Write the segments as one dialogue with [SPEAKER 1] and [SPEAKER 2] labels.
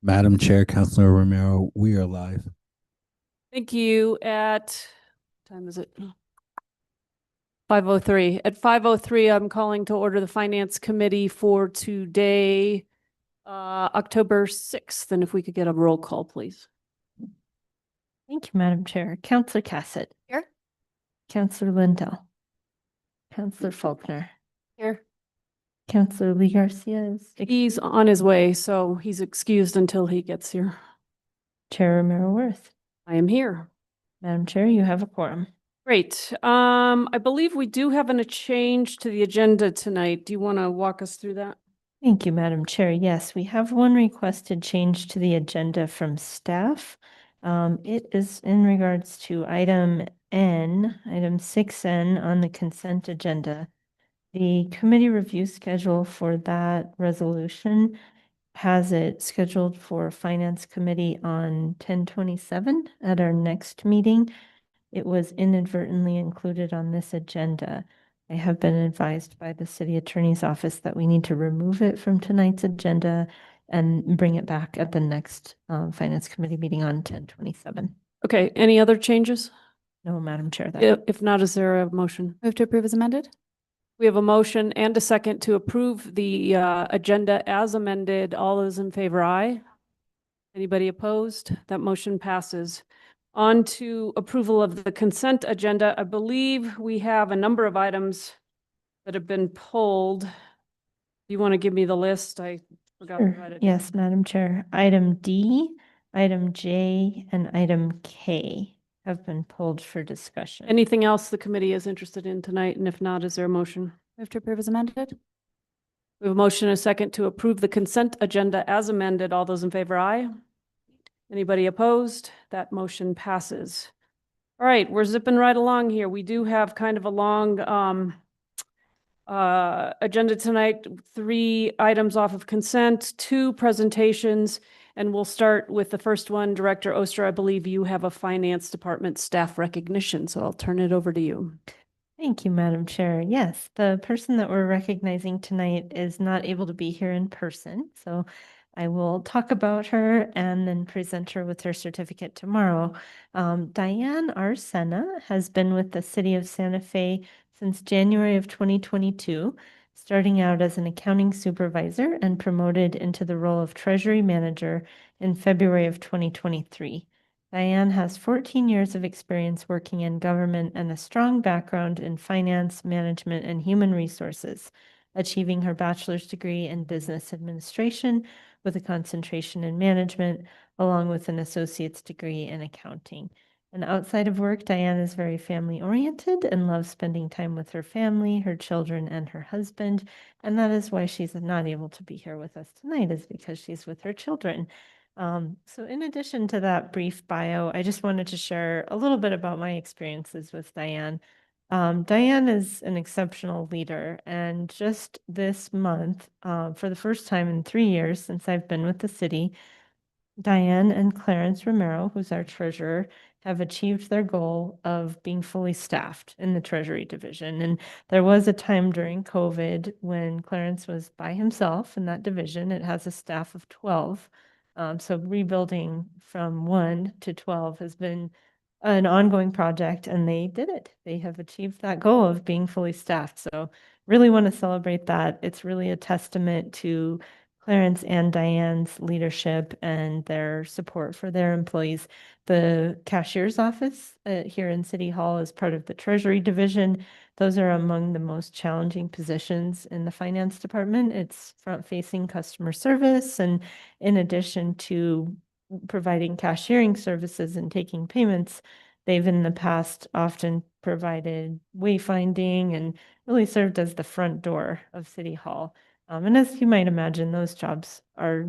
[SPEAKER 1] Madam Chair, Councilor Romero, we are live.
[SPEAKER 2] Thank you. What time is it? 5:03. At 5:03, I'm calling to order the Finance Committee for today, October 6th. And if we could get a roll call, please.
[SPEAKER 3] Thank you, Madam Chair. Councillor Cassett.
[SPEAKER 2] Here.
[SPEAKER 3] Councillor Lindell. Councillor Faulkner.
[SPEAKER 2] Here.
[SPEAKER 3] Councillor Lee Garcia is
[SPEAKER 2] He's on his way, so he's excused until he gets here.
[SPEAKER 3] Chair Romero Worth.
[SPEAKER 2] I am here.
[SPEAKER 3] Madam Chair, you have a quorum.
[SPEAKER 2] Great. I believe we do have a change to the agenda tonight. Do you want to walk us through that?
[SPEAKER 3] Thank you, Madam Chair. Yes, we have one requested change to the agenda from staff. It is in regards to item 6N on the consent agenda. The committee review schedule for that resolution has it scheduled for Finance Committee on 10/27 at our next meeting. It was inadvertently included on this agenda. I have been advised by the City Attorney's Office that we need to remove it from tonight's agenda and bring it back at the next Finance Committee meeting on 10/27.
[SPEAKER 2] Okay. Any other changes?
[SPEAKER 3] No, Madam Chair.
[SPEAKER 2] If not, is there a motion?
[SPEAKER 4] Move to approve as amended.
[SPEAKER 2] We have a motion and a second to approve the agenda as amended. All those in favor, aye. Anybody opposed? That motion passes. On to approval of the consent agenda. I believe we have a number of items that have been pulled. Do you want to give me the list? I forgot to
[SPEAKER 3] Sure.
[SPEAKER 2] write it.
[SPEAKER 3] Yes, Madam Chair. Item D, item J, and item K have been pulled for discussion.
[SPEAKER 2] Anything else the committee is interested in tonight? And if not, is there a motion?
[SPEAKER 4] Move to approve as amended.
[SPEAKER 2] We have a motion and a second to approve the consent agenda as amended. All those in favor, aye. Anybody opposed? That motion passes. All right, we're zipping right along here. We do have kind of a long agenda tonight, 3 items off of consent, 2 presentations, and we'll start with the first one. Director Oster, I believe you have a finance department staff recognition, so I'll turn it over to you.
[SPEAKER 3] Thank you, Madam Chair. Yes, the person that we're recognizing tonight is not able to be here in person, so I will talk about her and then present her with her certificate tomorrow. Diane Arsena has been with the City of Santa Fe since January of 2022, starting out as an accounting supervisor and promoted into the role of Treasury Manager in February of 2023. Diane has 14 years of experience working in government and a strong background in finance, management, and human resources, achieving her bachelor's degree in business administration with a concentration in management, along with an associate's degree in accounting. And outside of work, Diane is very family-oriented and loves spending time with her family, her children, and her husband. And that is why she's not able to be here with us tonight, is because she's with her children. So in addition to that brief bio, I just wanted to share a little bit about my experiences with Diane. Diane is an exceptional leader, and just this month, for the first time in 3 years since I've been with the city, Diane and Clarence Romero, who's our treasurer, have achieved their goal of being fully staffed in the Treasury Division. And there was a time during COVID when Clarence was by himself in that division. It has a staff of 12. So rebuilding from 1 to 12 has been an ongoing project, and they did it. They have achieved that goal of being fully staffed. So really want to celebrate that. It's really a testament to Clarence and Diane's leadership and their support for their employees. The cashier's office here in City Hall is part of the Treasury Division. Those are among the most challenging positions in the finance department. It's front-facing customer service, and in addition to providing cashiering services and taking payments, they've in the past often provided wayfinding and really served as the front door of City Hall. And as you might imagine, those jobs are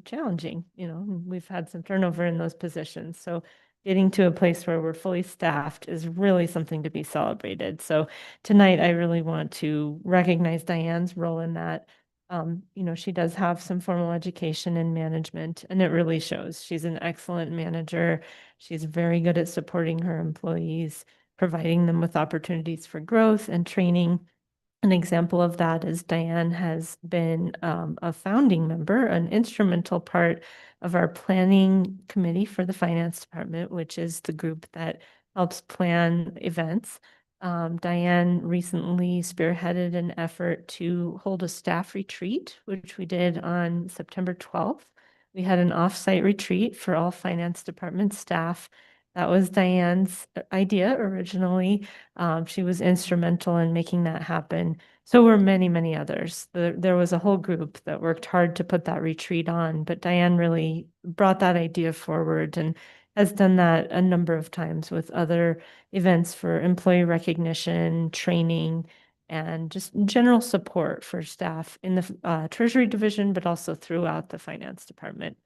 [SPEAKER 3] challenging. You know, we've had some turnover in those positions. So getting to a place where we're fully staffed is really something to be celebrated. So tonight, I really want to recognize Diane's role in that. You know, she does have some formal education in management, and it really shows. She's an excellent manager. She's very good at supporting her employees, providing them with opportunities for growth and training. An example of that is Diane has been a founding member, an instrumental part of our planning committee for the finance department, which is the group that helps plan events. Diane recently spearheaded an effort to hold a staff retreat, which we did on September 12th. We had an offsite retreat for all finance department staff. That was Diane's idea originally. She was instrumental in making that happen. So were many, many others. There was a whole group that worked hard to put that retreat on, but Diane really brought that idea forward and has done that a number of times with other events for employee recognition, training, and just general support for staff in the Treasury Division, but also throughout the finance department.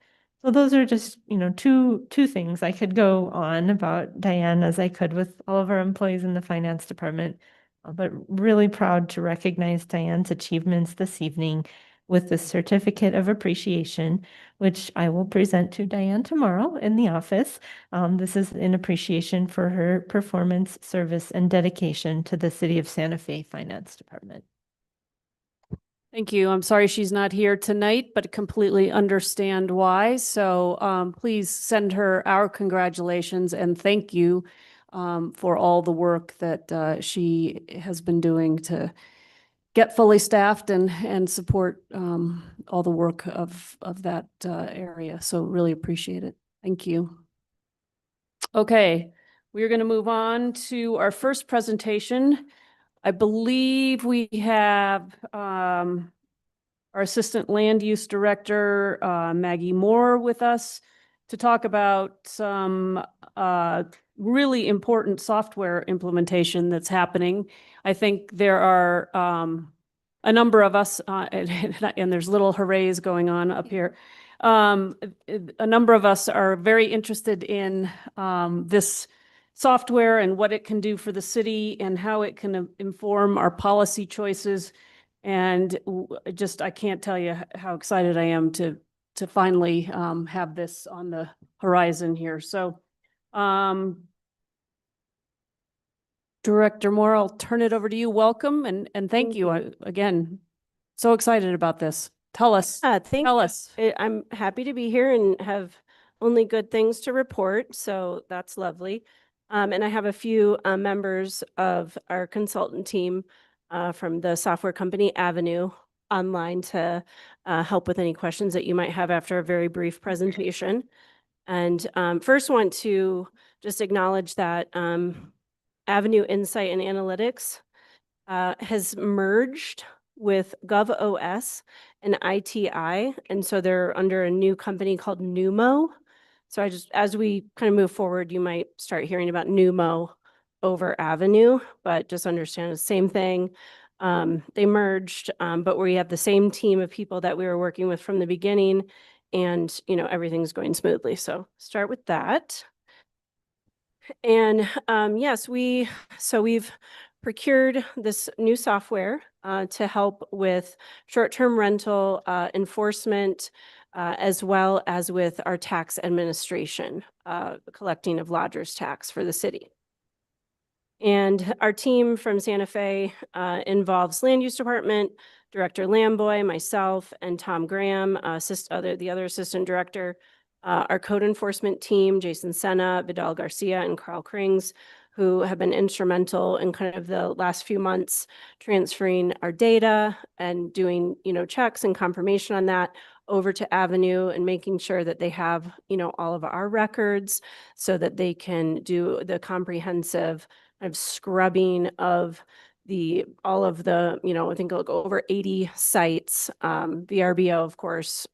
[SPEAKER 3] So those are just, two things. I could go on about Diane as I could with all of our employees in the finance department, but really proud to recognize Diane's achievements this evening with the certificate of appreciation, which I will present to Diane tomorrow in the office. This is in appreciation for her performance, service, and dedication to the City of Santa Fe Finance Department.
[SPEAKER 2] Thank you. I'm sorry she's not here tonight, but completely understand why. So please send her our congratulations and thank you for all the work that she has been doing to get fully staffed and support all the work of that area. So really appreciate it. Thank you. Okay, we are going to move on to our first presentation. I believe we have our Assistant Land Use Director, Maggie Moore, with us to talk about some really important software implementation that's happening. I think there are a number of us, and there's little hoorays going on up here. A number of us are very interested in this software and what it can do for the city and how it can inform our policy choices. And I can't tell you how excited I am to finally have this on the horizon here. So, Director Moore, I'll turn it over to you. Welcome and thank you again. So excited about this. Tell us. Tell us.
[SPEAKER 5] I'm happy to be here and have only good things to report, so that's lovely. And I have a few members of our consultant team from the software company Avenue online to help with any questions that you might have after a very brief presentation. And first want to just acknowledge that Avenue Insight and Analytics has merged with GovOS and ITI. And so they're under a new company called Numo. So as we kind of move forward, you might start hearing about Numo over Avenue, but just understand the same thing. They merged, but we have the same team of people that we were working with from the beginning, and everything's going smoothly. So start with that. And yes, we've procured this new software to help with short-term rental enforcement, as well as with our tax administration, collecting of lodgers tax for the city. And our team from Santa Fe involves Land Use Department, Director Lamboy, myself, and Tom Graham, the other assistant director, our code enforcement team, Jason Senna, Vidal Garcia, and Carl Krings, who have been instrumental in kind of the last few months transferring our data and doing, checks and confirmation on that over to Avenue and making sure that they have, all of our records so that they can do the comprehensive kind of scrubbing of all of the, I think it'll go over 80 sites, VRBO, of course,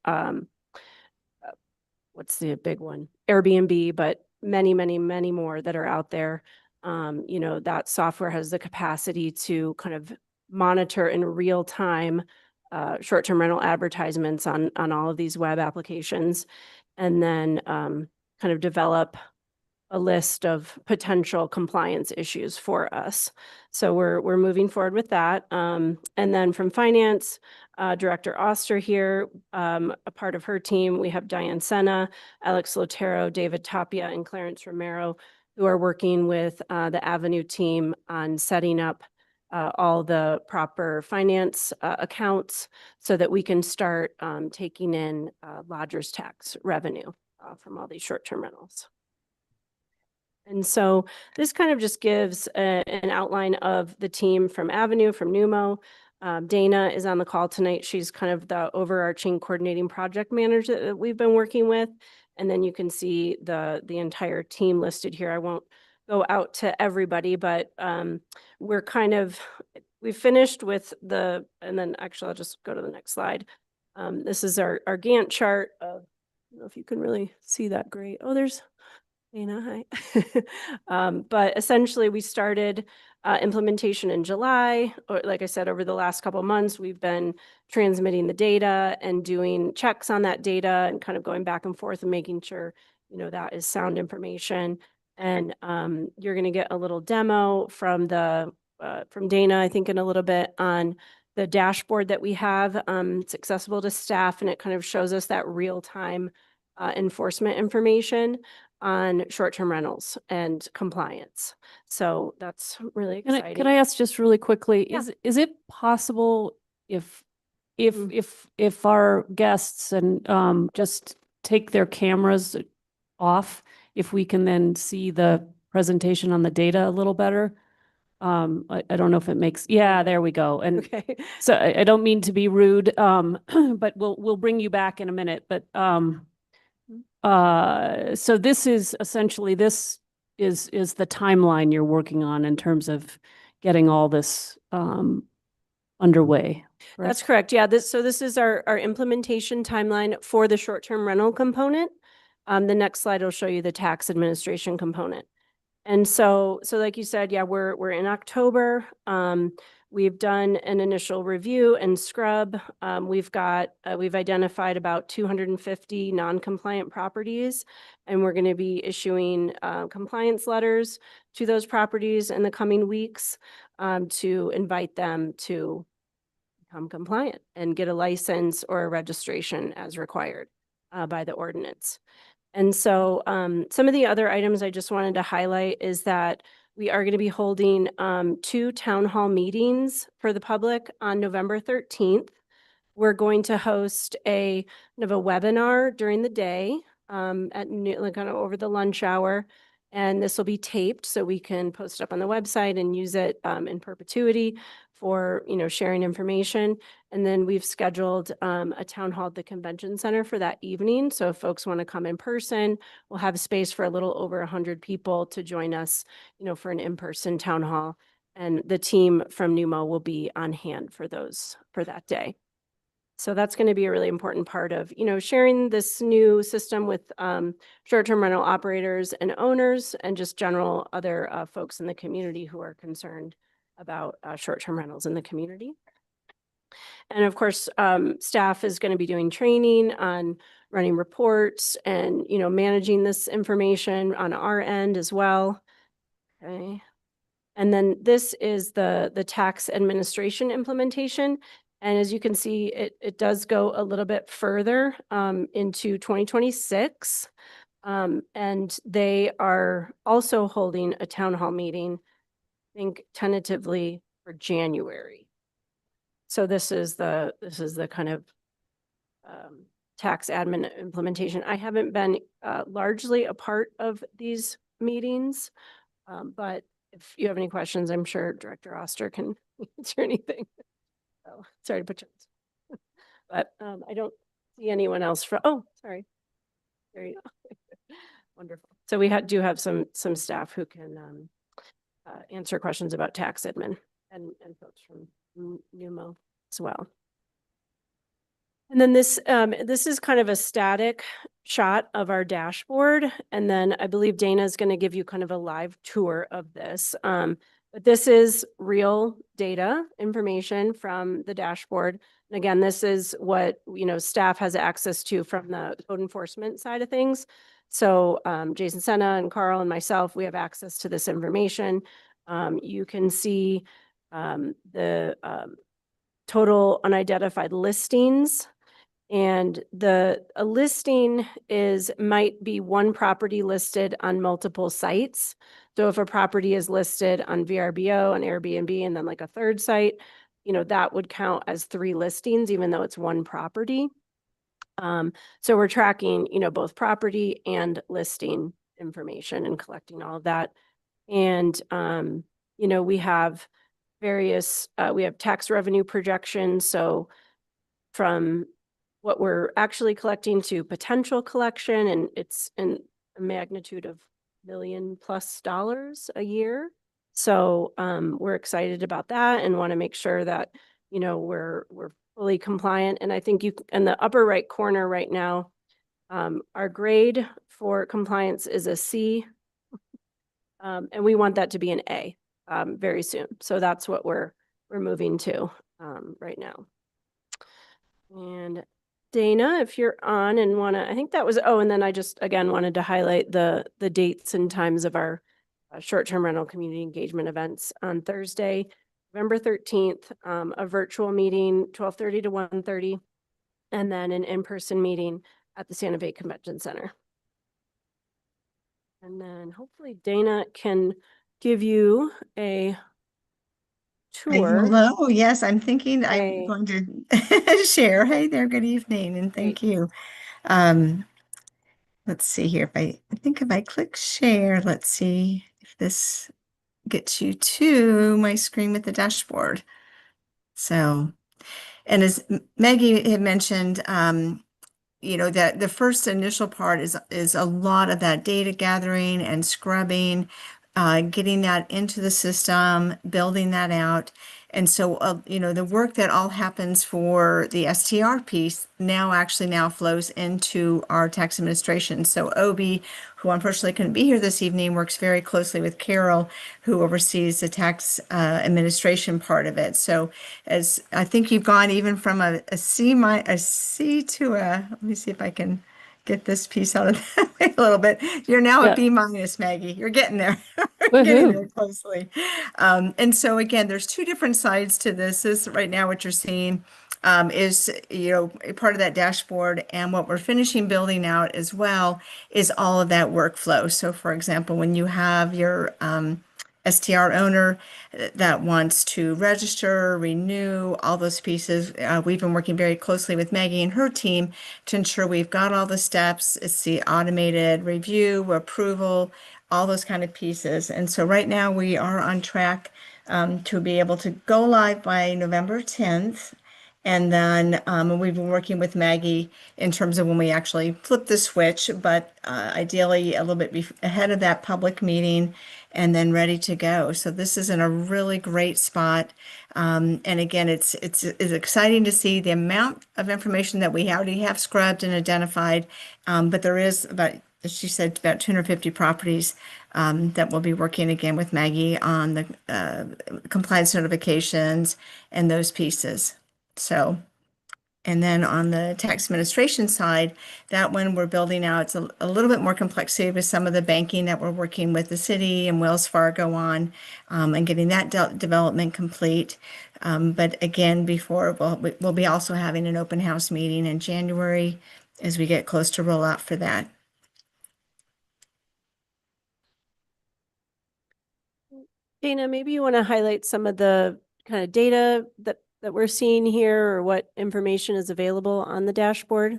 [SPEAKER 5] what's the big one? Airbnb, but many, many, many more that are out there. That software has the capacity to kind of monitor in real time short-term rental advertisements on all of these web applications, and then kind of develop a list of potential compliance issues for us. So we're moving forward with that. And then from finance, Director Oster here, a part of her team, we have Diane Senna, Alex Lotero, David Tapia, and Clarence Romero, who are working with the Avenue team on setting up all the proper finance accounts so that we can start taking in lodger's tax revenue from all these short-term rentals. And so this kind of just gives an outline of the team from Avenue, from Numo. Dana is on the call tonight. She's kind of the overarching coordinating project manager that we've been working with. And then you can see the entire team listed here. I won't go out to everybody, but we've finished with and then actually I'll just go to the next slide. This is our Gantt chart of, I don't know if you can really see that great. Oh, there's Dana, hi. But essentially we started implementation in July, or like I said, over the last couple of months, we've been transmitting the data and doing checks on that data and kind of going back and forth and making sure, that is sound information. And you're going to get a little demo from Dana, I think in a little bit, on the dashboard that we have. It's accessible to staff and it kind of shows us that real-time enforcement information on short-term rentals and compliance. So that's really
[SPEAKER 2] Can
[SPEAKER 5] exciting.
[SPEAKER 2] I ask just really quickly,
[SPEAKER 5] Yeah.
[SPEAKER 2] is it possible if our guests and just take their cameras off, if we can then see the presentation on the data a little better? I don't know if it makes, yeah, there we go. And
[SPEAKER 5] Okay.
[SPEAKER 2] so I don't mean to be rude, but we'll bring you back in a minute. But so this is essentially, this is the timeline you're working on in terms of getting all this underway.
[SPEAKER 5] That's correct. Yeah. This is our implementation timeline for the short-term rental component. The next slide will show you the tax administration component. And so like you said, yeah, we're in October. We've done an initial review and scrub. We've identified about 250 non-compliant properties, and we're going to be issuing compliance letters to those properties in the coming weeks to invite them to become compliant and get a license or a registration as required by the ordinance. And so some of the other items I just wanted to highlight is that we are going to be holding 2 town hall meetings for the public on November 13th. We're going to host a webinar during the day at noon, like kind of over the lunch hour. And this will be taped so we can post it up on the website and use it in perpetuity for, sharing information. And then we've scheduled a town hall at the convention center for that evening. So if folks want to come in person, we'll have space for a little over 100 people to join us, for an in-person town hall. And the team from Numo will be on hand for that day. So that's going to be a really important part of, sharing this new system with short-term rental operators and owners and just general other folks in the community who are concerned about short-term rentals in the community. And of course, staff is going to be doing training on running reports and, managing this information on our end as well. Okay. And then this is the tax administration implementation. And as you can see, it does go a little bit further into 2026. And they are also holding a town hall meeting, I think tentatively for January. So this is the kind of tax admin implementation. I haven't been largely a part of these meetings, but if you have any questions, I'm sure Director Oster can answer anything. So sorry to put you on. But I don't see anyone else oh, sorry. There you go. Wonderful. So we do have some staff who can answer questions about tax admin and folks from Numo as well. And then this is kind of a static shot of our dashboard. And then I believe Dana is going to give you kind of a live tour of this. But this is real data information from the dashboard. And again, this is what, staff has access to from the code enforcement side of things. So Jason Senna and Carl and myself, we have access to this information. You can see the total unidentified listings And a listing might be one property listed on multiple sites. So if a property is listed on VRBO, on Airbnb, and then like a third site, that would count as 3 listings, even though it's one property. So we're tracking, both property and listing information and collecting all of that. And, we have we have tax revenue projections. So from what we're actually collecting to potential collection, and it's in a magnitude of $1 million+ a year. So we're excited about that and want to make sure that, we're fully compliant. And I think in the upper right corner right now, our grade for compliance is a C. And we want that to be an A very soon. So that's what we're moving to right now. And Dana, if you're on and I think that was, and then I just, again, wanted to highlight the dates and times of our short-term rental community engagement events on Thursday, November 13th, a virtual meeting, 12:30 to 1:30, and then an in-person meeting at the Santa Fe Convention Center. And then hopefully Dana can give you a tour.
[SPEAKER 6] Hello, yes, I'm thinking
[SPEAKER 5] Hey.
[SPEAKER 6] I'm going to share. Hey there, good evening, and thank you. Let's see here. I think if I click share, let's see if this gets you to my screen with the dashboard. So, and as Maggie had mentioned, that the first initial part is a lot of that data gathering and scrubbing, getting that into the system, building that out. And so, the work that all happens for the STR piece now flows into our tax administration. So Obi, who unfortunately couldn't be here this evening, works very closely with Carol, who oversees the tax administration part of it. So as I think you've gone even from a C to let me see if I can get this piece out of that way a little bit. You're now
[SPEAKER 2] Yeah.
[SPEAKER 6] a B-, Maggie. You're getting there. Getting
[SPEAKER 2] Woohoo.
[SPEAKER 6] there closely. And so again, there's 2 different sides to this. This right now, what you're seeing is, a part of that dashboard, and what we're finishing building out as well is all of that workflow. So for example, when you have your STR owner that wants to register, renew, all those pieces. We've been working very closely with Maggie and her team to ensure we've got all the steps. It's the automated review, approval, all those kind of pieces. And so right now we are on track to be able to go live by November 10th. And then we've been working with Maggie in terms of when we actually flip the switch, but ideally a little bit ahead of that public meeting and then ready to go. So this is in a really great spot. And again, it's exciting to see the amount of information that we already have scrubbed and identified. But there is about, as she said, about 250 properties that we'll be working again with Maggie on the compliance notifications and those pieces. So, and then on the tax administration side, that one we're building out, it's a little bit more complexity with some of the banking that we're working with the city and Wells Fargo on, and getting that development complete. But again, before we'll be also having an open house meeting in January as we get close to rollout for that.
[SPEAKER 5] Dana, maybe you want to highlight some of the kind of data that we're seeing here, or what information is available on the dashboard?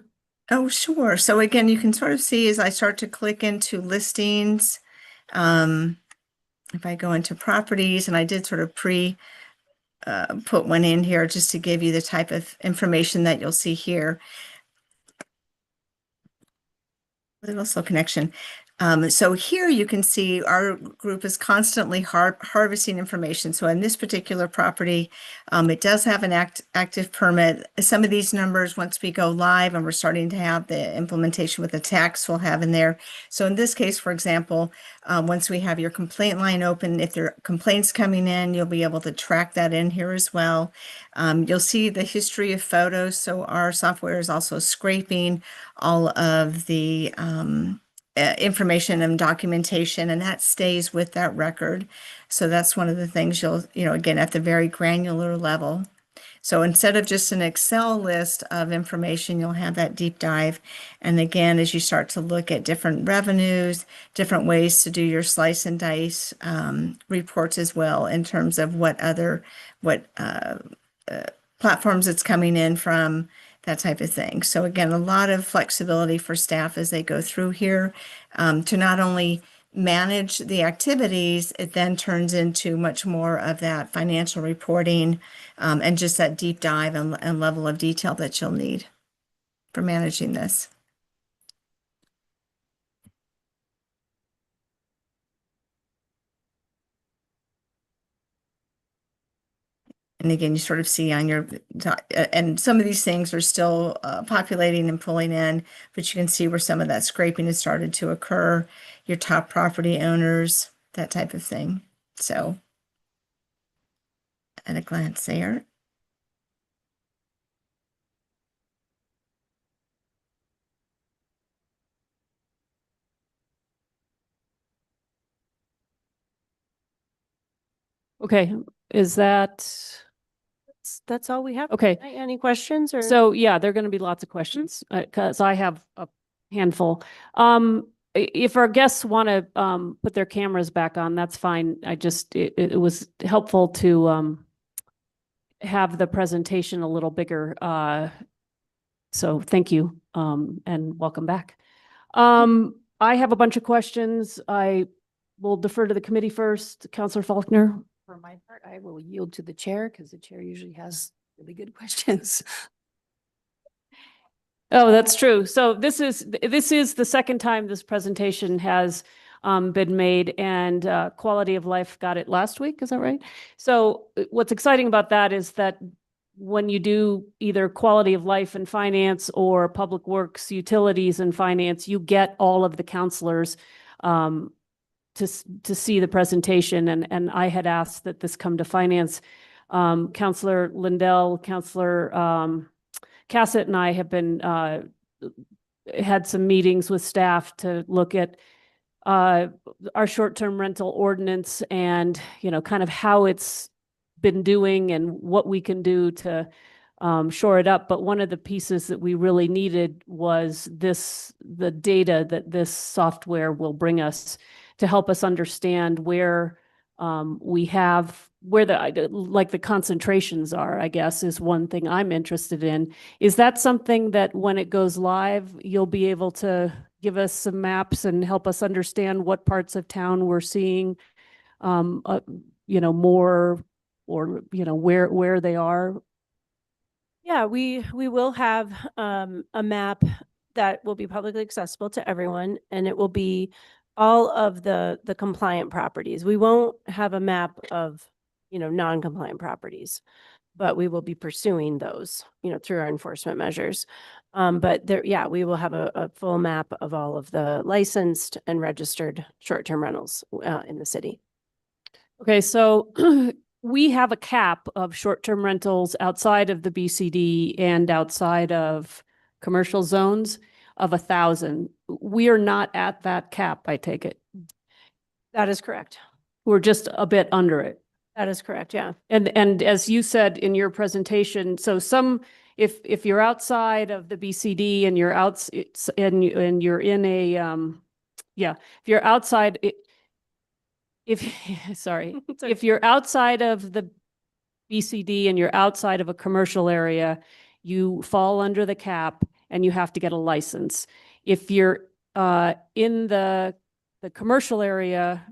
[SPEAKER 6] Oh, sure. So again, you can sort of see as I start to click into listings, if I go into properties, and I did sort of put one in here just to give you the type of information that you'll see here. Little slow connection. So here you can see our group is constantly harvesting information. So in this particular property, it does have an active permit. Some of these numbers, once we go live and we're starting to have the implementation with the tax, we'll have in there. So in this case, for example, once we have your complaint line open, if there are complaints coming in, you'll be able to track that in here as well. You'll see the history of photos. So our software is also scraping all of the information and documentation, and that stays with that record. So that's one of the things you'll, again, at the very granular level. So instead of just an Excel list of information, you'll have that deep dive. And again, as you start to look at different revenues, different ways to do your slice and dice reports as well, in terms of what platforms it's coming in from, that type of thing. So again, a lot of flexibility for staff as they go through here to not only manage the activities, it then turns into much more of that financial reporting and just that deep dive and level of detail that you'll need for managing this. And again, you sort of see on your, and some of these things are still populating and pulling in, but you can see where some of that scraping has started to occur, your top property owners, that type of thing. So at a glance there.
[SPEAKER 2] Okay, is that,
[SPEAKER 5] That's all we have.
[SPEAKER 2] okay.
[SPEAKER 5] Any questions or?
[SPEAKER 2] So yeah, there are going to be lots of questions because I have a handful. If our guests want to put their cameras back on, that's fine. It was helpful to have the presentation a little bigger. So thank you and welcome back. I have a bunch of questions. I will defer to the committee first. Councilor Faulkner.
[SPEAKER 7] For my part, I will yield to the chair because the chair usually has really good questions.
[SPEAKER 2] Oh, that's true. So this is the second time this presentation has been made, and Quality of Life got it last week. Is that right? So what's exciting about that is that when you do either Quality of Life and Finance or Public Works, Utilities and Finance, you get all of the counselors to see the presentation. And I had asked that this come to Finance. Councilor Lindell, Councilor Cassett and I have been had some meetings with staff to look at our short-term rental ordinance and, kind of how it's been doing and what we can do to shore it up. But one of the pieces that we really needed was the data that this software will bring us to help us understand where where the concentrations are, I guess, is one thing I'm interested in. Is that something that when it goes live, you'll be able to give us some maps and help us understand what parts of town we're seeing, more, or, where they are?
[SPEAKER 5] Yeah, we will have a map that will be publicly accessible to everyone, and it will be all of the compliant properties. We won't have a map of, non-compliant properties, but we will be pursuing those, through our enforcement measures. But we will have a full map of all of the licensed and registered short-term rentals in the city.
[SPEAKER 2] Okay, so we have a cap of short-term rentals outside of the BCD and outside of commercial zones of 1,000. We are not at that cap, I take it.
[SPEAKER 5] That is correct.
[SPEAKER 2] We're just a bit under it.
[SPEAKER 5] That is correct, yeah.
[SPEAKER 2] And as you said in your presentation, so if you're outside of the BCD and you're and you're in a if you're outside if you're outside of the BCD and you're outside of a commercial area, you fall under the cap and you have to get a license. If you're in the commercial area,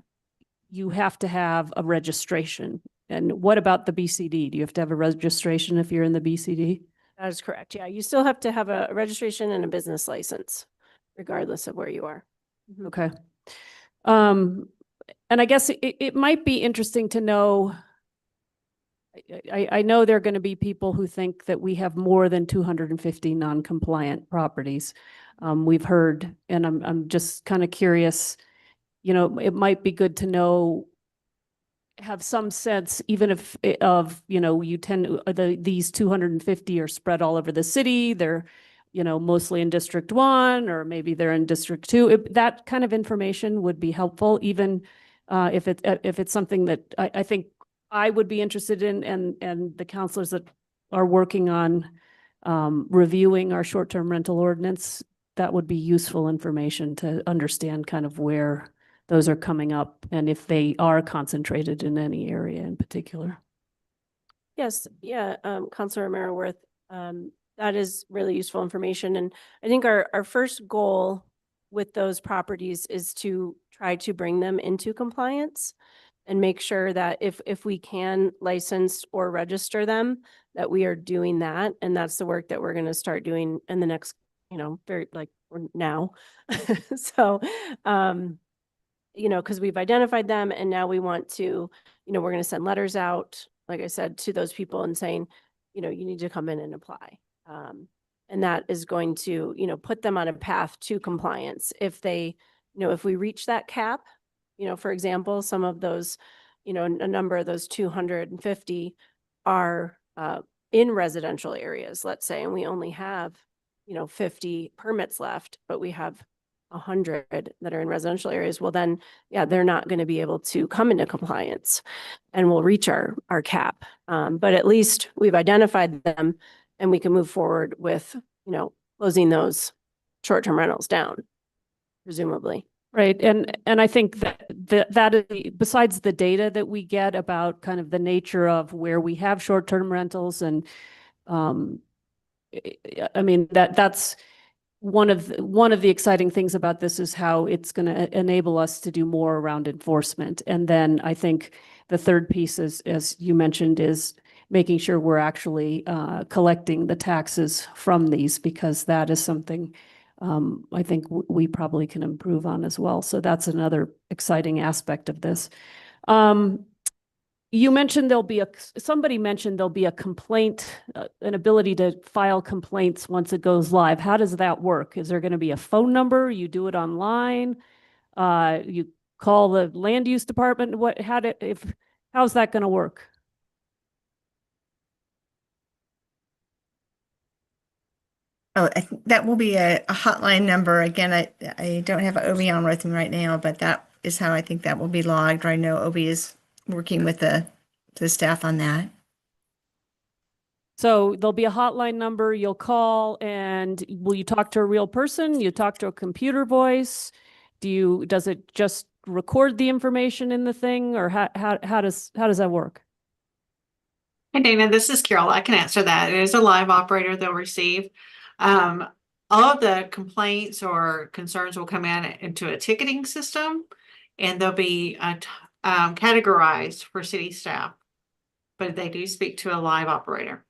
[SPEAKER 2] you have to have a registration. And what about the BCD? Do you have to have a registration if you're in the BCD?
[SPEAKER 5] That is correct. Yeah, you still have to have a registration and a business license, regardless of where you are.
[SPEAKER 2] Okay. And I guess it might be interesting to know, I know there are going to be people who think that we have more than 250 non-compliant properties. We've heard, and I'm just kind of curious, it might be good to know, have some sense, even if these 250 are spread all over the city. They're, mostly in District 1, or maybe they're in District 2. That kind of information would be helpful, even if it's something that I think I would be interested in, and the counselors that are working on reviewing our short-term rental ordinance, that would be useful information to understand kind of where those are coming up and if they are concentrated in any area in particular.
[SPEAKER 5] Yes, yeah, Counselor Romero Worth, that is really useful information. And I think our first goal with those properties is to try to bring them into compliance and make sure that if we can license or register them, that we are doing that. And that's the work that we're going to start doing in the next, very or now. So, because we've identified them and now we want to, we're going to send letters out, like I said, to those people and saying, you need to come in and apply. And that is going to, put them on a path to compliance. If they, if we reach that cap, for example, some of those, a number of those 250 are in residential areas, let's say, and we only have, 50 permits left, but we have 100 that are in residential areas. Well, then, yeah, they're not going to be able to come into compliance and we'll reach our cap. But at least we've identified them and we can move forward with, closing those short-term rentals down, presumably.
[SPEAKER 2] Right. And I think that is, besides the data that we get about kind of the nature of where we have short-term rentals and I mean, that's one of the exciting things about this is how it's going to enable us to do more around enforcement. And then I think the third piece is, as you mentioned, is making sure we're actually collecting the taxes from these, because that is something I think we probably can improve on as well. So that's another exciting aspect of this. You mentioned somebody mentioned there'll be a complaint, an ability to file complaints once it goes live. How does that work? Is there going to be a phone number? You do it online? You call the land use department? How's that going to work?
[SPEAKER 6] Oh, that will be a hotline number. Again, I don't have OB on with me right now, but that is how I think that will be logged. I know OB is working with the staff on that.
[SPEAKER 2] So there'll be a hotline number you'll call, and will you talk to a real person? You talk to a computer voice? Does it just record the information in the thing, or how does that work?
[SPEAKER 8] Hey, Dana, this is Carol. I can answer that. It is a live operator they'll receive. All of the complaints or concerns will come into a ticketing system, and they'll be categorized for city staff, but they do speak to a live operator.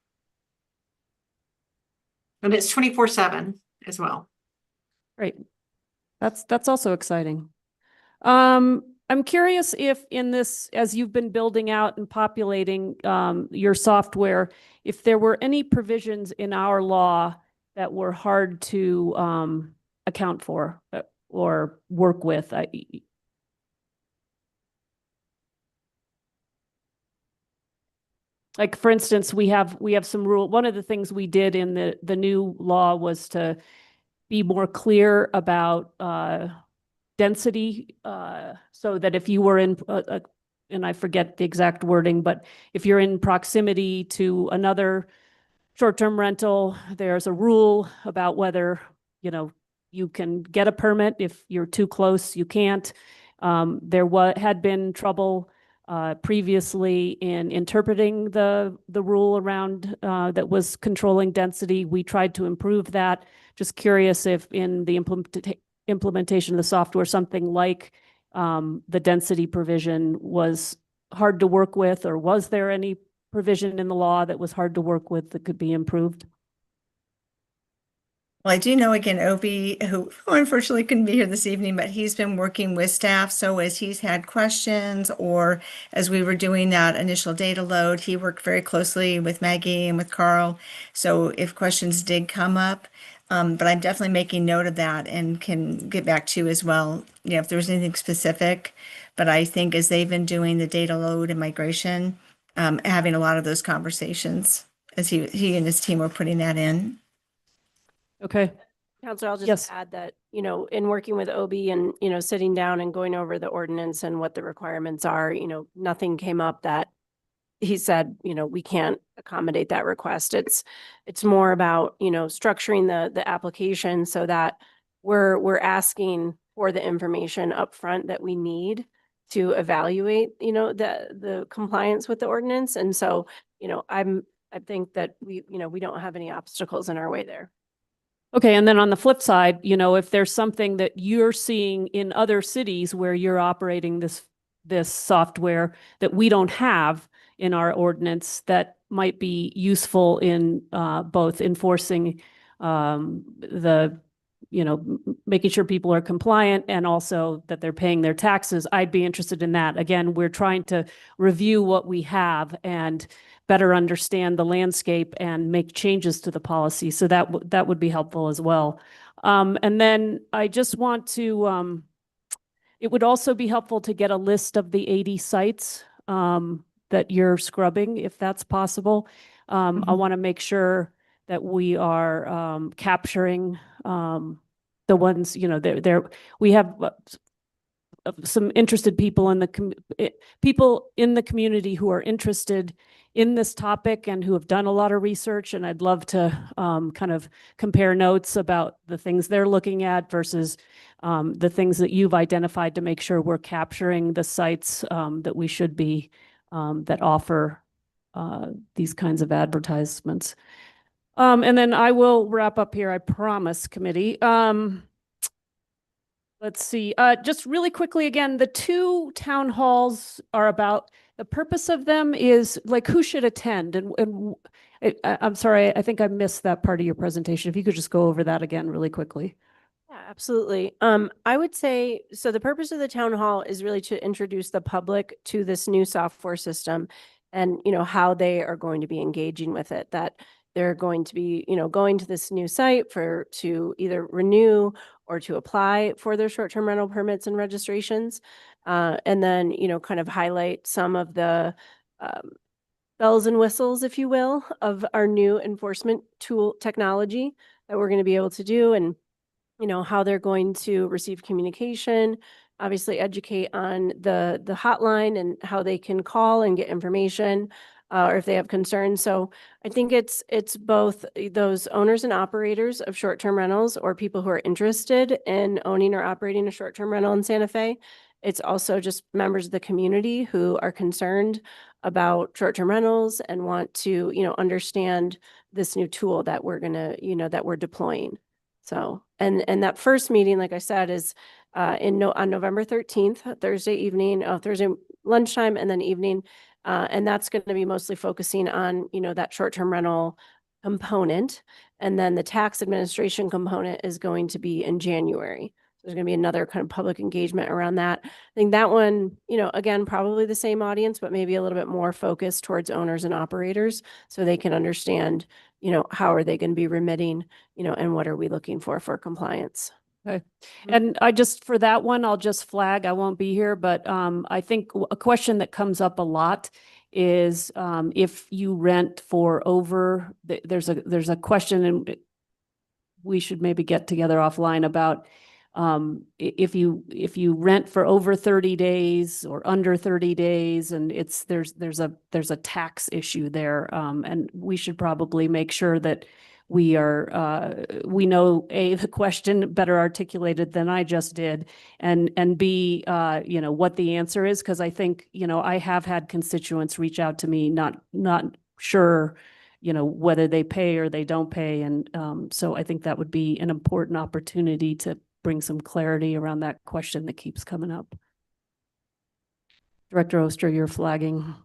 [SPEAKER 8] And it's 24/7 as well.
[SPEAKER 2] Great. That's also exciting. I'm curious if in this, as you've been building out and populating your software, if there were any provisions in our law that were hard to account for or work with. Like, for instance, we have some rule. One of the things we did in the new law was to be more clear about density, so that if you were in, and I forget the exact wording, but if you're in proximity to another short-term rental, there's a rule about whether, you can get a permit. If you're too close, you can't. There had been trouble previously in interpreting the rule around that was controlling density. We tried to improve that. Just curious if in the implementation of the software, something like the density provision was hard to work with, or was there any provision in the law that was hard to work with that could be improved?
[SPEAKER 6] Well, I do know, again, Opie, who unfortunately couldn't be here this evening, but he's been working with staff. So as he's had questions, or as we were doing that initial data load, he worked very closely with Maggie and with Carl. So if questions did come up, but I'm definitely making note of that and can get back to you as well, if there's anything specific. But I think as they've been doing the data load and migration, having a lot of those conversations as he and his team were putting that in.
[SPEAKER 2] Okay.
[SPEAKER 5] Counselor, I'll just
[SPEAKER 2] Yes.
[SPEAKER 5] add that, in working with OB and, sitting down and going over the ordinance and what the requirements are, nothing came up that he said, we can't accommodate that request. It's more about, you know, structuring the application so that we're asking for the information upfront that we need to evaluate, you know, the compliance with the ordinance. And so, you know, I think that we don't have any obstacles in our way there.
[SPEAKER 2] Okay, and then on the flip side, you know, if there's something that you're seeing in other cities where you're operating this software that we don't have in our ordinance that might be useful in both enforcing making sure people are compliant and also that they're paying their taxes, I'd be interested in that. Again, we're trying to review what we have and better understand the landscape and make changes to the policy. So that would be helpful as well. And then I just want to, it would also be helpful to get a list of the 80 sites that you're scrubbing, if that's possible. I want to make sure that we are capturing the ones, you know, we have some interested people in the community who are interested in this topic and who have done a lot of research. And I'd love to kind of compare notes about the things they're looking at versus the things that you've identified to make sure we're capturing the sites that we should be that offer these kinds of advertisements. And then I will wrap up here, I promise, committee. Let's see, just really quickly again, the 2 town halls are about, the purpose of them is like who should attend, and I'm sorry, I think I missed that part of your presentation. If you could just go over that again really quickly.
[SPEAKER 5] Yeah, absolutely. I would say, so the purpose of the town hall is really to introduce the public to this new software system and, you know, how they are going to be engaging with it, that they're going to be, you know, going to this new site to either renew or to apply for their short-term rental permits and registrations. And then, you know, kind of highlight some of the bells and whistles, if you will, of our new enforcement tool technology that we're going to be able to do, and, you know, how they're going to receive communication, obviously educate on the hotline and how they can call and get information, or if they have concerns. So I think it's both those owners and operators of short-term rentals or people who are interested in owning or operating a short-term rental in Santa Fe. It's also just members of the community who are concerned about short-term rentals and want to, you know, understand this new tool that we're gonna, you know, that we're deploying. So, and that first meeting, like I said, is on November 13th, Thursday lunchtime and then evening. And that's going to be mostly focusing on, you know, that short-term rental component. And then the tax administration component is going to be in January. There's going to be another kind of public engagement around that. I think that one, you know, again, probably the same audience, but maybe a little bit more focused towards owners and operators so they can understand, you know, how are they going to be remitting, you know, and what are we looking for compliance.
[SPEAKER 2] Okay. And for that one, I'll just flag, I won't be here, but I think a question that comes up a lot is if you rent for over, there's a question, and we should maybe get together offline about if you rent for over 30 days or under 30 days, and there's a tax issue there. And we should probably make sure that we know the question better articulated than I just did, and B, you know, what the answer is. Cause I think, you know, I have had constituents reach out to me, not sure, you know, whether they pay or they don't pay. And so I think that would be an important opportunity to bring some clarity around that question that keeps coming up. Director Oster, you're flagging.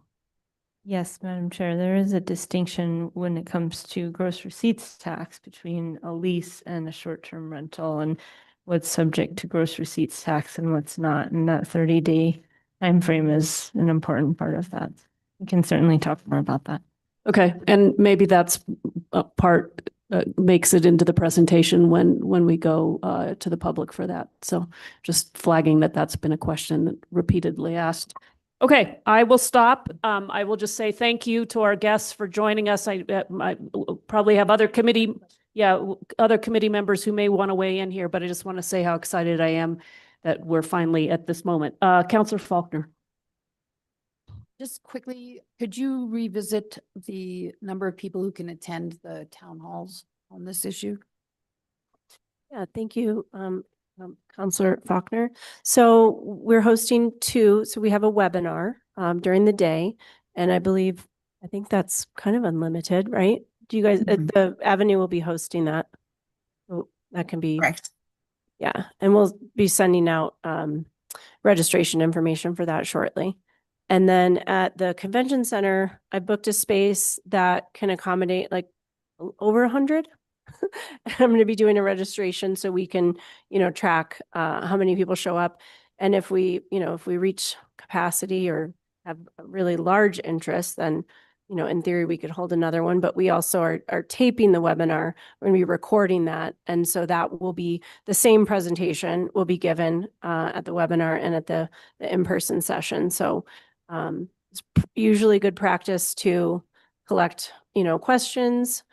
[SPEAKER 3] Yes, Madam Chair, there is a distinction when it comes to gross receipts tax between a lease and a short-term rental and what's subject to gross receipts tax and what's not. And that 30-day time frame is an important part of that. We can certainly talk more about that.
[SPEAKER 2] Okay, and maybe that's a part makes it into the presentation when we go to the public for that. So just flagging that's been a question repeatedly asked. Okay, I will stop. I will just say thank you to our guests for joining us. I probably have other committee members who may want to weigh in here, but I just want to say how excited I am that we're finally at this moment. Councilor Faulkner.
[SPEAKER 7] Just quickly, could you revisit the number of people who can attend the town halls on this issue?
[SPEAKER 5] Yeah, thank you, Counselor Faulkner. So we're hosting two, so we have a webinar during the day, and I think that's kind of unlimited, right? Do you guys,
[SPEAKER 6] Mhm.
[SPEAKER 5] the Avenue will be hosting that? So that can be,
[SPEAKER 6] Correct.
[SPEAKER 5] yeah, and we'll be sending out registration information for that shortly. And then at the convention center, I booked a space that can accommodate like over 100. I'm going to be doing a registration so we can, track how many people show up. And if we reach capacity or have a really large interest, then, in theory, we could hold another one. But we also are taping the webinar. We're going to be recording that. And so that will be the same presentation will be given at the webinar and at the in-person session. So it's usually good practice to collect, questions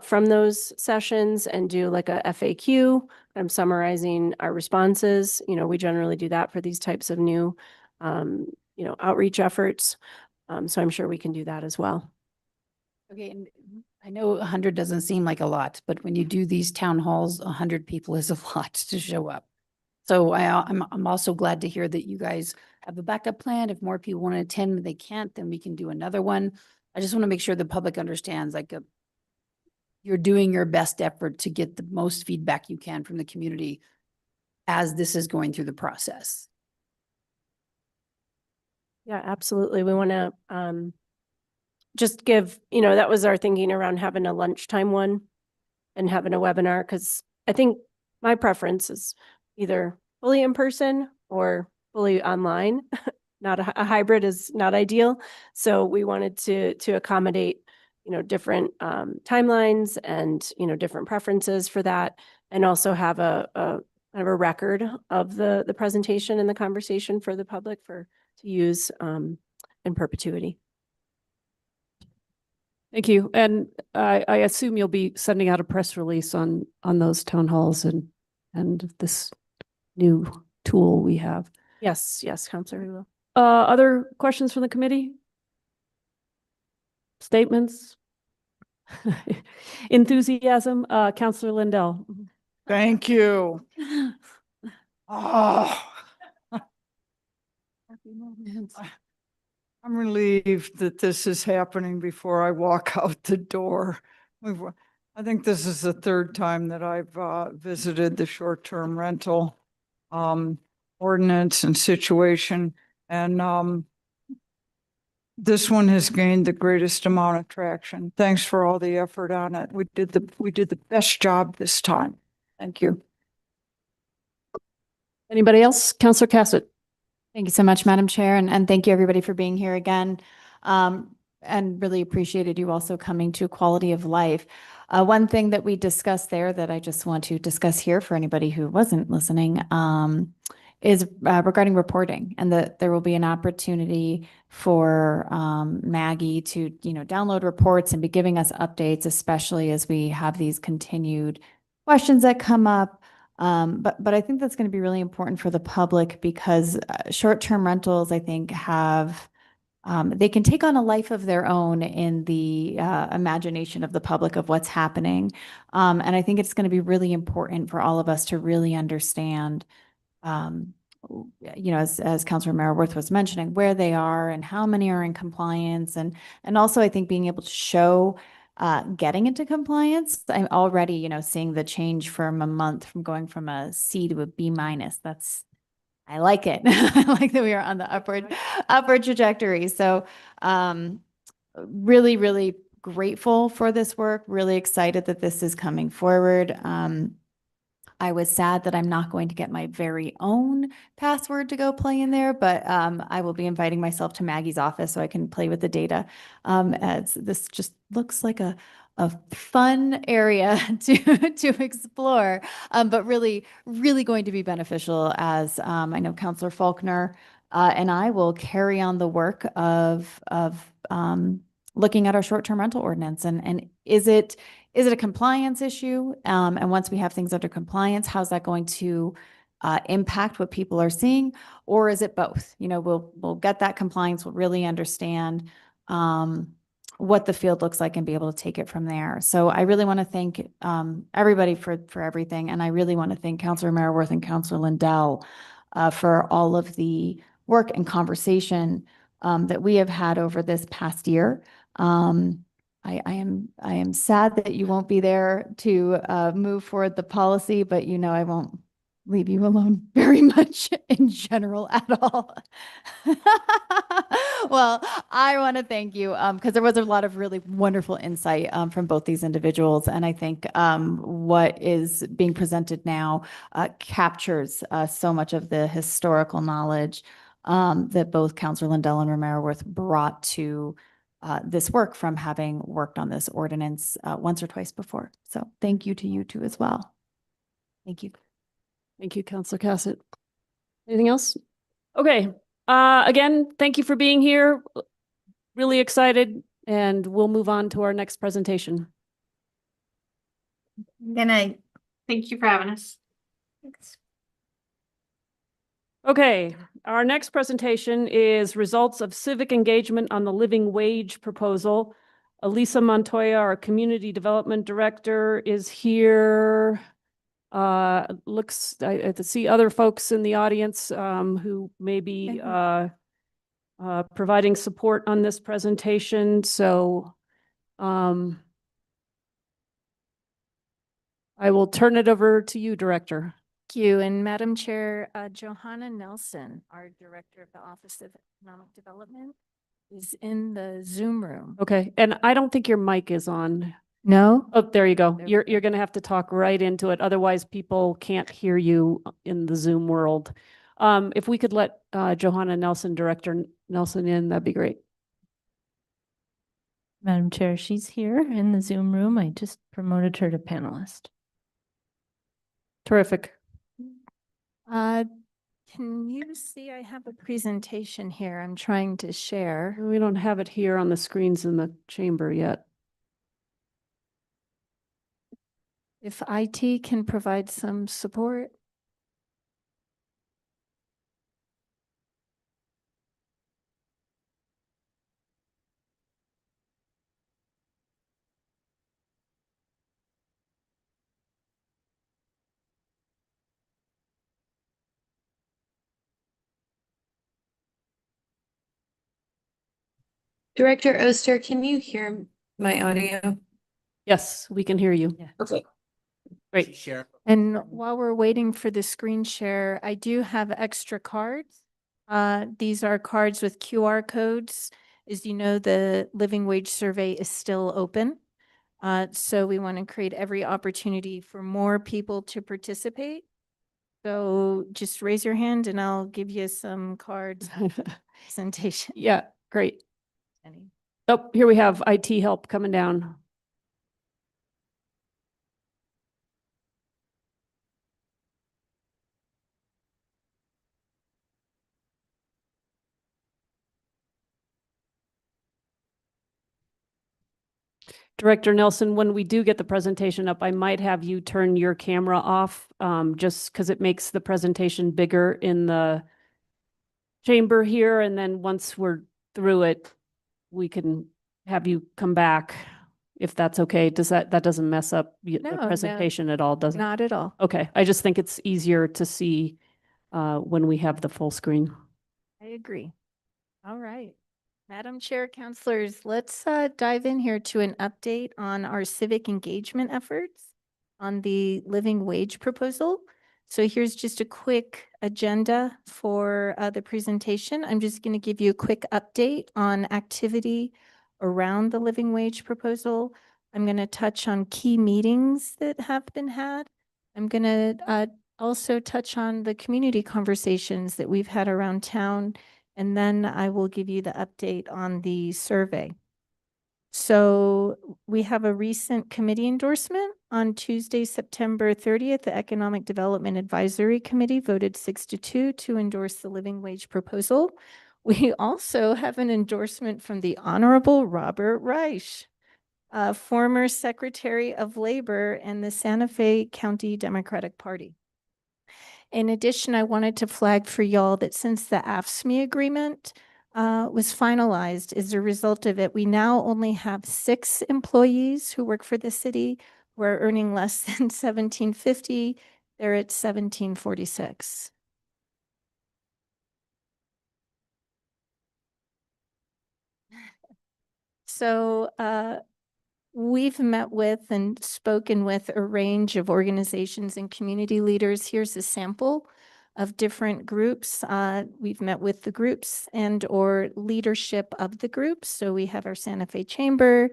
[SPEAKER 5] from those sessions and do like a FAQ. I'm summarizing our responses. We generally do that for these types of new, outreach efforts. So I'm sure we can do that as well.
[SPEAKER 7] Okay, and I know 100 doesn't seem like a lot, but when you do these town halls, 100 people is a lot to show up. So I'm also glad to hear that you guys have a backup plan. If more people want to attend and they can't, then we can do another one. I just want to make sure the public understands you're doing your best effort to get the most feedback you can from the community as this is going through the process.
[SPEAKER 5] Yeah, absolutely. We want to just give, that was our thinking around having a lunchtime one and having a webinar, because I think my preference is either fully in person or fully online. Not a hybrid is not ideal. So we wanted to accommodate, different timelines and, different preferences for that, and also have a kind of a record of the presentation and the conversation for the public to use in perpetuity.
[SPEAKER 2] Thank you. And I assume you'll be sending out a press release on those town halls and this new tool we have.
[SPEAKER 5] Yes, Counselor, we will.
[SPEAKER 2] Other questions from the committee? Statements? Enthusiasm? Counselor Lindell?
[SPEAKER 9] Thank you. Oh,
[SPEAKER 7] Happy moments.
[SPEAKER 9] I'm relieved that this is happening before I walk out the door. I think this is the third time that I've visited the short-term rental ordinance and situation. And this one has gained the greatest amount of traction. Thanks for all the effort on it. We did the best job this time. Thank you.
[SPEAKER 2] Anybody else? Counselor Cassett?
[SPEAKER 4] Thank you so much, Madam Chair, and thank you everybody for being here again. And really appreciated you also coming to quality of life. One thing that we discussed there that I just want to discuss here for anybody who wasn't listening is regarding reporting, and that there will be an opportunity for Maggie to, download reports and be giving us updates, especially as we have these continued questions that come up. But I think that's going to be really important for the public, because short-term rentals, I think, have they can take on a life of their own in the imagination of the public of what's happening. And I think it's going to be really important for all of us to really understand, as Councilor Maraworth was mentioning, where they are and how many are in compliance. And also, I think being able to show getting into compliance. I'm already, seeing the change from a month from going from a C to a B-. I like it. I like that we are on the upward trajectory. So really, really grateful for this work. Really excited that this is coming forward. I was sad that I'm not going to get my very own password to go play in there, but I will be inviting myself to Maggie's office so I can play with the data. As this just looks like a fun area to explore, but really, really going to be beneficial, as I know Councilor Faulkner and I will carry on the work of looking at our short-term rental ordinance, and is it a compliance issue? And once we have things under compliance, how's that going to impact what people are seeing, or is it both? You know, we'll get that compliance, we'll really understand what the field looks like and be able to take it from there. So I really want to thank everybody for everything. And I really want to thank Councilor Maraworth and Councilor Lindell for all of the work and conversation that we have had over this past year. I am sad that you won't be there to move forward the policy, but you know I won't leave you alone very much in general at all. Well, I want to thank you because there was a lot of really wonderful insight from both these individuals. And I think what is being presented now captures so much of the historical knowledge that both Councilor Lindell and Romero-Worth brought to this work from having worked on this ordinance once or twice before. So thank you to you two as well. Thank you.
[SPEAKER 2] Thank you, Councilor Cassett. Anything else? Okay. Again, thank you for being here. Really excited, and we'll move on to our next presentation.
[SPEAKER 6] Good night.
[SPEAKER 8] Thank you for having us.
[SPEAKER 2] Okay, our next presentation is results of civic engagement on the living wage proposal. Elisa Montoya, our Community Development Director, is here. I see other folks in the audience who may be providing support on this presentation. So I will turn it over to you, Director.
[SPEAKER 10] Thank you. And Madam Chair, Johanna Nelson, our Director of the Office of Economic Development, is in the Zoom room.
[SPEAKER 2] Okay, and I don't think your mic is on.
[SPEAKER 10] No?
[SPEAKER 2] Oh, there you go.
[SPEAKER 10] There we
[SPEAKER 2] You're going to have to talk right into it. Otherwise, people can't hear you in the Zoom world. If we could let Johanna Nelson, Director Nelson in, that'd be great.
[SPEAKER 3] Madam Chair, she's here in the Zoom room. I just promoted her to panelist.
[SPEAKER 2] Terrific.
[SPEAKER 10] Can you see I have a presentation here I'm trying to share?
[SPEAKER 2] We don't have it here on the screens in the chamber yet.
[SPEAKER 10] If IT can provide some support.
[SPEAKER 11] Director Oster, can you hear my audio?
[SPEAKER 2] Yes, we can hear you.
[SPEAKER 10] Yeah.
[SPEAKER 11] Okay.
[SPEAKER 2] Great.
[SPEAKER 10] And while we're waiting for the screen share, I do have extra cards. These are cards with QR codes. As you know, the living wage survey is still open. So we want to create every opportunity for more people to participate. So just raise your hand and I'll give you some cards presentation.
[SPEAKER 2] Yeah, great. Oh, here we have IT help coming down. Director Nelson, when we do get the presentation up, I might have you turn your camera off just because it makes the presentation bigger in the chamber here. And then once we're through it, we can have you come back if that's okay. Does that doesn't mess up the
[SPEAKER 10] No,
[SPEAKER 2] presentation at all, does it?
[SPEAKER 10] Not at all.
[SPEAKER 2] Okay, I just think it's easier to see when we have the full screen.
[SPEAKER 10] I agree. All right. Madam Chair, Councilors, let's dive in here to an update on our civic engagement efforts on the living wage proposal. So here's just a quick agenda for the presentation. I'm just going to give you a quick update on activity around the living wage proposal. I'm going to touch on key meetings that have been had. I'm going to also touch on the community conversations that we've had around town. And then I will give you the update on the survey. So we have a recent committee endorsement on Tuesday, September 30th. The Economic Development Advisory Committee voted 6-2 to endorse the living wage proposal. We also have an endorsement from the Honorable Robert Reich, former Secretary of Labor and the Santa Fe County Democratic Party. In addition, I wanted to flag for y'all that since the AFSCME agreement was finalized, as a result of it, we now only have 6 employees who work for the city who are earning less than $17.50. They're at $17.46. So we've met with and spoken with a range of organizations and community leaders. Here's a sample of different groups. We've met with the groups and or leadership of the groups. So we have our Santa Fe Chamber,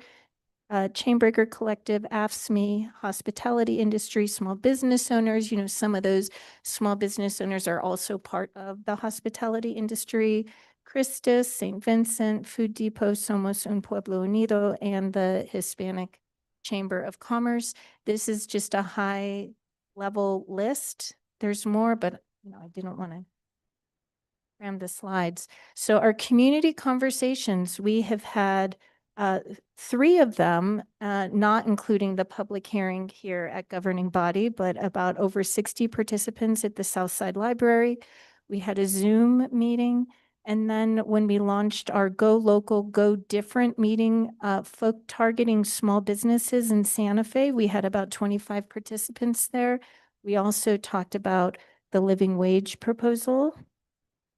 [SPEAKER 10] Chainbreaker Collective, AFSCME, hospitality industry, small business owners. You know, some of those small business owners are also part of the hospitality industry. Christus, St. Vincent, Food Depot, Somos Un Pueblo Unido, and the Hispanic Chamber of Commerce. This is just a high level list. There's more, but you know, I didn't want to cram the slides. So our community conversations, we have had 3 of them, not including the public hearing here at governing body, but about over 60 participants at the Southside Library. We had a Zoom meeting. And then when we launched our Go Local, Go Different meeting, folk targeting small businesses in Santa Fe, we had about 25 participants there. We also talked about the living wage proposal.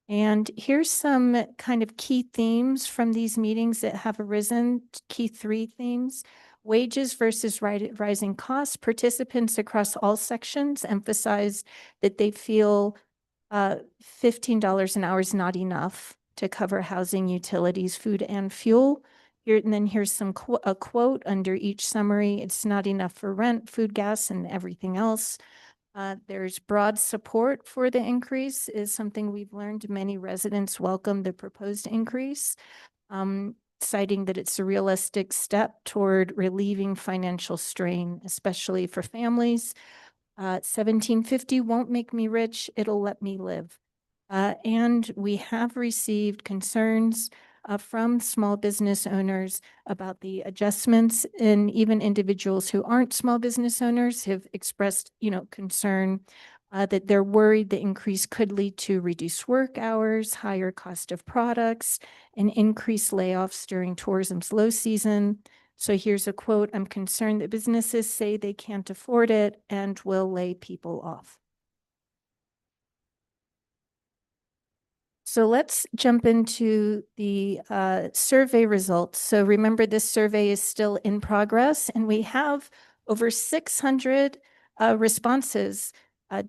[SPEAKER 10] And here's some kind of key themes from these meetings that have arisen, key 3 themes. Wages versus rising costs. Participants across all sections emphasize that they feel $15 an hour is not enough to cover housing, utilities, food, and fuel. Here, and then here's some a quote under each summary. It's not enough for rent, food, gas, and everything else. There's broad support for the increase is something we've learned. Many residents welcome the proposed increase, citing that it's a realistic step toward relieving financial strain, especially for families. $17.50 won't make me rich, it'll let me live. And we have received concerns from small business owners about the adjustments, and even individuals who aren't small business owners have expressed, you know, concern that they're worried the increase could lead to reduced work hours, higher cost of products, and increased layoffs during tourism's low season. So here's a quote: "I'm concerned that businesses say they can't afford it and will lay people off." So let's jump into the survey results. So remember, this survey is still in progress, and we have over 600 responses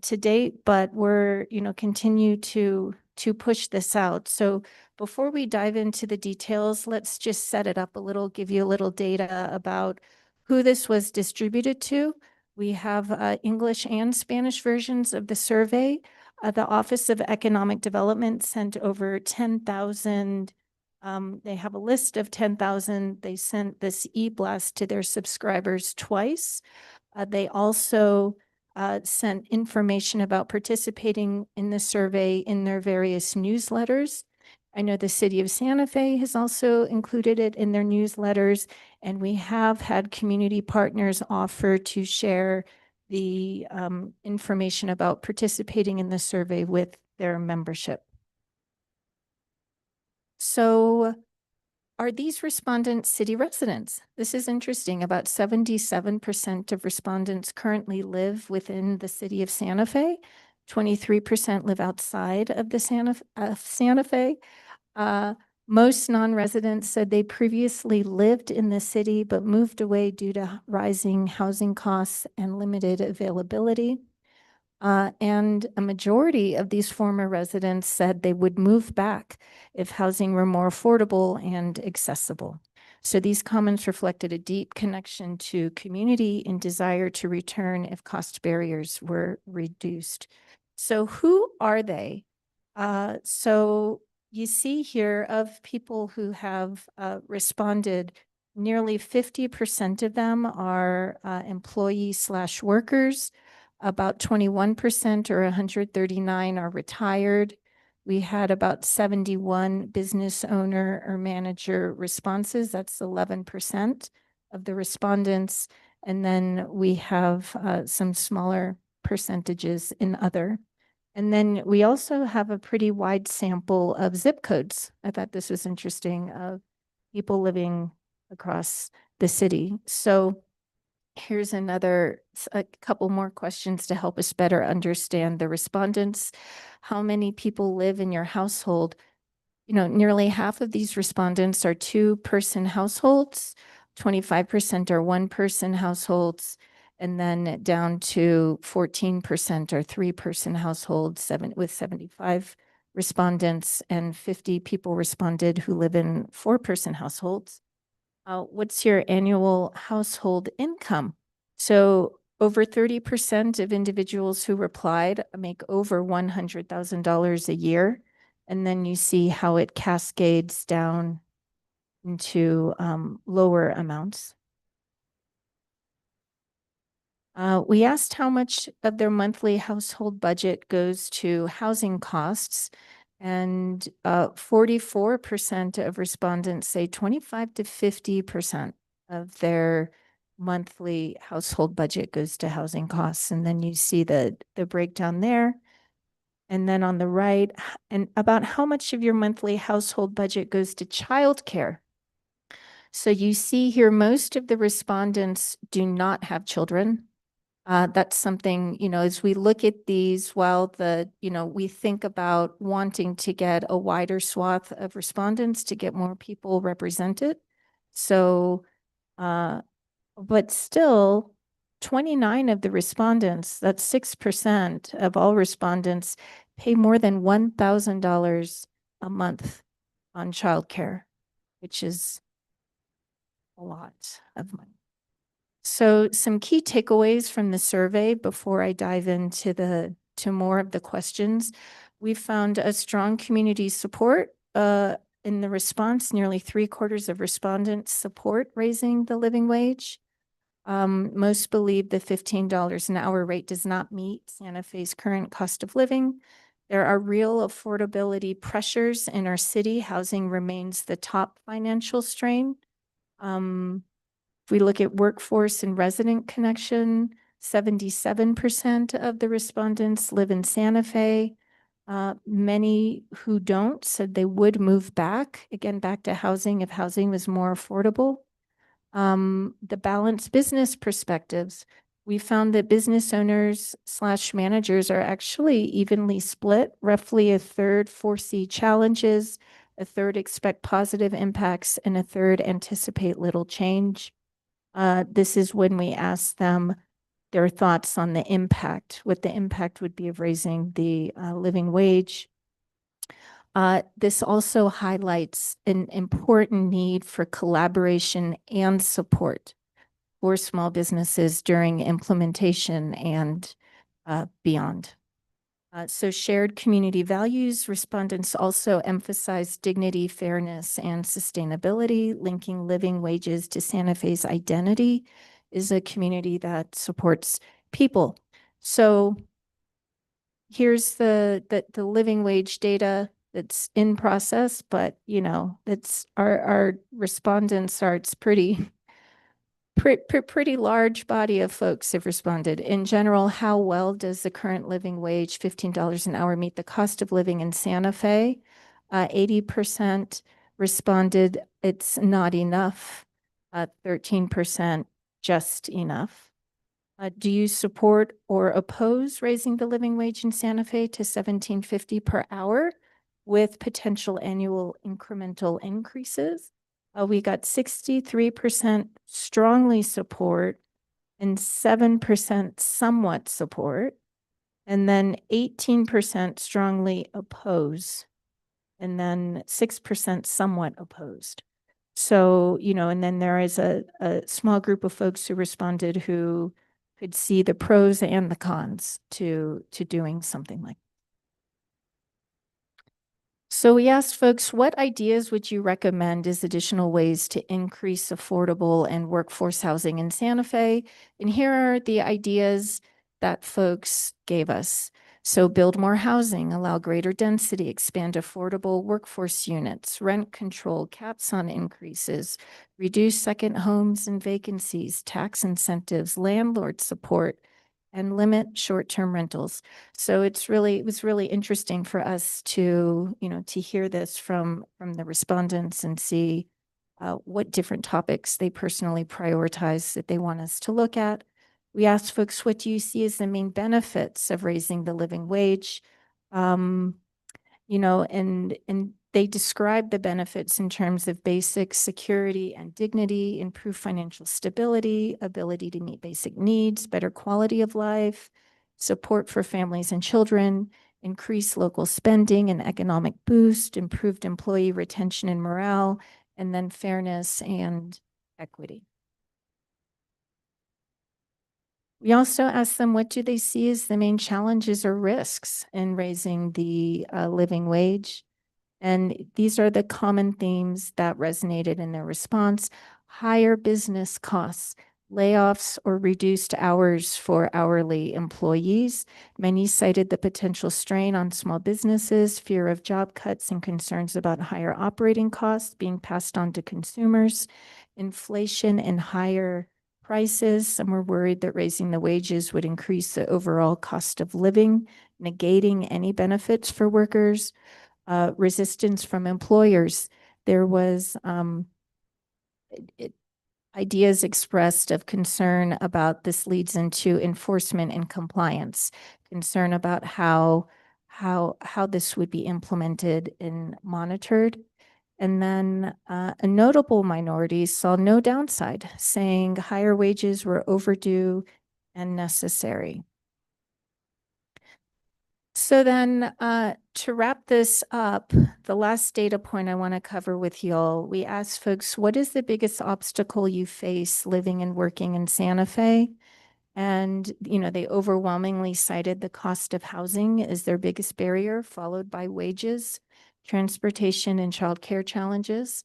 [SPEAKER 10] to date, but we're, you know, continue to push this out. So before we dive into the details, let's just set it up a little, give you a little data about who this was distributed to. We have English and Spanish versions of the survey. The Office of Economic Development sent over 10,000. They have a list of 10,000. They sent this e-blast to their subscribers twice. They also sent information about participating in the survey in their various newsletters. I know the City of Santa Fe has also included it in their newsletters, and we have had community partners offer to share the information about participating in the survey with their membership. So are these respondents city residents? This is interesting. About 77% of respondents currently live within the city of Santa Fe. 23% live outside of the Santa Fe. Most non-residents said they previously lived in the city but moved away due to rising housing costs and limited availability. And a majority of these former residents said they would move back if housing were more affordable and accessible. So these comments reflected a deep connection to community and desire to return if cost barriers were reduced. So who are they? So you see here, of people who have responded, nearly 50% of them are employee/workers. About 21% or 139 are retired. We had about 71 business owner or manager responses. That's 11% of the respondents. And then we have some smaller percentages in other. And then we also have a pretty wide sample of zip codes. I thought this was interesting, of people living across the city. So here's a couple more questions to help us better understand the respondents. How many people live in your household? You know, nearly half of these respondents are two-person households, 25% are one-person households, and then down to 14% are three-person households, with 75 respondents, and 50 people responded who live in four-person households. What's your annual household income? So over 30% of individuals who replied make over $100,000 a year. And then you see how it cascades down into lower amounts. We asked how much of their monthly household budget goes to housing costs, and 44% of respondents say 25 to 50% of their monthly household budget goes to housing costs. And then you see the breakdown there. And then on the right, and about how much of your monthly household budget goes to childcare. So you see here, most of the respondents do not have children. That's something, you know, as we look at these, while we think about wanting to get a wider swath of respondents to get more people represented. So, but still, 29 of the respondents, that's 6% of all respondents, pay more than $1,000 a month on childcare, which is a lot of money. So some key takeaways from the survey before I dive into more of the questions. We found a strong community support in the response. Nearly 3/4 of respondents support raising the living wage. Most believe the $15 an hour rate does not meet Santa Fe's current cost of living. There are real affordability pressures in our city. Housing remains the top financial strain. If we look at workforce and resident connection, 77% of the respondents live in Santa Fe. Many who don't said they would move back to housing if housing was more affordable. The balanced business perspectives, we found that business owners / managers are actually evenly split. Roughly a third foresee challenges, a third expect positive impacts, and a third anticipate little change. This is when we ask them their thoughts on the impact, what the impact would be of raising the living wage. This also highlights an important need for collaboration and support for small businesses during implementation and beyond. So shared community values, respondents also emphasize dignity, fairness, and sustainability. Linking living wages to Santa Fe's identity is a community that supports people. So here's the living wage data that's in process, but you know, it's our respondents are, it's pretty large body of folks have responded. In general, how well does the current living wage, $15 an hour, meet the cost of living in Santa Fe? 80% responded it's not enough. 13% just enough. Do you support or oppose raising the living wage in Santa Fe to $17.50 per hour with potential annual incremental increases? We got 63% strongly support and 7% somewhat support, and then 18% strongly oppose, and then 6% somewhat opposed. So, you know, and then there is a small group of folks who responded who could see the pros and the cons to doing something like that. So we asked folks, what ideas would you recommend as additional ways to increase affordable and workforce housing in Santa Fe? And here are the ideas that folks gave us. So build more housing, allow greater density, expand affordable workforce units, rent control, caps on increases, reduce second homes and vacancies, tax incentives, landlord support, and limit short-term rentals. So it was really interesting for us to, to hear this from the respondents and see what different topics they personally prioritize that they want us to look at. We asked folks, what do you see as the main benefits of raising the living wage? And they describe the benefits in terms of basic security and dignity, improved financial stability, ability to meet basic needs, better quality of life, support for families and children, increased local spending and economic boost, improved employee retention and morale, and then fairness and equity. We also asked them, what do they see as the main challenges or risks in raising the living wage? And these are the common themes that resonated in their response: higher business costs, layoffs or reduced hours for hourly employees. Many cited the potential strain on small businesses, fear of job cuts, and concerns about higher operating costs being passed on to consumers, inflation and higher prices. Some were worried that raising the wages would increase the overall cost of living, negating any benefits for workers. Resistance from employers. There was ideas expressed of concern about this leads into enforcement and compliance, concern about how this would be implemented and monitored. And then a notable minority saw no downside, saying higher wages were overdue and necessary. So then to wrap this up, the last data point I want to cover with y'all, we asked folks, what is the biggest obstacle you face living and working in Santa Fe? And, they overwhelmingly cited the cost of housing as their biggest barrier, followed by wages, transportation, and childcare challenges.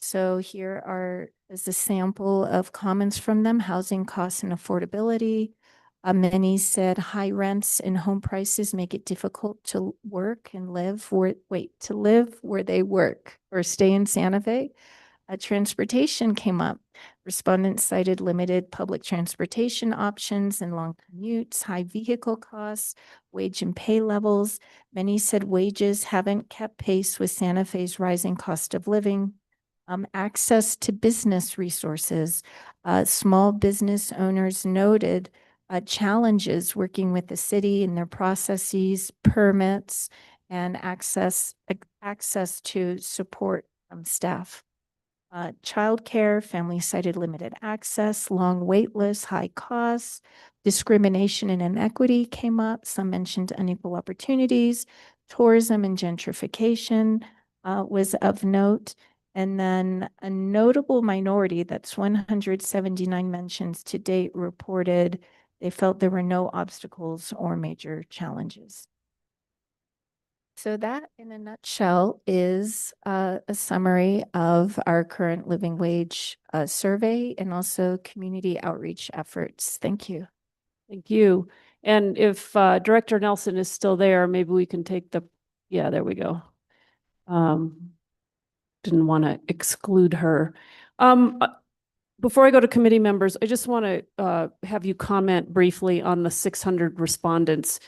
[SPEAKER 10] So here is a sample of comments from them: housing costs and affordability. Many said high rents and home prices make it difficult to work and live where they work or stay in Santa Fe. Transportation came up. Respondents cited limited public transportation options and long commutes, high vehicle costs, wage and pay levels. Many said wages haven't kept pace with Santa Fe's rising cost of living. Access to business resources. Small business owners noted challenges working with the city and their processes, permits, and access to support from staff. Childcare, families cited limited access, long wait lists, high costs, discrimination and inequity came up. Some mentioned unequal opportunities, tourism and gentrification was of note. And then a notable minority, that's 179 mentions to date, reported they felt there were no obstacles or major challenges. So that, in a nutshell, is a summary of our current living wage survey and also community outreach efforts. Thank you.
[SPEAKER 2] Thank you. And if Director Nelson is still there, maybe we can take yeah, there we go. Didn't want to exclude her. Before I go to committee members, I just want to have you comment briefly on the 600 respondents.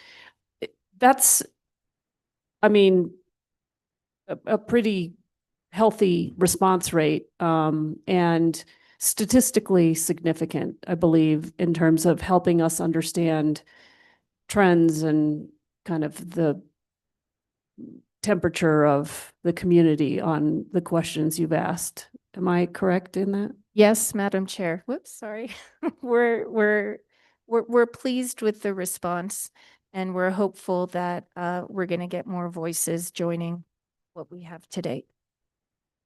[SPEAKER 2] That's, I mean, a pretty healthy response rate and statistically significant, I believe, in terms of helping us understand trends and kind of the temperature of the community on the questions you've asked. Am I correct in that?
[SPEAKER 10] Yes, Madam Chair. Whoops, sorry. We're pleased with the response, and we're hopeful that we're going to get more voices joining what we have to date.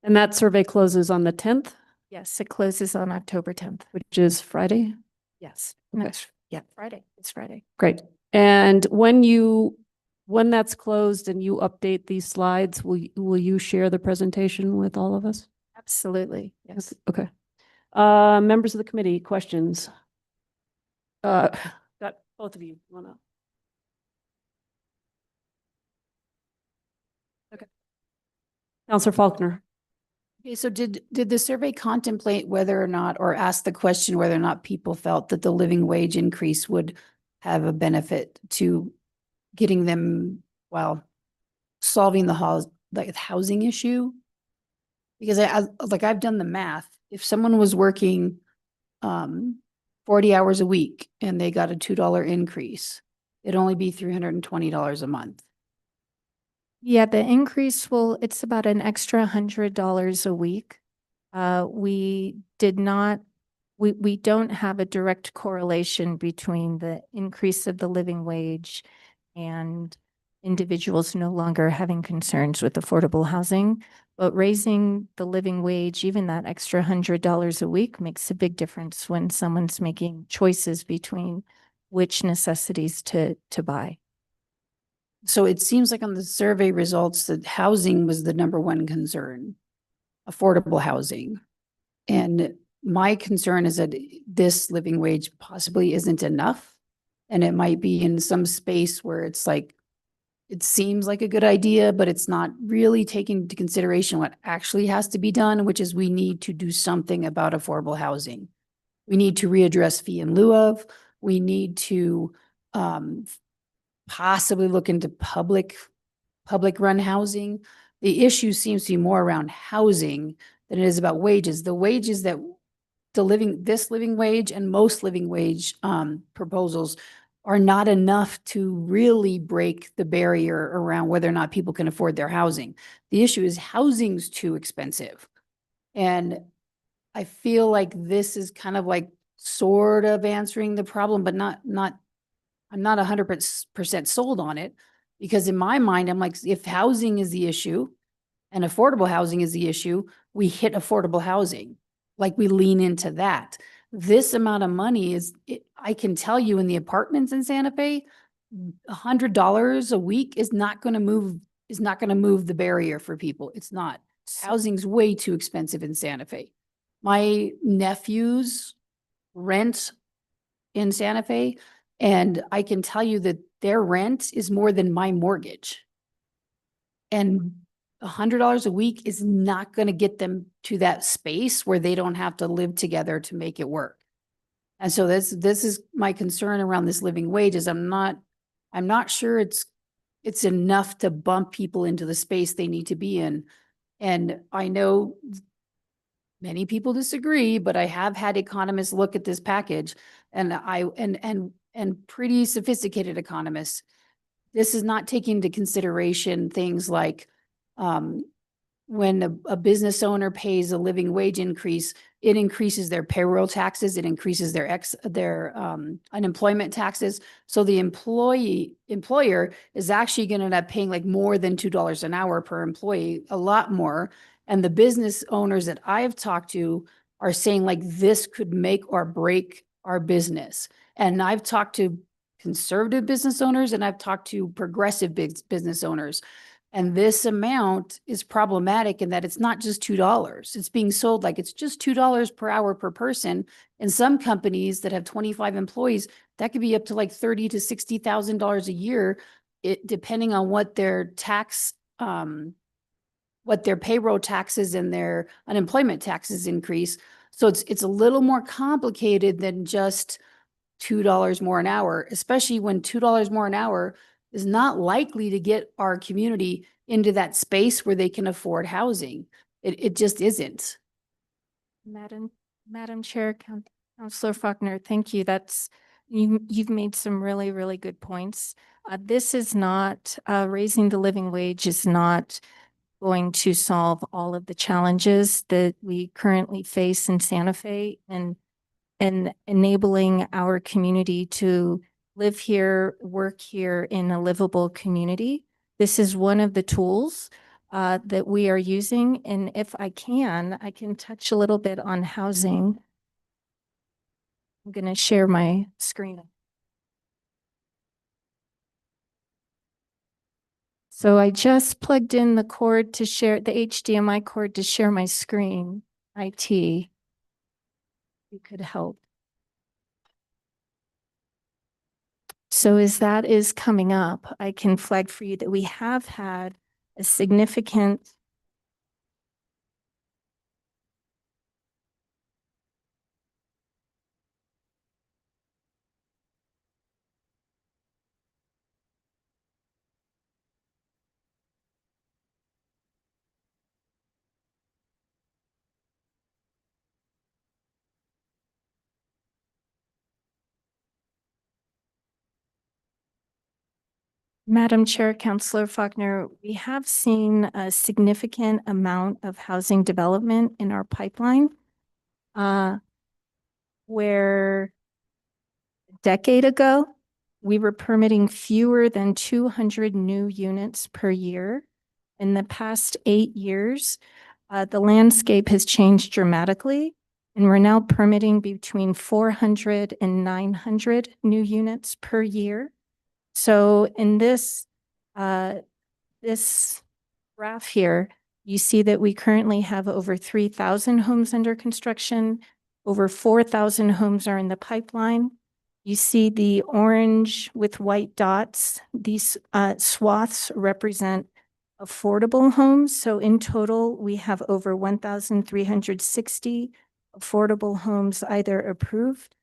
[SPEAKER 2] And that survey closes on the 10th?
[SPEAKER 10] Yes, it closes on October 10th.
[SPEAKER 2] Which is Friday?
[SPEAKER 10] Yes.
[SPEAKER 2] Okay.
[SPEAKER 10] Friday. It's Friday.
[SPEAKER 2] Great. And when that's closed and you update these slides, will you share the presentation with all of us?
[SPEAKER 10] Absolutely. Yes.
[SPEAKER 2] Okay. Members of the committee, questions? Got both of you wanna? Okay. Counselor Faulkner.
[SPEAKER 7] Okay, so did the survey contemplate whether or not, or ask the question whether or not people felt that the living wage increase would have a benefit to getting them, well, solving the housing issue. Because I've done the math. If someone was working 40 hours a week and they got a $2 increase, it'd only be $320 a month.
[SPEAKER 10] Yeah, the increase it's about an extra $100 a week. We don't have a direct correlation between the increase of the living wage and individuals no longer having concerns with affordable housing. But raising the living wage, even that extra $100 a week, makes a big difference when someone's making choices between which necessities to buy.
[SPEAKER 7] So it seems like on the survey results that housing was the number one concern, affordable housing. And my concern is that this living wage possibly isn't enough. And it might be in some space where it's like, it seems like a good idea, but it's not really taking into consideration what actually has to be done, which is we need to do something about affordable housing. We need to readdress fee in lieu of, we need to possibly look into public run housing. The issue seems to be more around housing than it is about wages. The wages that this living wage and most living wage proposals are not enough to really break the barrier around whether or not people can afford their housing. The issue is housing's too expensive. And I feel like this is kind of like sort of answering the problem, but I'm not 100% sold on it, because in my mind, I'm like, if housing is the issue and affordable housing is the issue, we hit affordable housing. Like we lean into that. This amount of money I can tell you in the apartments in Santa Fe, $100 a week is not going to move the barrier for people. It's not. Housing's way too expensive in Santa Fe. My nephews rent in Santa Fe, and I can tell you that their rent is more than my mortgage. And $100 a week is not going to get them to that space where they don't have to live together to make it work. And so this is my concern around this living wage is I'm not sure it's enough to bump people into the space they need to be in. And I know many people disagree, but I have had economists look at this package, and and pretty sophisticated economists. This is not taking into consideration things like when a business owner pays a living wage increase, it increases their payroll taxes, it increases their unemployment taxes. So the employer is actually going to end up paying like more than $2 an hour per employee, a lot more. And the business owners that I've talked to are saying like this could make or break our business. And I've talked to conservative business owners and I've talked to progressive business owners. And this amount is problematic in that it's not just $2. It's being sold like it's just $2 per hour per person. In some companies that have 25 employees, that could be up to like $30,000 to $60,000 a year, depending on what their what their payroll taxes and their unemployment taxes increase. So it's a little more complicated than just $2 more an hour, especially when $2 more an hour is not likely to get our community into that space where they can afford housing. It just isn't.
[SPEAKER 10] Madam Chair, Councilor Faulkner, thank you. You've made some really, really good points. This is not, raising the living wage is not going to solve all of the challenges that we currently face in Santa Fe, and enabling our community to live here, work here in a livable community. This is one of the tools that we are using. And if I can touch a little bit on housing. I'm going to share my screen. So I just plugged in the cord to share the HDMI cord to share my screen. IT, you could help. So as that is coming up, I can flag for you that we have had a significant Madam Chair, Counselor Faulkner, we have seen a significant amount of housing development in our pipeline. Where a decade ago, we were permitting fewer than 200 new units per year. In the past 8 years, the landscape has changed dramatically, and we're now permitting between 400 and 900 new units per year. So in this graph here, you see that we currently have over 3,000 homes under construction. Over 4,000 homes are in the pipeline. You see the orange with white dots. These swaths represent affordable homes. So in total, we have over 1,360 affordable homes either approved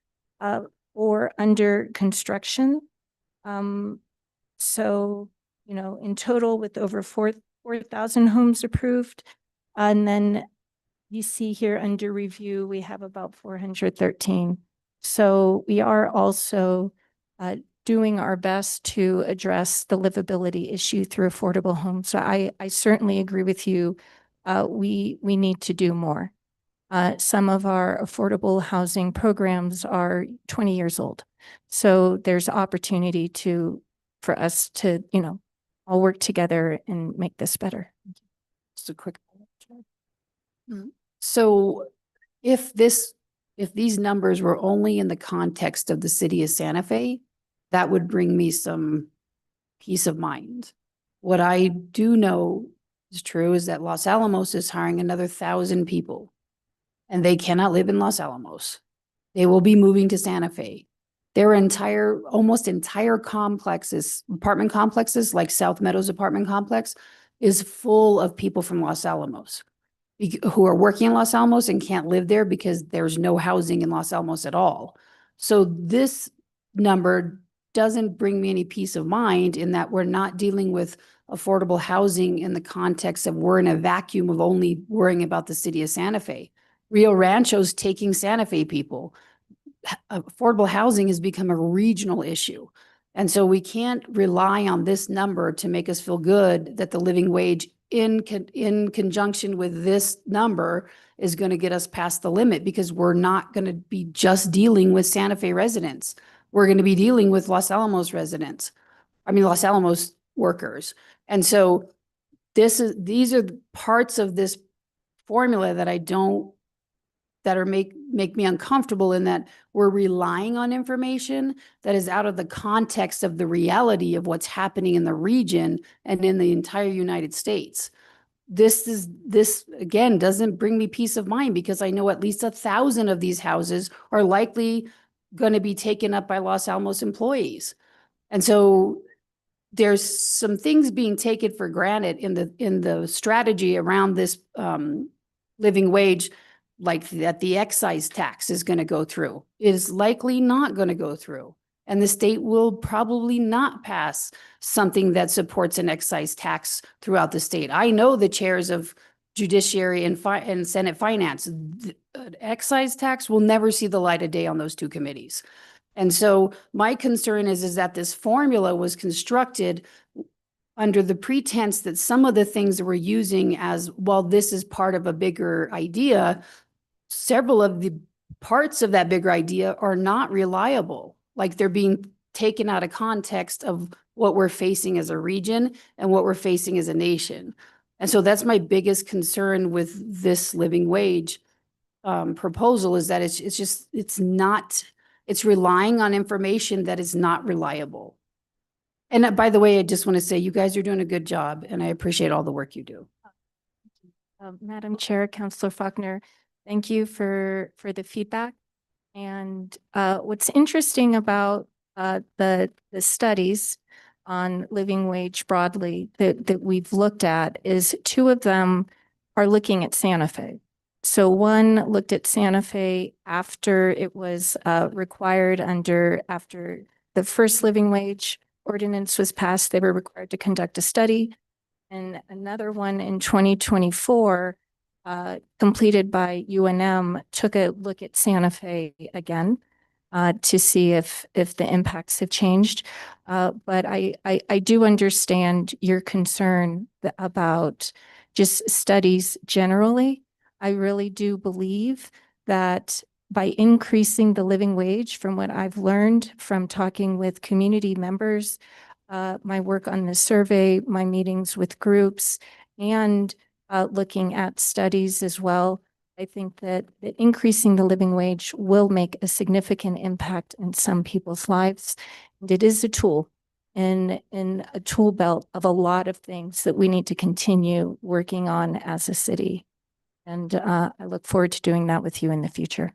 [SPEAKER 10] or under construction. So, you know, in total with over 4,000 homes approved. And then you see here under review, we have about 413. So we are also doing our best to address the livability issue through affordable homes. So I certainly agree with you. We need to do more. Some of our affordable housing programs are 20 years old. So there's opportunity for us to, you know, all work together and make this better.
[SPEAKER 7] Just a quick. So if these numbers were only in the context of the city of Santa Fe, that would bring me some peace of mind. What I do know is true is that Los Alamos is hiring another 1,000 people, and they cannot live in Los Alamos. They will be moving to Santa Fe. Their almost entire complexes, apartment complexes, like South Meadows apartment complex, is full of people from Los Alamos who are working in Los Alamos and can't live there because there's no housing in Los Alamos at all. So this number doesn't bring me any peace of mind in that we're not dealing with affordable housing in the context of we're in a vacuum of only worrying about the city of Santa Fe. Rio Rancho's taking Santa Fe people. Affordable housing has become a regional issue. And so we can't rely on this number to make us feel good that the living wage in conjunction with this number is going to get us past the limit, because we're not going to be just dealing with Santa Fe residents. We're going to be dealing with Los Alamos Los Alamos workers. And so these are parts of this formula that make me uncomfortable, in that we're relying on information that is out of the context of the reality of what's happening in the region and in the entire United States. This again doesn't bring me peace of mind, because I know at least 1,000 of these houses are likely going to be taken up by Los Alamos employees. And so there's some things being taken for granted in the strategy around this living wage, like that the excise tax is going to go through. It is likely not going to go through. And the state will probably not pass something that supports an excise tax throughout the state. I know the chairs of Judiciary and Senate Finance. The excise tax will never see the light of day on those two committees. And so my concern is that this formula was constructed under the pretense that some of the things that we're using as, well, this is part of a bigger idea. Several of the parts of that bigger idea are not reliable. Like they're being taken out of context of what we're facing as a region and what we're facing as a nation. And so that's my biggest concern with this living wage proposal, is that it's relying on information that is not reliable. And by the way, I just want to say you guys are doing a good job, and I appreciate all the work you do.
[SPEAKER 10] Madam Chair, Councilor Faulkner, thank you for the feedback. And what's interesting about the studies on living wage broadly that we've looked at is 2 of them are looking at Santa Fe. So one looked at Santa Fe after it was required after the first living wage ordinance was passed, they were required to conduct a study. And another one in 2024, completed by UNM, took a look at Santa Fe again. to see if the impacts have changed. But I do understand your concern about just studies generally. I really do believe that by increasing the living wage, from what I've learned from talking with community members, my work on the survey, my meetings with groups, and looking at studies as well, I think that increasing the living wage will make a significant impact in some people's lives. And it is a tool in a tool belt of a lot of things that we need to continue working on as a city. And I look forward to doing that with you in the future.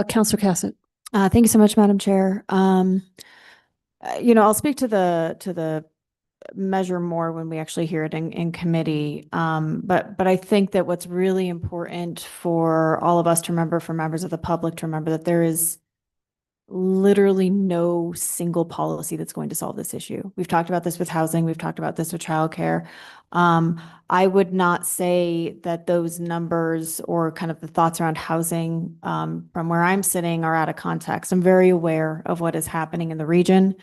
[SPEAKER 2] Counselor Cassett.
[SPEAKER 4] Thank you so much, Madam Chair. I'll speak to the measure more when we actually hear it in committee. But I think that what's really important for all of us to remember, for members of the public to remember, that there is literally no single policy that's going to solve this issue. We've talked about this with housing. We've talked about this with childcare. I would not say that those numbers or kind of the thoughts around housing from where I'm sitting are out of context. I'm very aware of what is happening in the region.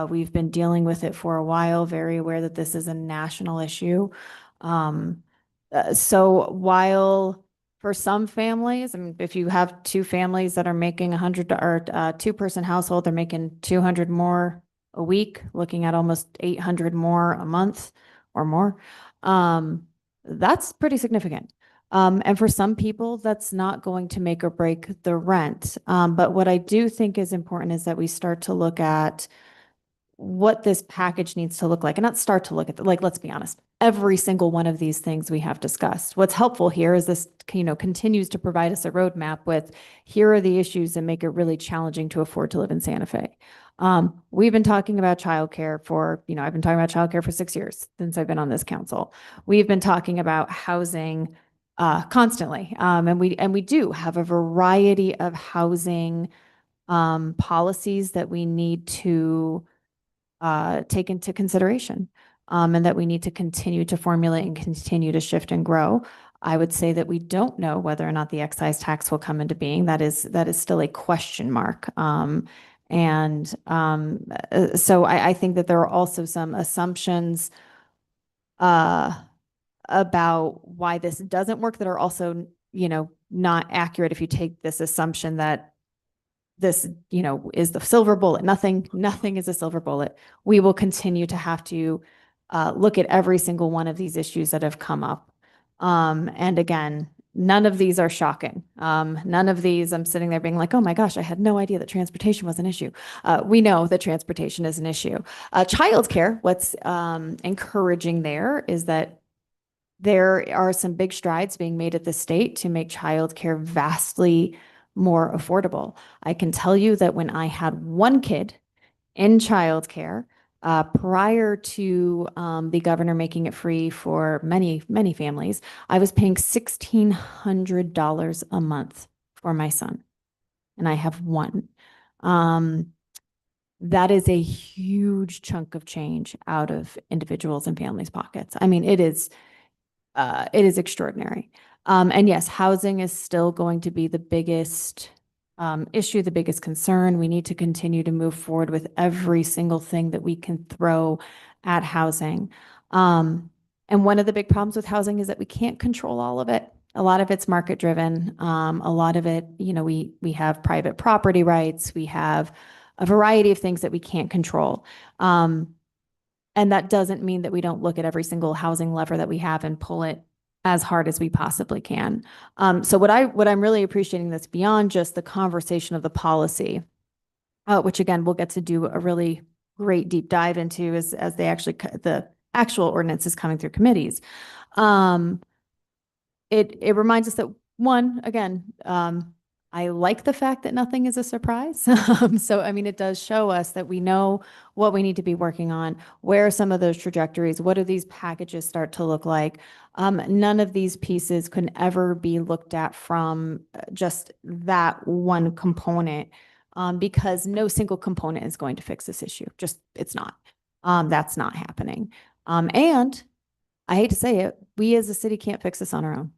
[SPEAKER 4] We've been dealing with it for a while, very aware that this is a national issue. So while for some families, I mean, if you have two families that are making 100 or two-person household, they're making 200 more a week, looking at almost 800 more a month or more. That's pretty significant. And for some people, that's not going to make or break the rent. But what I do think is important is that we start to look at what this package needs to look like, and not start to look at like, let's be honest, every single one of these things we have discussed. What's helpful here is this, continues to provide us a roadmap with, here are the issues that make it really challenging to afford to live in Santa Fe. We've been talking about childcare for, I've been talking about childcare for 6 years since I've been on this council. We've been talking about housing constantly. And we do have a variety of housing policies that we need to take into consideration, and that we need to continue to formulate and continue to shift and grow. I would say that we don't know whether or not the excise tax will come into being. That is still a question mark. So I think that there are also some assumptions about why this doesn't work that are also, not accurate if you take this assumption that this, is the silver bullet. Nothing is a silver bullet. We will continue to have to look at every single one of these issues that have come up. And again, none of these are shocking. None of these, I'm sitting there being like, oh my gosh, I had no idea that transportation was an issue. We know that transportation is an issue. Childcare, what's encouraging there is that there are some big strides being made at the state to make childcare vastly more affordable. I can tell you that when I had one kid in childcare, prior to the governor making it free for many, many families, I was paying $1,600 a month for my son, and I have one. That is a huge chunk of change out of individuals and families' pockets. I mean, it is extraordinary. And yes, housing is still going to be the biggest issue, the biggest concern. We need to continue to move forward with every single thing that we can throw at housing. And one of the big problems with housing is that we can't control all of it. A lot of it's market driven. A lot of it, we have private property rights. We have a variety of things that we can't control. And that doesn't mean that we don't look at every single housing lever that we have and pull it as hard as we possibly can. So what I'm really appreciating that's beyond just the conversation of the policy, which again, we'll get to do a really great deep dive into as the actual ordinance is coming through committees. It reminds us that one, again, I like the fact that nothing is a surprise. So, I mean, it does show us that we know what we need to be working on. Where are some of those trajectories? What do these packages start to look like? None of these pieces can ever be looked at from just that one component, because no single component is going to fix this issue. Just, it's not. That's not happening. And I hate to say it, we as a city can't fix this on our own.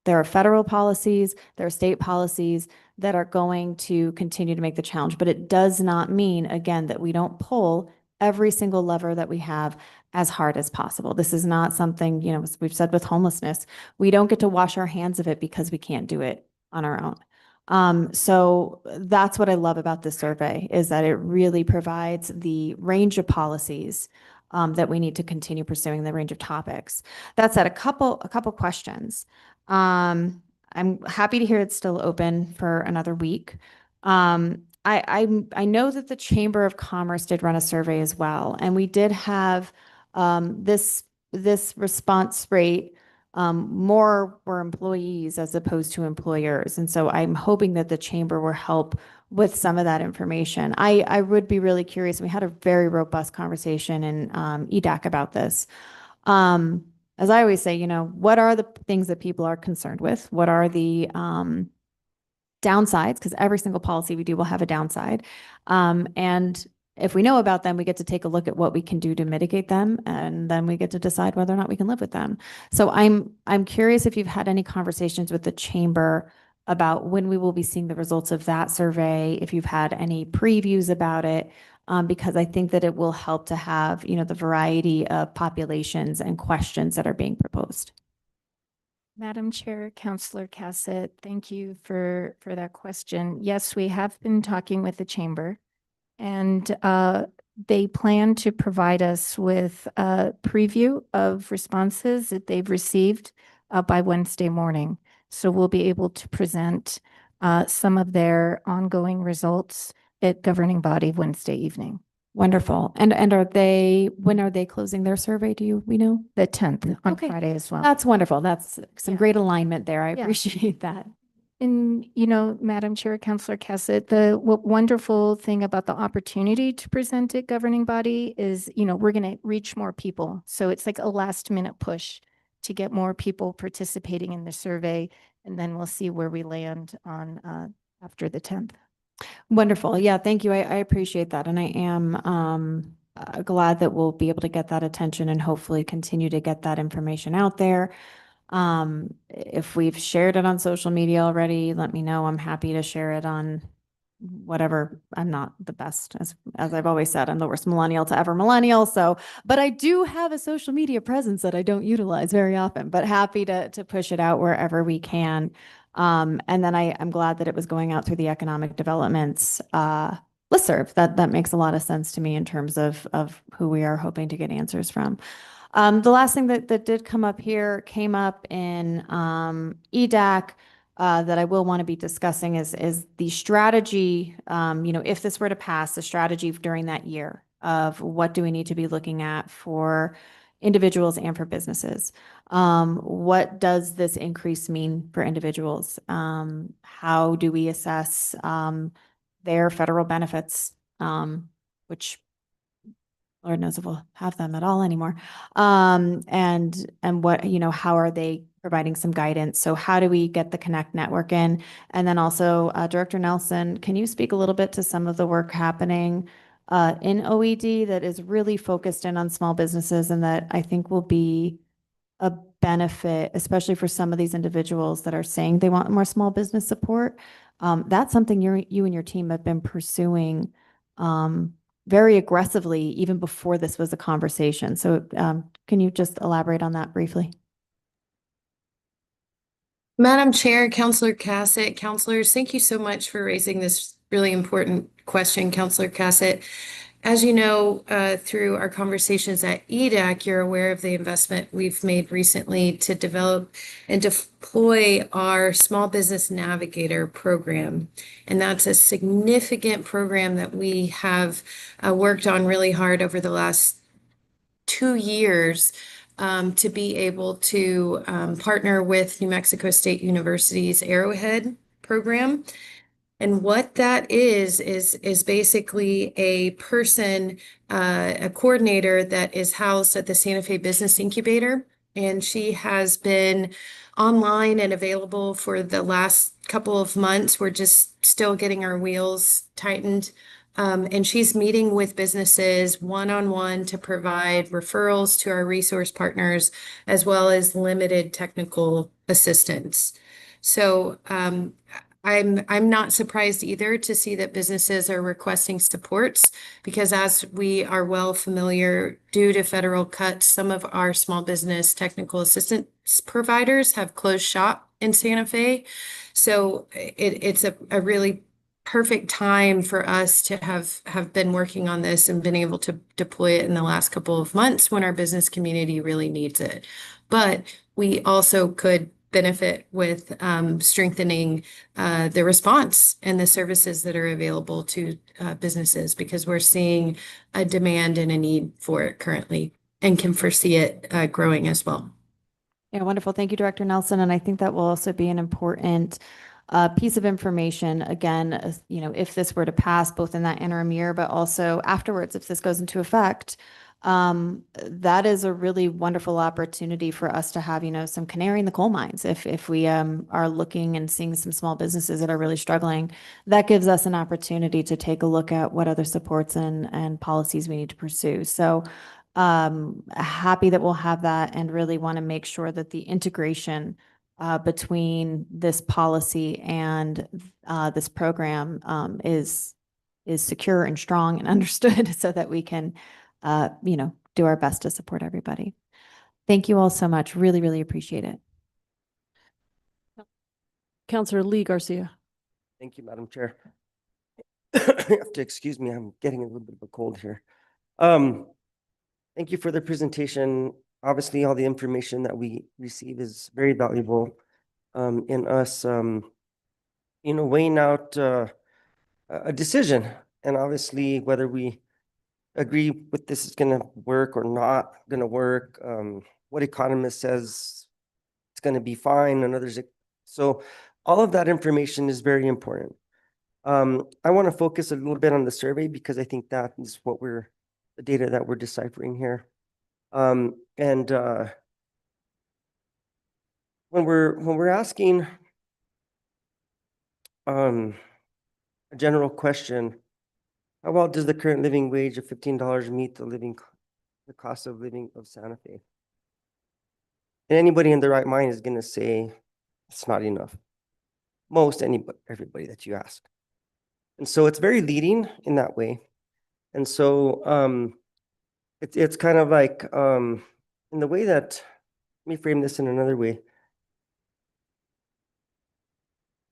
[SPEAKER 4] There are federal policies, there are state policies that are going to continue to make the challenge, but it does not mean, again, that we don't pull every single lever that we have as hard as possible. This is not something, you know, as we've said with homelessness, we don't get to wash our hands of it because we can't do it on our own. So that's what I love about this survey, is that it really provides the range of policies that we need to continue pursuing, the range of topics. That said, a couple questions. I'm happy to hear it's still open for another week. I know that the Chamber of Commerce did run a survey as well, and we did have this response rate. More were employees as opposed to employers. And so I'm hoping that the chamber will help with some of that information. I would be really curious. We had a very robust conversation in EDAC about this. As I always say, you know, what are the things that people are concerned with? What are the downsides? Because every single policy we do will have a downside. And if we know about them, we get to take a look at what we can do to mitigate them, and then we get to decide whether or not we can live with them. So I'm curious if you've had any conversations with the chamber about when we will be seeing the results of that survey, if you've had any previews about it, because I think that it will help to have, you know, the variety of populations and questions that are being proposed.
[SPEAKER 10] Madam Chair, Councillor Cassett, thank you for that question. Yes, we have been talking with the chamber, and they plan to provide us with a preview of responses that they've received by Wednesday morning. So we'll be able to present some of their ongoing results at governing body Wednesday evening.
[SPEAKER 4] Wonderful. And when are they closing their survey? We know?
[SPEAKER 10] The 10th on
[SPEAKER 4] Okay.
[SPEAKER 10] Friday as well.
[SPEAKER 4] That's wonderful. That's some
[SPEAKER 10] Yeah.
[SPEAKER 4] great alignment there. I
[SPEAKER 10] Yeah.
[SPEAKER 4] appreciate that.
[SPEAKER 10] And, you know, Madam Chair, Councillor Cassett, the wonderful thing about the opportunity to present at governing body is, you know, we're going to reach more people. So it's like a last minute push to get more people participating in the survey. And then we'll see where we land on after the 10th.
[SPEAKER 4] Wonderful. Yeah, thank you. I appreciate that. And I am glad that we'll be able to get that attention and hopefully continue to get that information out there. If we've shared it on social media already, let me know. I'm happy to share it on whatever. I'm not the best, as I've always said, I'm the worst millennial to ever millennial. So, but I do have a social media presence that I don't utilize very often, but happy to push it out wherever we can. And then I'm glad that it was going out through the economic developments listserv. That makes a lot of sense to me in terms of who we are hoping to get answers from. The last thing that did come up here came up in EDAC that I will want to be discussing is the strategy, you know, if this were to pass, the strategy during that year of what do we need to be looking at for individuals and for businesses. What does this increase mean for individuals? How do we assess their federal benefits, which Lord knows if we'll have them at all anymore. And what, you know, how are they providing some guidance? So how do we get the Connect network in? And then also Director Nelson, can you speak a little bit to some of the work happening in OED that is really focused in on small businesses and that I think will be a benefit, especially for some of these individuals that are saying they want more small business support? That's something you and your team have been pursuing very aggressively even before this was a conversation. So can you just elaborate on that briefly?
[SPEAKER 11] Madam Chair, Councillor Cassett, councilors, thank you so much for raising this really important question, Councillor Cassett. As you know, through our conversations at EDAC, you're aware of the investment we've made recently to develop and deploy our Small Business Navigator program. And that's a significant program that we have worked on really hard over the last 2 years to be able to partner with New Mexico State University's Arrowhead program. And what that is basically a person, a coordinator that is housed at the Santa Fe Business Incubator. And she has been online and available for the last couple of months. We're just still getting our wheels tightened And she's meeting with businesses one-on-one to provide referrals to our resource partners, as well as limited technical assistance. So I'm not surprised either to see that businesses are requesting supports, because as we are well familiar, due to federal cuts, some of our small business technical assistance providers have closed shop in Santa Fe. So it's a really perfect time for us to have been working on this and been able to deploy it in the last couple of months when our business community really needs it. But we also could benefit with strengthening the response and the services that are available to businesses, because we're seeing a demand and a need for it currently and can foresee it growing as well.
[SPEAKER 4] Yeah, wonderful. Thank you, Director Nelson. And I think that will also be an important piece of information, again, you know, if this were to pass both in that interim year, but also afterwards, if this goes into effect, that is a really wonderful opportunity for us to have, you know, some canary in the coal mines. If we are looking and seeing some small businesses that are really struggling, that gives us an opportunity to take a look at what other supports and policies we need to pursue. So happy that we'll have that, and really want to make sure that the integration between this policy and this program is secure and strong and understood, so that we can, you know, do our best to support everybody. Thank you all so much. Really, really appreciate it.
[SPEAKER 2] Counselor Lee Garcia.
[SPEAKER 12] Thank you, Madam Chair. You have to excuse me, I'm getting a little bit of a cold here. Thank you for the presentation. Obviously, all the information that we receive is very valuable in us, you know, weighing out a decision. And obviously, whether we agree with this is going to work or not going to work, what economist says it's going to be fine, and others. So all of that information is very important. I want to focus a little bit on the survey, because I think that is what the data that we're deciphering here. When we're asking a general question, how well does the current living wage of $15 meet the cost of living of Santa Fe? And anybody in the right mind is going to say it's not enough. Everybody that you ask. And so it's very leading in that way. And so it's kind of like in the way that, let me frame this in another way.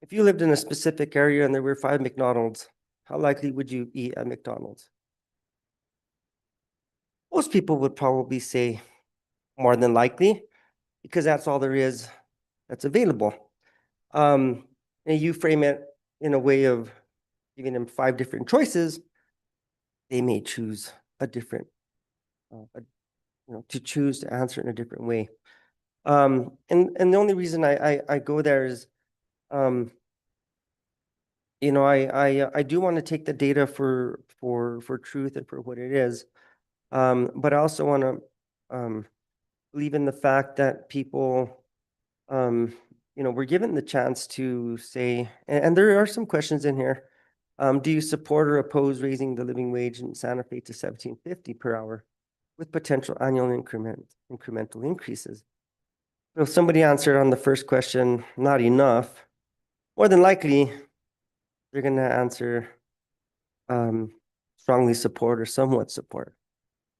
[SPEAKER 12] If you lived in a specific area and there were 5 McDonald's, how likely would you eat at McDonald's? Most people would probably say more than likely, because that's all there is that's available. And you frame it in a way of giving them 5 different choices, they may choose a different, to choose to answer in a different way. And the only reason I go there is, you know, I do want to take the data for truth and for what it is, but I also want to believe in the fact that people, you know, we're given the chance to say, and there are some questions in here. Do you support or oppose raising the living wage in Santa Fe to $17.50 per hour with potential annual incremental increases? So if somebody answered on the first question, not enough, more than likely, they're going to answer strongly support or somewhat support.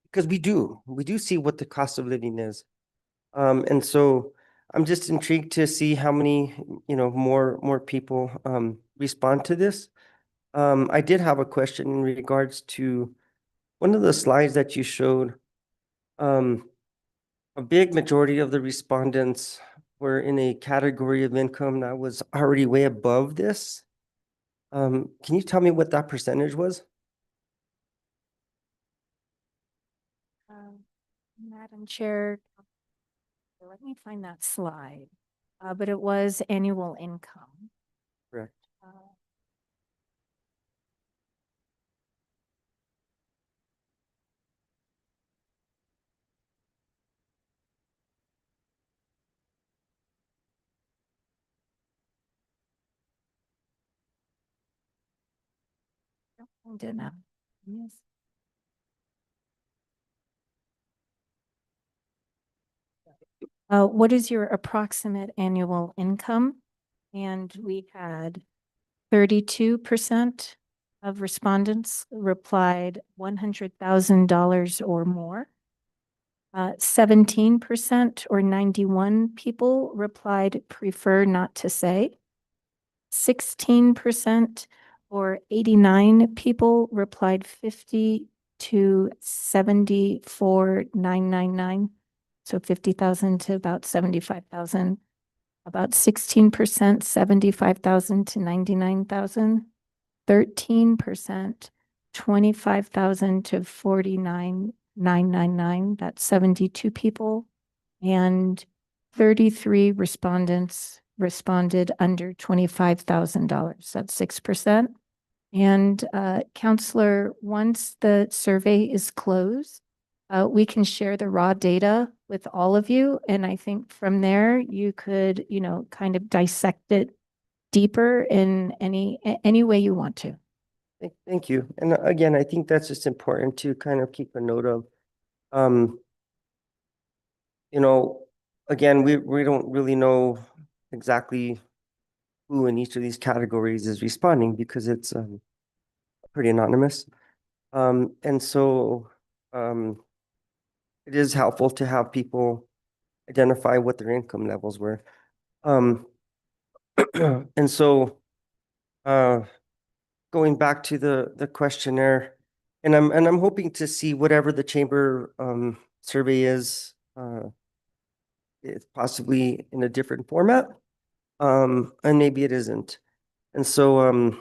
[SPEAKER 12] Because we do see what the cost of living is. And so I'm just intrigued to see how many, you know, more people respond to this. I did have a question in regards to one of the slides that you showed. A big majority of the respondents were in a category of income that was already way above this. Can you tell me what that percentage was?
[SPEAKER 10] Madam Chair, let me find that slide. But it was annual income.
[SPEAKER 12] Correct.
[SPEAKER 10] Did not. Yes. What is your approximate annual income? And we had 32% of respondents replied $100,000 or more. 17% or 91 people replied prefer not to say. 16% or 89 people replied 50 to 74,999. So 50,000 to about 75,000. About 16%, 75,000 to 99,000. 13%, 25,000 to 49,999. That's 72 people. And 33 respondents responded under $25,000. That's 6%. And Counselor, once the survey is closed, we can share the raw data with all of you. And I think from there, you could, kind of dissect it deeper in any way you want to.
[SPEAKER 12] Thank you. And again, I think that's just important to kind of keep a note of. Again, we don't really know exactly who in each of these categories is responding because it's pretty anonymous. And so it is helpful to have people identify what their income levels were. And so going back to the questionnaire, and I'm hoping to see whatever the chamber survey is, it's possibly in a different format, and maybe it isn't. And so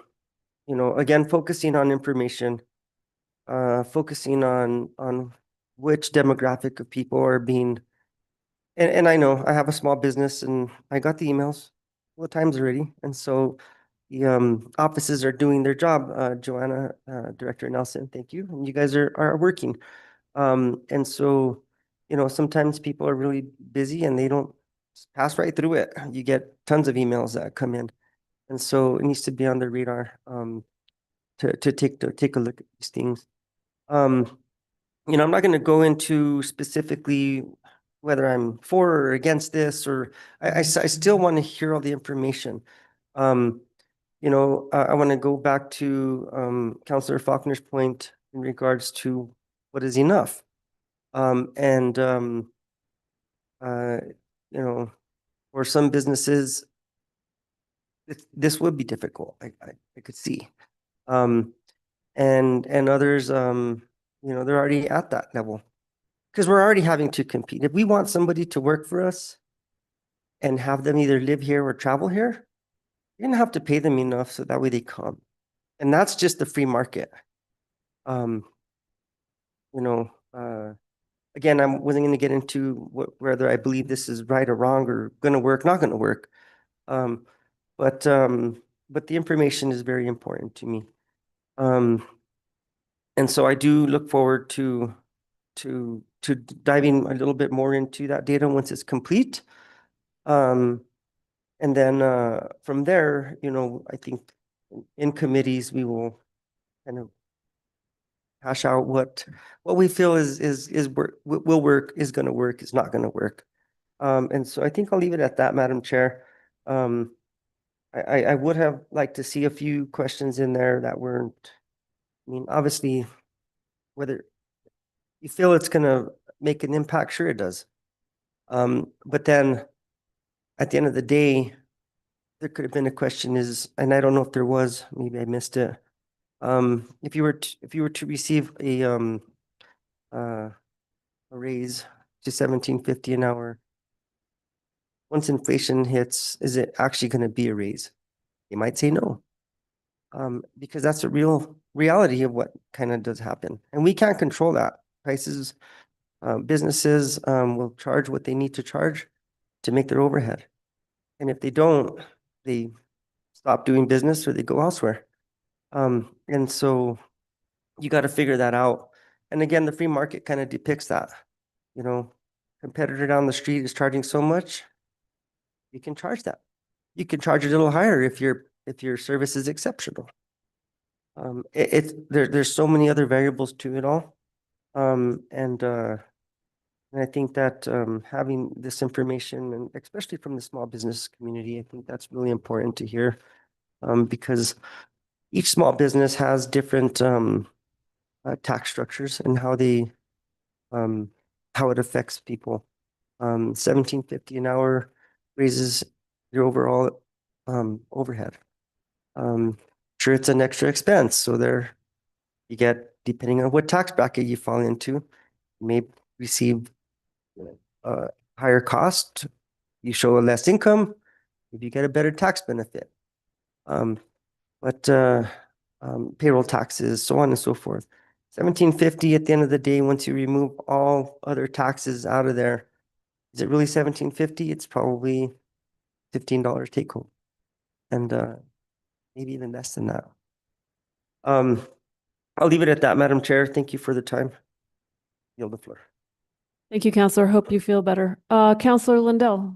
[SPEAKER 12] again, focusing on information, focusing on which demographic of people are being, and I know I have a small business and I got the emails all times already. And so the offices are doing their job. Joanna, Director Nelson, thank you. And you guys are working. And so, sometimes people are really busy and they don't pass right through it. You get tons of emails that come in. And so it needs to be on the radar to take a look at these things. I'm not going to go into specifically whether I'm for or against this, or I still want to hear all the information. I want to go back to Councillor Faulkner's point in regards to what is enough. For some businesses, this would be difficult. I could see. And others, they're already at that level because we're already having to compete. If we want somebody to work for us and have them either live here or travel here, you're gonna have to pay them enough so that way they come. And that's just the free market. Again, I wasn't gonna get into whether I believe this is right or wrong or gonna work, not gonna work. But the information is very important to me. And so I do look forward to diving a little bit more into that data once it's complete. And then from there, I think in committees, we will kind of hash out what we feel is work, will work, is going to work, is not going to work. And so I think I'll leave it at that, Madam Chair. I would have liked to see a few questions in there that weren't, obviously, whether you feel it's going to make an impact, sure it does. But then at the end of the day, there could have been a question and I don't know if there was, maybe I missed it. If you were to receive a raise to $17.50 an hour, once inflation hits, is it actually going to be a raise? You might say no, because that's a real reality of what kind of does happen, and we can't control that. Prices, businesses will charge what they need to charge to make their overhead, and if they don't, they stop doing business or they go elsewhere. And so you got to figure that out. And again, the free market kind of depicts that. Competitor down the street is charging so much, you can charge that. You can charge a little higher if your service is exceptional. There's so many other variables to it all. And I think that having this information, and especially from the small business community, I think that's really important to hear. Because each small business has different tax structures and how it affects people. 17.50 an hour raises your overall overhead. Sure, it's an extra expense, so you get, depending on what tax bracket you fall into, you may receive a higher cost. You show a less income, if you get a better tax benefit. But payroll taxes, so on and so forth. 17.50 at the end of the day, once you remove all other taxes out of there, is it really 17.50? It's probably $15 take home, and maybe even less than that. I'll leave it at that, Madam Chair. Thank you for the time. Yield the floor.
[SPEAKER 2] Thank you, Counselor. Hope you feel better. Counselor Lindell.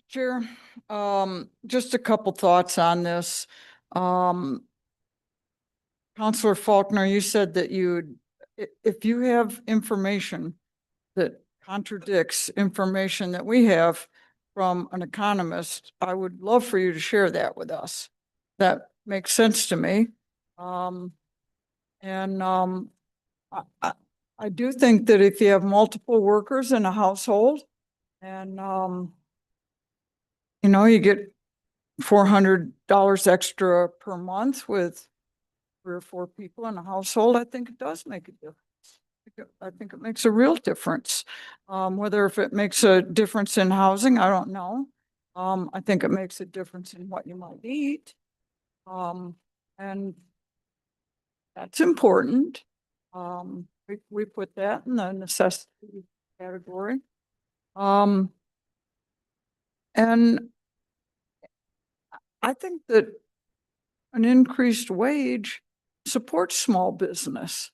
[SPEAKER 9] Chair, just a couple thoughts on this. Counselor Faulkner, you said that if you have information that contradicts information that we have from an economist, I would love for you to share that with us. That makes sense to me. I do think that if you have multiple workers in a household and, you get $400 extra per month with 3 or 4 people in a household, I think it does make a difference. I think it makes a real difference. Whether if it makes a difference in housing, I don't know. I think it makes a difference in what you might eat. And that's important. We put that in the necessity category. And I think that an increased wage supports small business.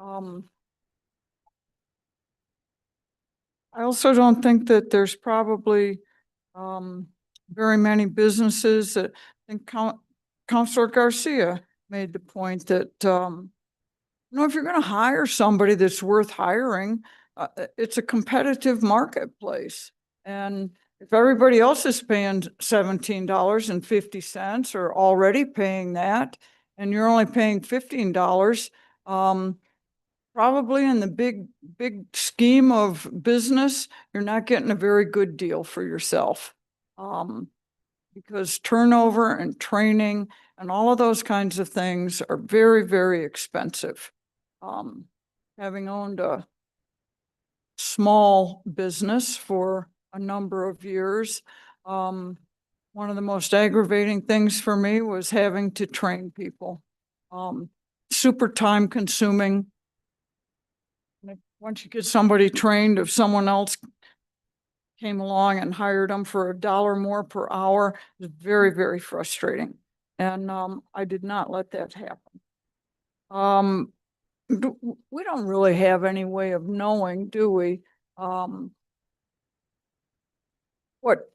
[SPEAKER 9] I also don't think that there's probably very many businesses that, I think Councilor Garcia made the point that, if you're going to hire somebody that's worth hiring, it's a competitive marketplace. And if everybody else is paying $17.50 or already paying that, and you're only paying $15, probably in the big scheme of business, you're not getting a very good deal for yourself. Because turnover and training and all of those kinds of things are very, very expensive. Having owned a small business for a number of years, one of the most aggravating things for me was having to train people. Super time consuming. Once you get somebody trained, if someone else came along and hired them for $1 more per hour, it's very, very frustrating. And I did not let that happen. We don't really have any way of knowing, do we, what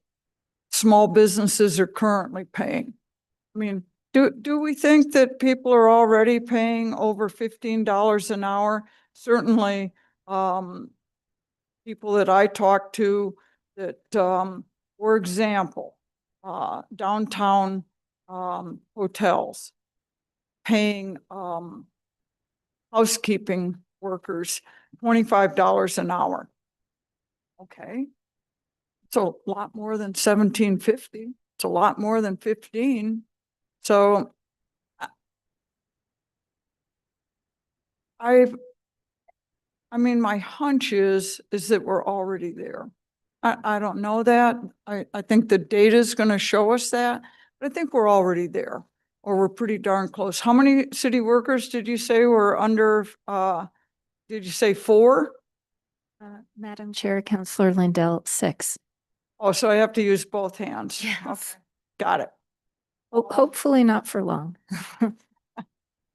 [SPEAKER 9] small businesses are currently paying? I mean, do we think that people are already paying over $15 an hour? Certainly, people that I talk to that, for example, downtown hotels paying housekeeping workers $25 an hour. Okay. It's a lot more than $17.50. It's a lot more than $15. So I mean, my hunch is that we're already there. I don't know that. I think the data is going to show us that, but I think we're already there, or we're pretty darn close. How many city workers did you say were under, did you say 4?
[SPEAKER 10] Madam Chair, Councilor Lindell, 6.
[SPEAKER 9] Oh, so I have to use both hands.
[SPEAKER 10] Yes.
[SPEAKER 9] Okay. Got it.
[SPEAKER 10] Hopefully not for long.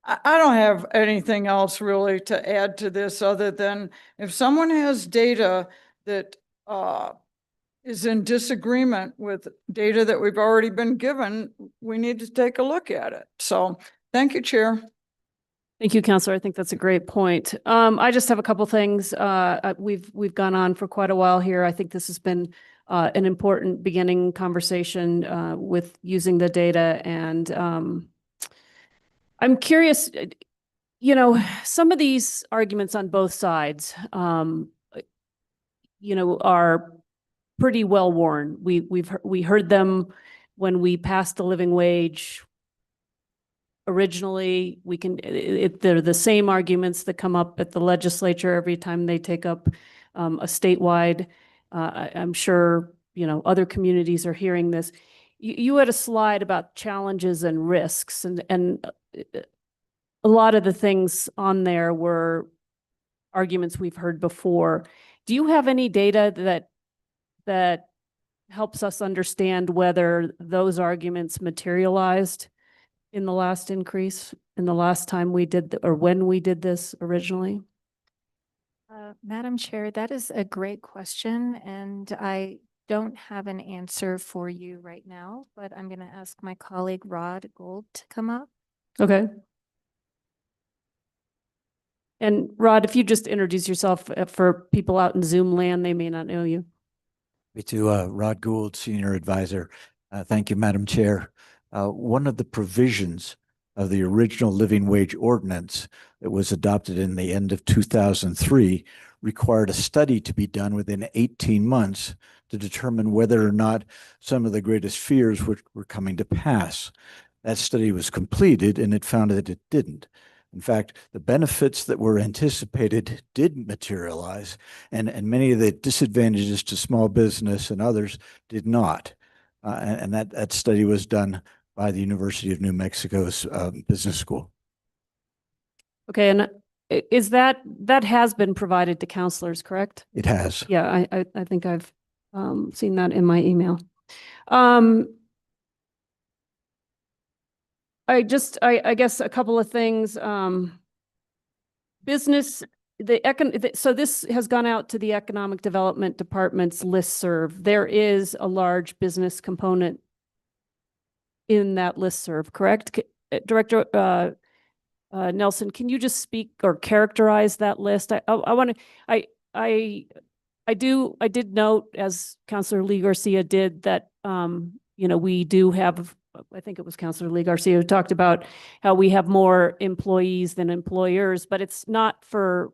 [SPEAKER 9] I don't have anything else really to add to this other than if someone has data that is in disagreement with data that we've already been given, we need to take a look at it. So Thank you, Chair.
[SPEAKER 2] Thank you, Counselor. I think that's a great point. I just have a couple things. We've gone on for quite a while here. I think this has been an important beginning conversation with using the data, and I'm curious. Some of these arguments on both sides, are pretty well worn. We heard them when we passed the living wage. Originally, they're the same arguments that come up at the legislature every time they take up a statewide. I'm sure, other communities are hearing this. You had a slide about challenges and risks, and a lot of the things on there were arguments we've heard before. Do you have any data that helps us understand whether those arguments materialized in the last increase, in the last time we did, or when we did this originally?
[SPEAKER 10] Madam Chair, that is a great question, and I don't have an answer for you right now, but I'm going to ask my colleague Rod Gould to come up.
[SPEAKER 2] Okay. And Rod, if you just introduce yourself for people out in Zoom land, they may not know you.
[SPEAKER 13] Me too, Rod Gould, Senior Advisor. Thank you, Madam Chair. One of the provisions of the original living wage ordinance that was adopted in the end of 2003 required a study to be done within 18 months to determine whether or not some of the greatest fears were coming to pass. That study was completed and it found that it didn't. In fact, the benefits that were anticipated didn't materialize, and many of the disadvantages to small business and others did not. And that study was done by the University of New Mexico's business school.
[SPEAKER 2] Okay, and is that has been provided to counselors, correct?
[SPEAKER 13] It has.
[SPEAKER 2] Yeah, I think I've seen that in my email. I guess a couple of things. Business, so this has gone out to the Economic Development Department's listserv. There is a large business component in that listserv, correct? Director Nelson, can you just speak or characterize that list? I did note, as Councilor Lee Garcia did, that we do have, I think it was Councilor Lee Garcia who talked about how we have more employees than employers, but it's not for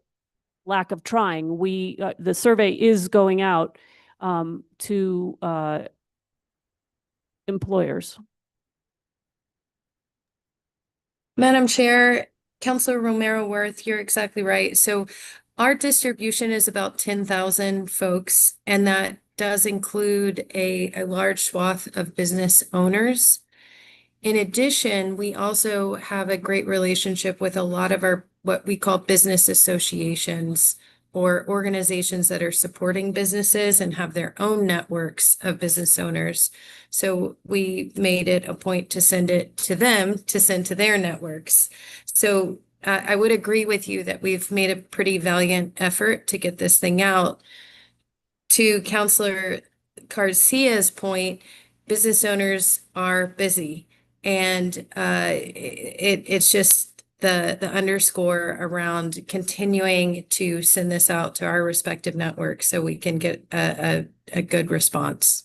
[SPEAKER 2] lack of trying. The survey is going out to employers.
[SPEAKER 11] Madam Chair, Councilor Romero Worth, you're exactly right. So our distribution is about 10,000 folks, and that does include a large swath of business owners. In addition, we also have a great relationship with a lot of our what we call business associations, or organizations that are supporting businesses and have their own networks of business owners. So we made it a point to send it to them to send to their networks. So I would agree with you that we've made a pretty valiant effort to get this thing out. To Councilor Garcia's point, business owners are busy. And it's just the underscore around continuing to send this out to our respective networks so we can get a good response.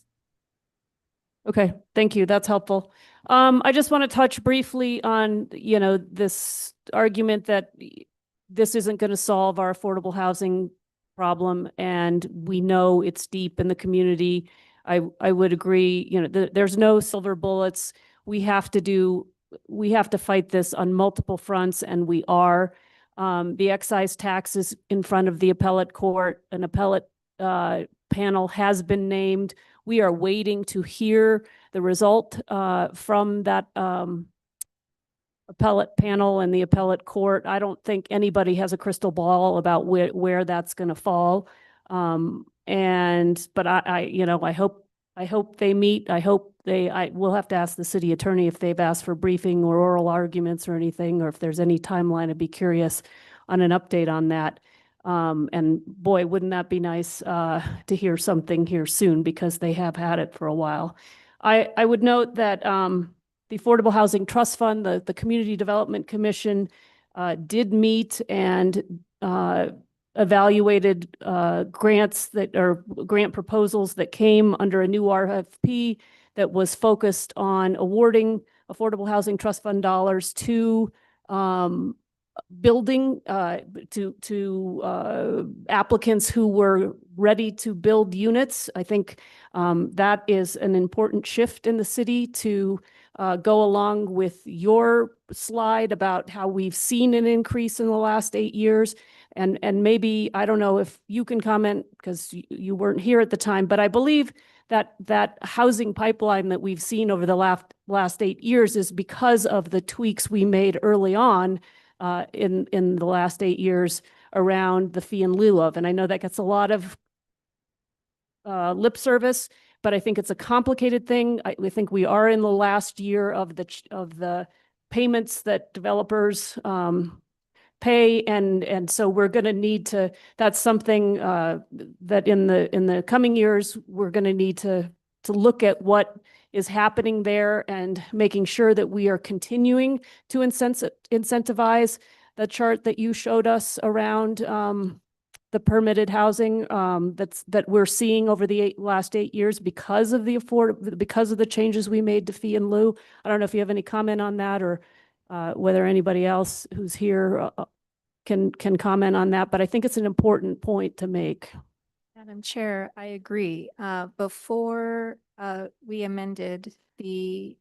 [SPEAKER 2] Okay, thank you. That's helpful. I just want to touch briefly on, this argument that this isn't going to solve our affordable housing problem, and we know it's deep in the community. I would agree, there's no silver bullets. We have to fight this on multiple fronts, and we are. The excise tax is in front of the appellate court. An appellate panel has been named. We are waiting to hear the result from that appellate panel and the appellate court. I don't think anybody has a crystal ball about where that's going to fall. But I hope they meet. We'll have to ask the city attorney if they've asked for briefing or oral arguments or anything, or if there's any timeline. I'd be curious on an update on that. And boy, wouldn't that be nice to hear something here soon, because they have had it for a while. I would note that the Affordable Housing Trust Fund, the Community Development Commission did meet and evaluated grants that are grant proposals that came under a new RFP that was focused on awarding Affordable Housing Trust Fund dollars to building to applicants who were ready to build units. I think that is an important shift in the city to go along with your slide about how we've seen an increase in the last 8 years. And maybe, I don't know if you can comment because you weren't here at the time, but I believe that housing pipeline that we've seen over the last 8 years is because of the tweaks we made early on in the last 8 years around the fee in lieu of. And I know that gets a lot of lip service, but I think it's a complicated thing. I think we are in the last year of the payments that developers pay, and so we're going to need to. That's something that in the coming years we're going to need to look at what is happening there and making sure that we are continuing to incentivize the chart that you showed us around the permitted housing that we're seeing over the last 8 years because of the changes we made to fee in lieu. I don't know if you have any comment on that, or whether anybody else who's here can comment on that, but I think it's an important point to make.
[SPEAKER 10] Madam Chair, I agree. Before we amended the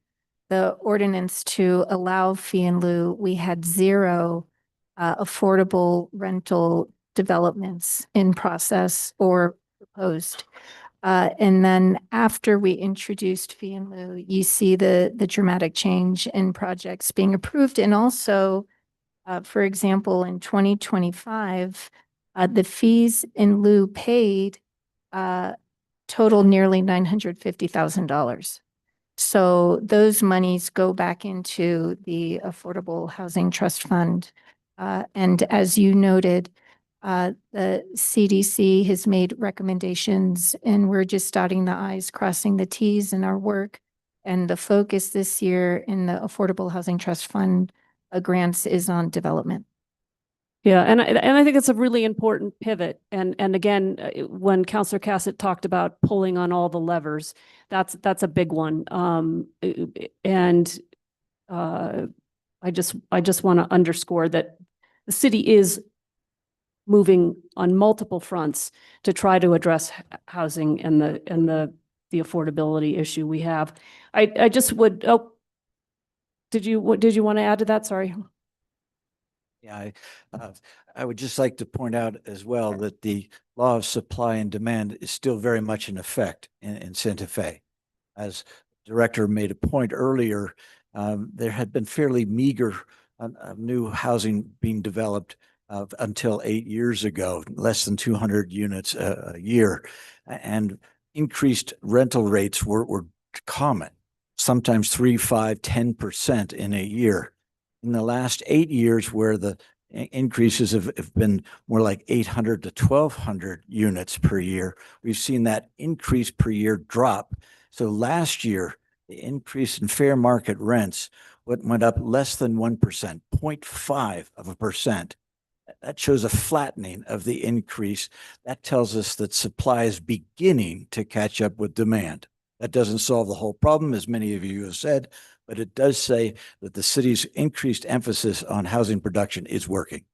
[SPEAKER 10] ordinance to allow fee in lieu, we had 0 affordable rental developments in process or proposed. And then after we introduced fee in lieu, you see the dramatic change in projects being approved. And also, for example, in 2025, the fees in lieu paid total nearly $950,000. So those monies go back into the Affordable Housing Trust Fund. And as you noted, the CDC has made recommendations, and we're just dotting the i's, crossing the t's in our work. And the focus this year in the Affordable Housing Trust Fund grants is on development.
[SPEAKER 2] Yeah, and I think it's a really important pivot. And again, when Councillor Cassett talked about pulling on all the levers, that's a big one. I just want to underscore that the city is moving on multiple fronts to try to address housing and the affordability issue we have. I just would. Oh, did you want to add to that? Sorry.
[SPEAKER 13] Yeah, I would just like to point out as well that the law of supply and demand is still very much in effect in Santa Fe. As the director made a point earlier, there had been fairly meager new housing being developed until 8 years ago, less than 200 units a year, and increased rental rates were common, sometimes 3, 5, 10% in a year. In the last 8 years, where the increases have been more like 800 to 1,200 units per year, we've seen that increase per year drop. So last year, the increase in fair market rents went up less than 1%, 0.5%. That shows a flattening of the increase. That tells us that supply is beginning to catch up with demand. That doesn't solve the whole problem, as many of you have said, but it does say that the city's increased emphasis on housing production is working.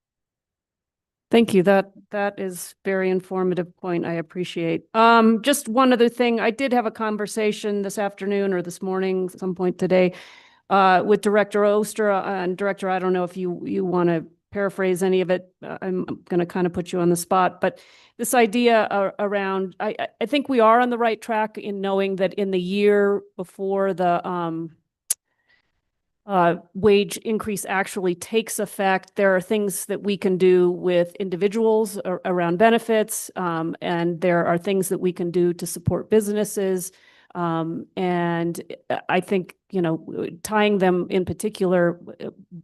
[SPEAKER 2] Thank you. That is very informative point. I appreciate. Just one other thing. I did have a conversation this afternoon or this morning, at some point today, with Director Oster. And Director, I don't know if you want to paraphrase any of it. I'm going to kind of put you on the spot, but this idea around, I think we are on the right track in knowing that in the year before the wage increase actually takes effect, there are things that we can do with individuals around benefits, and there are things that we can do to support businesses. And I think, tying them in particular,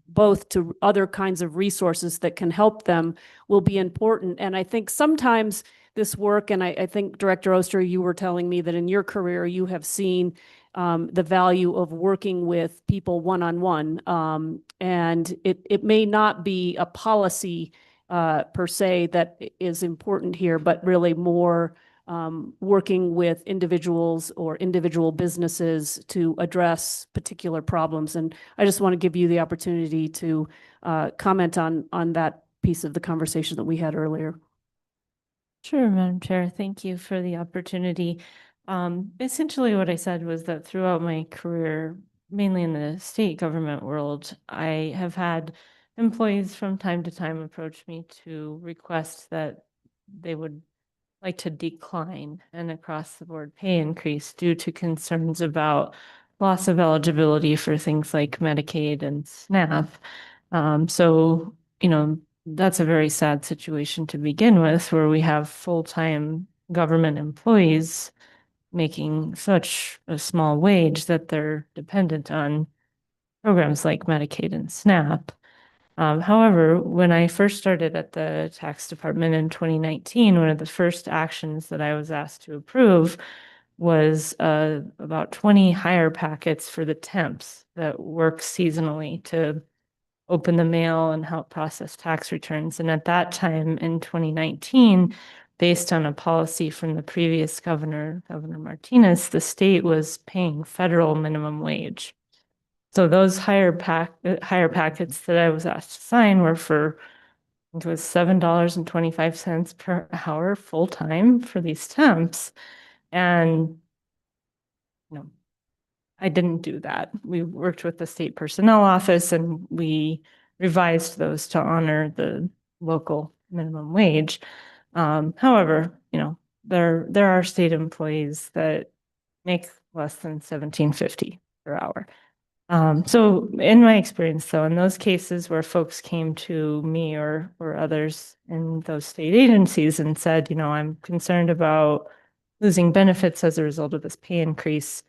[SPEAKER 2] both to other kinds of resources that can help them will be important. And I think sometimes this work, and I think Director Oster, you were telling me that in your career, you have seen the value of working with people one-on-one. And it may not be a policy per se that is important here, but really more working with individuals or individual businesses to address particular problems. And I just want to give you the opportunity to comment on that piece of the conversation that we had earlier.
[SPEAKER 3] Sure, Madam Chair. Thank you for the opportunity. Essentially what I said was that throughout my career, mainly in the state government world, I have had employees from time to time approach me to request that they would like to decline an across the board pay increase due to concerns about loss of eligibility for things like Medicaid and SNAP. So, that's a very sad situation to begin with, where we have full-time government employees making such a small wage that they're dependent on programs like Medicaid and SNAP. However, when I first started at the tax department in 2019, one of the first actions that I was asked to approve was about 20 hire packets for the temps that work seasonally to open the mail and help process tax returns. And at that time in 2019, based on a policy from the previous governor, Governor Martinez, the state was paying federal minimum wage. So those hire packets that I was asked to sign were for, I think it was $7.25 per hour full-time for these temps. And I didn't do that. We worked with the state personnel office and we revised those to honor the local minimum wage. However, there are state employees that make less than $17.50 per hour. So in my experience, though, in those cases where folks came to me or others in those state agencies and said, I'm concerned about losing benefits as a result of this pay increase,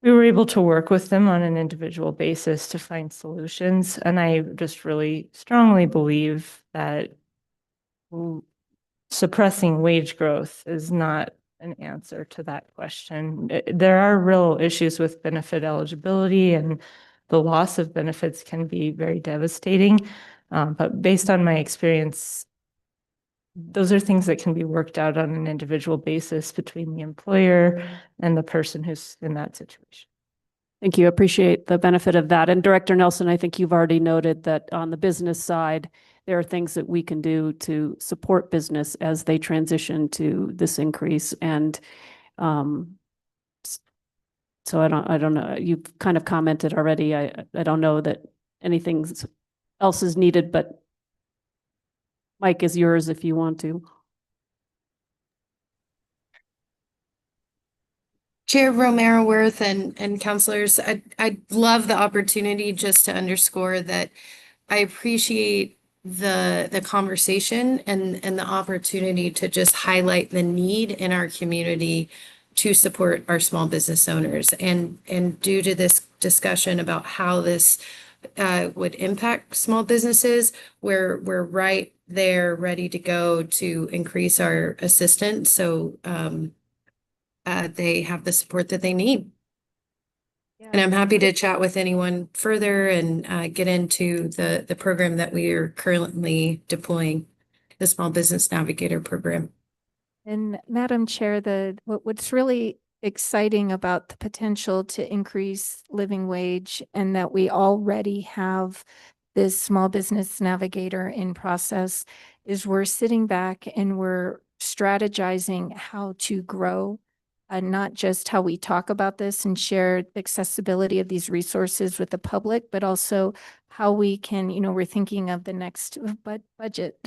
[SPEAKER 3] we were able to work with them on an individual basis to find solutions. And I just really strongly believe that suppressing wage growth is not an answer to that question. There are real issues with benefit eligibility, and the loss of benefits can be very devastating. But based on my experience, those are things that can be worked out on an individual basis between the employer and the person who's in that situation.
[SPEAKER 2] Thank you. Appreciate the benefit of that. And Director Nelson, I think you've already noted that on the business side, there are things that we can do to support business as they transition to this increase. And so I don't know. You've kind of commented already. I don't know that anything else is needed, but Mike is yours if you want to.
[SPEAKER 11] Chair Romero-Worth and councilors, I'd love the opportunity just to underscore that I appreciate the conversation and the opportunity to just highlight the need in our community to support our small business owners. And due to this discussion about how this would impact small businesses, we're right there ready to go to increase our assistance. So they have the support that they need.
[SPEAKER 10] Yeah.
[SPEAKER 11] And I'm happy to chat with anyone further and get into the program that we are currently deploying, the Small Business Navigator program.
[SPEAKER 10] And Madam Chair, what's really exciting about the potential to increase living wage and that we already have this Small Business Navigator in process is we're sitting back and we're strategizing how to grow, not just how we talk about this and share the accessibility of these resources with the public, but also how we can, we're thinking of the next budget,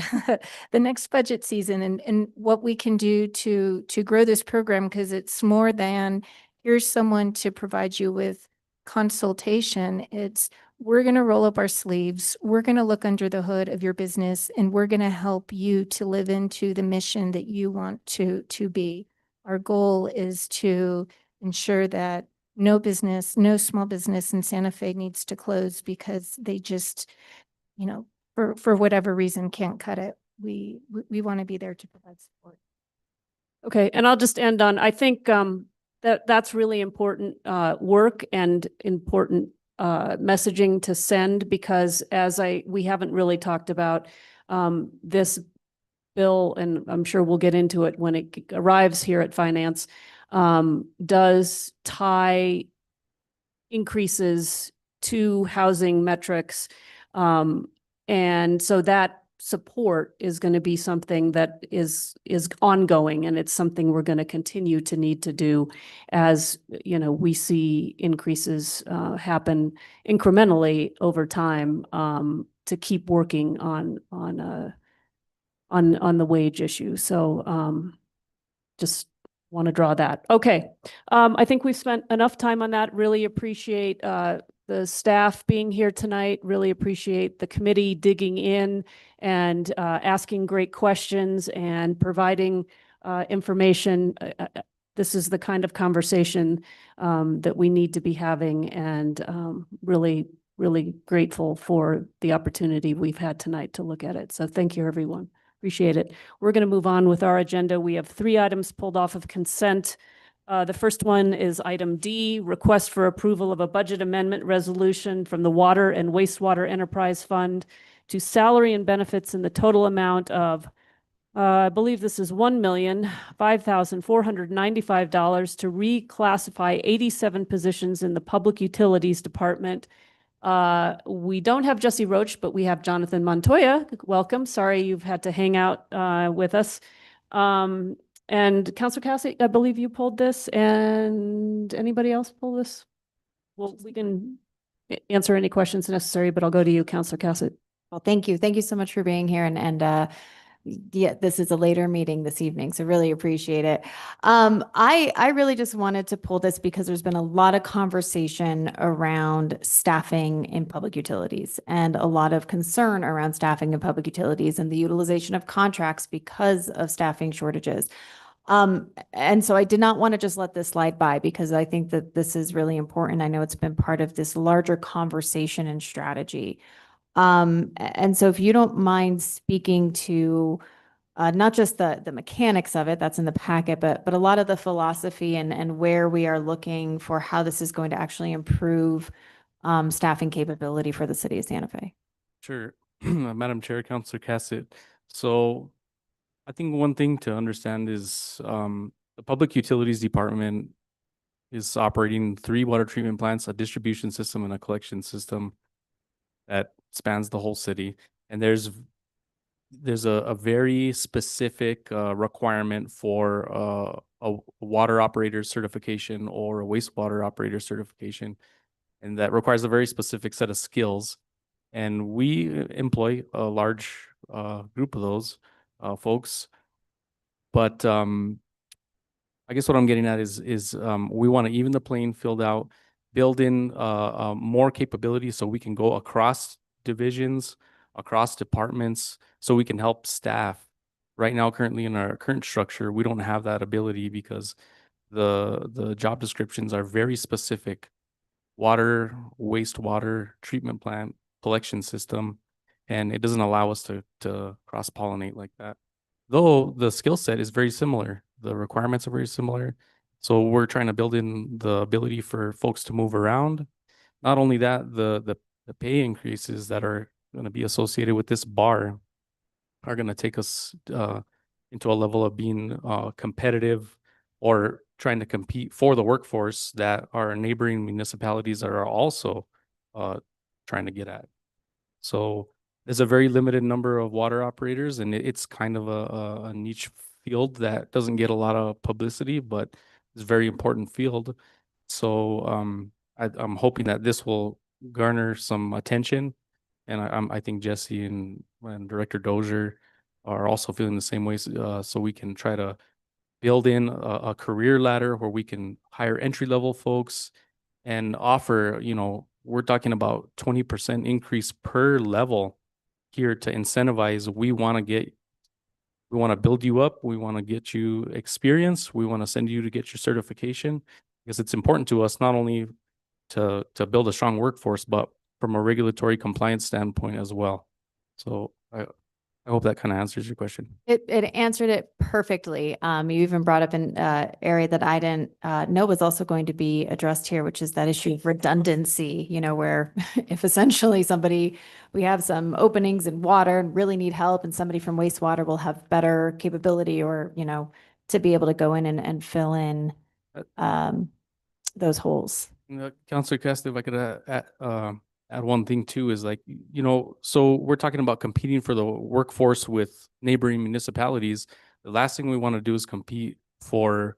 [SPEAKER 10] the next budget season and what we can do to grow this program, because it's more than here's someone to provide you with consultation. It's we're going to roll up our sleeves. We're going to look under the hood of your business and we're going to help you to live into the mission that you want to be. Our goal is to ensure that no small business in Santa Fe needs to close because they just, for whatever reason can't cut it. We want to be there to provide support.
[SPEAKER 2] Okay, and I'll just end on, I think that's really important work and important messaging to send, because we haven't really talked about this bill, and I'm sure we'll get into it when it arrives here at Finance, does tie increases to housing metrics. And so that support is going to be something that is ongoing, and it's something we're going to continue to need to do as, we see increases happen incrementally over time, to keep working on the wage issue. So just want to draw that. Okay. I think we've spent enough time on that. Really appreciate the staff being here tonight. Really appreciate the committee digging in and asking great questions and providing information. This is the kind of conversation that we need to be having, and really, really grateful for the opportunity we've had tonight to look at it. So thank you, everyone. Appreciate it. We're going to move on with our agenda. We have 3 items pulled off of consent. The first one is item D, request for approval of a budget amendment resolution from the Water and Wastewater Enterprise Fund to salary and benefits in the total amount of, I believe this is $1,005,495 to reclassify 87 positions in the Public Utilities Department. We don't have Jesse Roach, but we have Jonathan Montoya. Welcome. Sorry you've had to hang out with us. And Councilor Cassie, I believe you pulled this, and anybody else pull this? Well, we can answer any questions necessary, but I'll go to you, Councilor Cassie.
[SPEAKER 4] Well, thank you. Thank you so much for being here. And yeah, this is a later meeting this evening, so really appreciate it. I really just wanted to pull this because there's been a lot of conversation around staffing in public utilities and a lot of concern around staffing in public utilities and the utilization of contracts because of staffing shortages. And so I did not want to just let this slide by, because I think that this is really important. I know it's been part of this larger conversation and strategy. And so if you don't mind speaking to not just the mechanics of it, that's in the packet, but a lot of the philosophy and where we are looking for how this is going to actually improve staffing capability for the city of Santa Fe.
[SPEAKER 14] Sure. Madam Chair, Councilor Cassett. So I think one thing to understand is the Public Utilities Department is operating 3 water treatment plants, a distribution system, and a collection system that spans the whole city. And there's a very specific requirement for a water operator certification or a wastewater operator certification, and that requires a very specific set of skills. And we employ a large group of those folks. But I guess what I'm getting at is we want to even the playing field out, build in more capabilities so we can go across divisions, across departments, so we can help staff. Right now, currently in our current structure, we don't have that ability because the job descriptions are very specific. Water, wastewater, treatment plant, collection system, and it doesn't allow us to cross-pollinate like that. Though the skill set is very similar, the requirements are very similar. So we're trying to build in the ability for folks to move around. Not only that, the pay increases that are going to be associated with this bar are going to take us into a level of being competitive or trying to compete for the workforce that our neighboring municipalities are also trying to get at. So there's a very limited number of water operators, and it's kind of a niche field that doesn't get a lot of publicity, but it's a very important field. So I'm hoping that this will garner some attention, and I think Jesse and Director Dozier are also feeling the same way. So we can try to build in a career ladder where we can hire entry-level folks and offer, we're talking about 20% increase per level here to incentivize. We want to build you up. We want to get you experience. We want to send you to get your certification, because it's important to us not only to build a strong workforce, but from a regulatory compliance standpoint as well. So I I hope that kind of answers your question.
[SPEAKER 4] It answered it perfectly. You even brought up an area that I didn't know was also going to be addressed here, which is that issue of redundancy, you know, where if essentially we have some openings in water and really need help, and somebody from wastewater will have better capability or, you know, to be able to go in and fill in those holes.
[SPEAKER 14] Councilor Cassidy, if I could add one thing too, is like, you know, so we're talking about competing for the workforce with neighboring municipalities. The last thing we want to do is compete for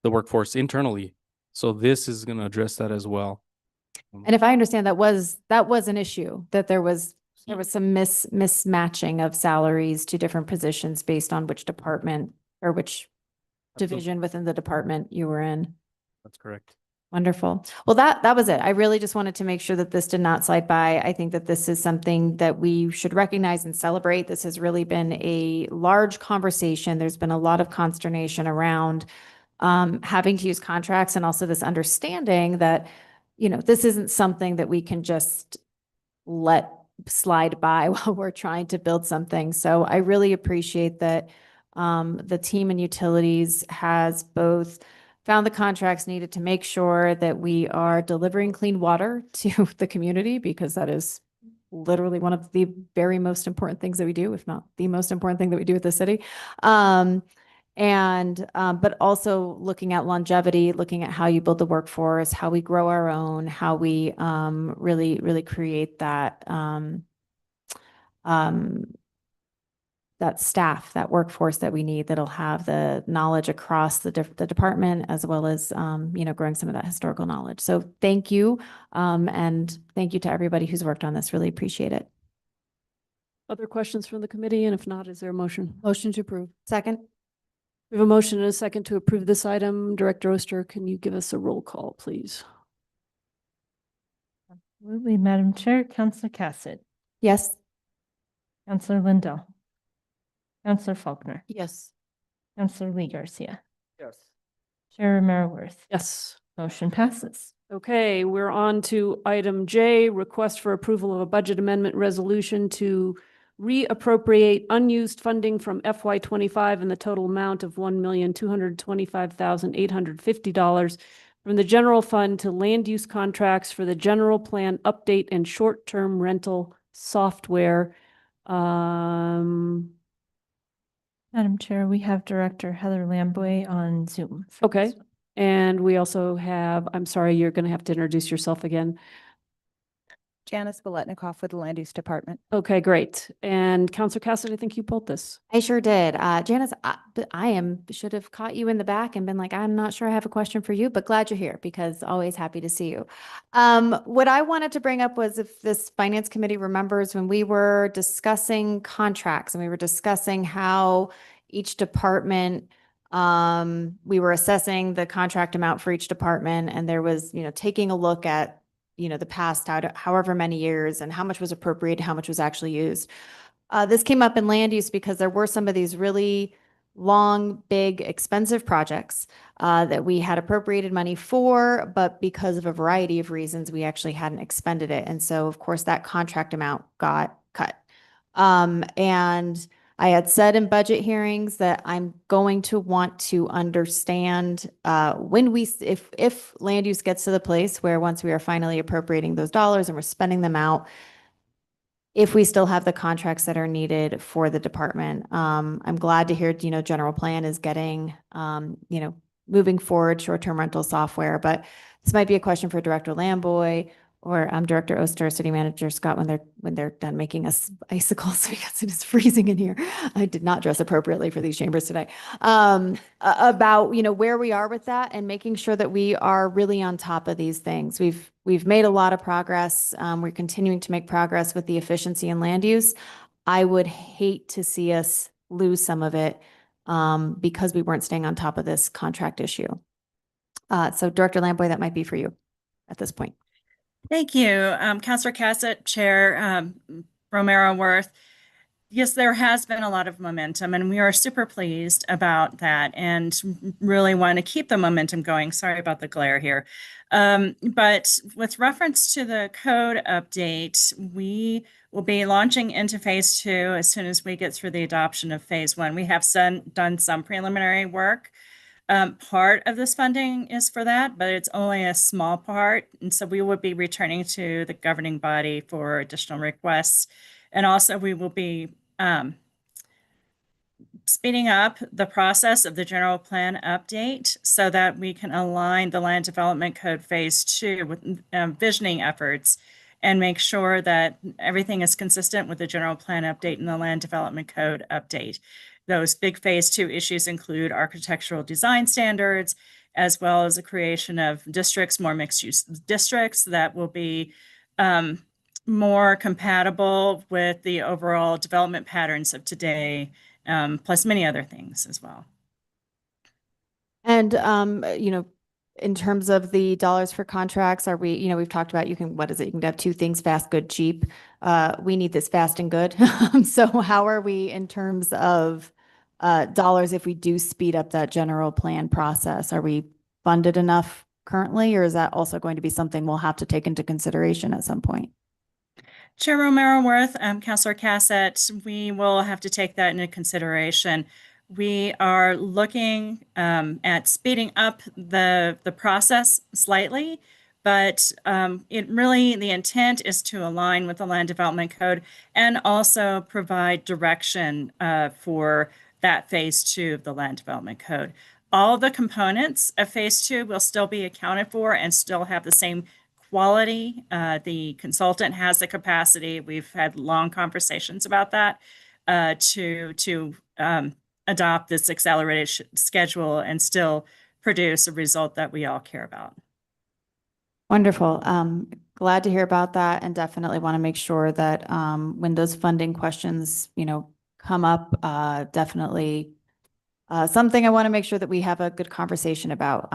[SPEAKER 14] the workforce internally. So this is going to address that as well.
[SPEAKER 4] And if I understand, that was an issue, that there was some mismatching of salaries to different positions based on which department or which division within the department you were in.
[SPEAKER 14] That's correct.
[SPEAKER 4] Wonderful. Well, that was it. I really just wanted to make sure that this did not slide by. I think that this is something that we should recognize and celebrate. This has really been a large conversation. There's been a lot of consternation around having to use contracts, and also this understanding that, you know, this isn't something that we can just let slide by while we're trying to build something. So I really appreciate that the team in utilities has both found the contracts needed to make sure that we are delivering clean water to the community, because that is literally one of the very most important things that we do, if not the most important thing that we do at the city. But also looking at longevity, looking at how you build the workforce, how we grow our own, how we really create that that staff, that workforce that we need, that'll have the knowledge across the department, as well as, you know, growing some of that historical knowledge. So thank you. And thank you to everybody who's worked on this. Really appreciate it.
[SPEAKER 2] Other questions from the committee? And if not, is there a motion?
[SPEAKER 4] Motion to approve. Second.
[SPEAKER 2] We have a motion and a second to approve this item. Director Oster, can you give us a roll call, please?
[SPEAKER 3] Absolutely, Madam Chair. Councillor Cassett,
[SPEAKER 4] Yes.
[SPEAKER 3] Councillor Lindell, Councillor Faulkner,
[SPEAKER 4] Yes.
[SPEAKER 3] Councillor Lee Garcia,
[SPEAKER 12] Yes.
[SPEAKER 3] Chair Romero Worth.
[SPEAKER 2] Yes.
[SPEAKER 3] Motion passes.
[SPEAKER 2] Okay, we're on to item J, request for approval of a budget amendment resolution to reappropriate unused funding from FY 25 in the total amount of $1,225,850 from the general fund to land use contracts for the general plan update and short-term rental software.
[SPEAKER 3] Madam Chair, we have Director Heather Lamboy on Zoom. for
[SPEAKER 2] Okay.
[SPEAKER 3] this one.
[SPEAKER 2] And we also have, I'm sorry, you're going to have to introduce yourself again.
[SPEAKER 15] Janice Boletnikoff with the Land Use Department.
[SPEAKER 2] Okay, great. And Councilor Cassidy, I think you pulled this.
[SPEAKER 4] I sure did. Janice, should have caught you in the back and been like, I'm not sure I have a question for you, but glad you're here, because always happy to see you. What I wanted to bring up was, if this finance committee remembers, when we were discussing contracts and we were discussing how each department, we were assessing the contract amount for each department, and there was, you know, taking a look at, you know, the past however many years and how much was appropriated, how much was actually used. This came up in land use because there were some of these really long, big, expensive projects that we had appropriated money for, but because of a variety of reasons, we actually hadn't expended it. And so, of course, that contract amount got cut. And I had said in budget hearings that I'm going to want to understand when if land use gets to the place where, once we are finally appropriating those dollars and we're spending them out, if we still have the contracts that are needed for the department. I'm glad to hear, you know, general plan is getting, you know, moving forward short-term rental software, but this might be a question for Director Lamboy or Director Oster, City Manager Scott, when they're done making us icicles, because it is freezing in here. I did not dress appropriately for these chambers today. About, you know, where we are with that and making sure that we are really on top of these things. We've made a lot of progress. We're continuing to make progress with the efficiency in land use. I would hate to see us lose some of it because we weren't staying on top of this contract issue. So Director Lamboy, that might be for you at this point.
[SPEAKER 16] Thank you, Councilor Cassett, Chair Romero Worth. yes, there has been a lot of momentum, and we are super pleased about that and really want to keep the momentum going. Sorry about the glare here. But with reference to the code update, we will be launching into phase 2 as soon as we get through the adoption of phase 1. We have done some preliminary work. Part of this funding is for that, but it's only a small part. And so we will be returning to the governing body for additional requests. And also we will be speeding up the process of the general plan update so that we can align the land development code phase 2 with visioning efforts and make sure that everything is consistent with the general plan update and the land development code update. Those big phase 2 issues include architectural design standards, as well as the creation of districts, more mixed use districts that will be more compatible with the overall development patterns of today, plus many other things as well.
[SPEAKER 4] And, in terms of the dollars for contracts, are we, we've talked about, you can have two things, fast, good, cheap. We need this fast and good. So how are we in terms of dollars if we do speed up that general plan process? Are we funded enough currently, or is that also going to be something we'll have to take into consideration at some point?
[SPEAKER 16] Chair Romero-Worth, Councilor Cassett, we will have to take that into consideration. We are looking at speeding up the process slightly, but the intent is to align with the land development code and also provide direction for that phase 2 of the land development code. All the components of phase 2 will still be accounted for and still have the same quality. The consultant has the capacity. We've had long conversations about that to adopt this accelerated schedule and still produce a result that we all care about.
[SPEAKER 4] Wonderful. Glad to hear about that, and definitely want to make sure that when those funding questions, come up, definitely something I want to make sure that we have a good conversation about.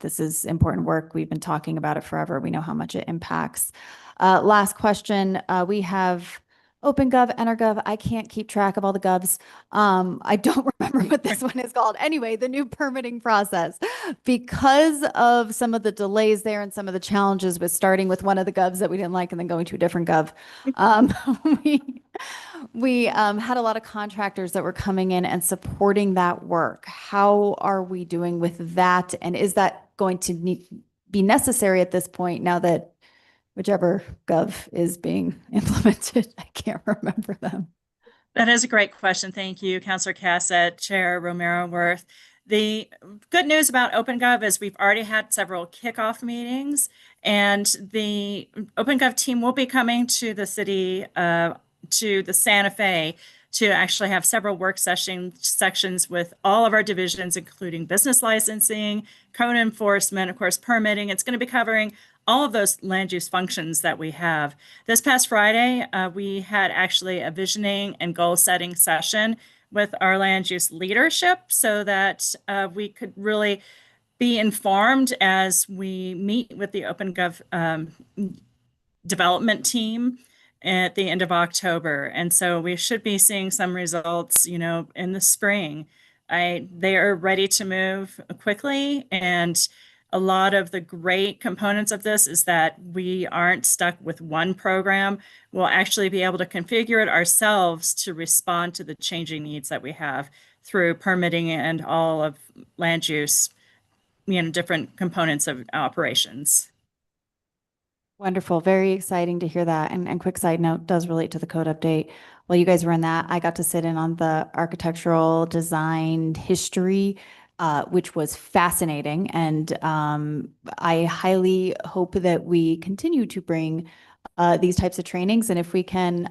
[SPEAKER 4] This is important work. We've been talking about it forever. We know how much it impacts. Last question. We have OpenGov, EnerGov. I can't keep track of all the govs. I don't remember what this one is called. Anyway, the new permitting process. Because of some of the delays there and some of the challenges with starting with one of the govs that we didn't like and then going to a different gov, we had a lot of contractors that were coming in and supporting that work. How are we doing with that? And is that going to be necessary at this point now that whichever gov is being implemented? I can't remember them.
[SPEAKER 16] That is a great question. Thank you, Councilor Cassett, Chair Romero-Worth. The good news about OpenGov is we've already had several kickoff meetings, and the OpenGov team will be coming to the city, to the Santa Fe, to actually have several work sections with all of our divisions, including business licensing, code enforcement, of course, permitting. It's going to be covering all of those land use functions that we have. This past Friday, we had actually a visioning and goal setting session with our land use leadership so that we could really be informed as we meet with the OpenGov development team at the end of October. And so we should be seeing some results, in the spring. They are ready to move quickly, and a lot of the great components of this is that we aren't stuck with one program. We'll actually be able to configure it ourselves to respond to the changing needs that we have through permitting and all of land use, different components of operations.
[SPEAKER 4] Wonderful. Very exciting to hear that. And quick side note, does relate to the code update. While you guys were in that, I got to sit in on the architectural design history, which was fascinating. And I highly hope that we continue to bring these types of trainings. And if we can,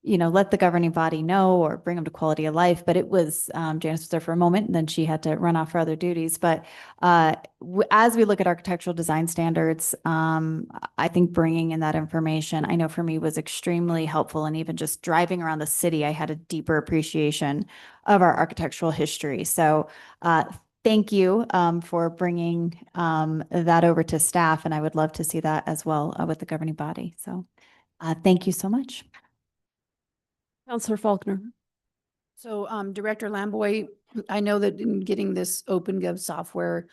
[SPEAKER 4] let the governing body know or bring them to quality of life. But it was, Janice was there for a moment and then she had to run off for other duties. But as we look at architectural design standards, I think bringing in that information, I know for me was extremely helpful. And even just driving around the city, I had a deeper appreciation of our architectural history. So thank you for bringing that over to staff. And I would love to see that as well with the governing body. So thank you so much.
[SPEAKER 2] Counselor Faulkner.
[SPEAKER 7] So, Director Lamboy, I know that in getting this OpenGov software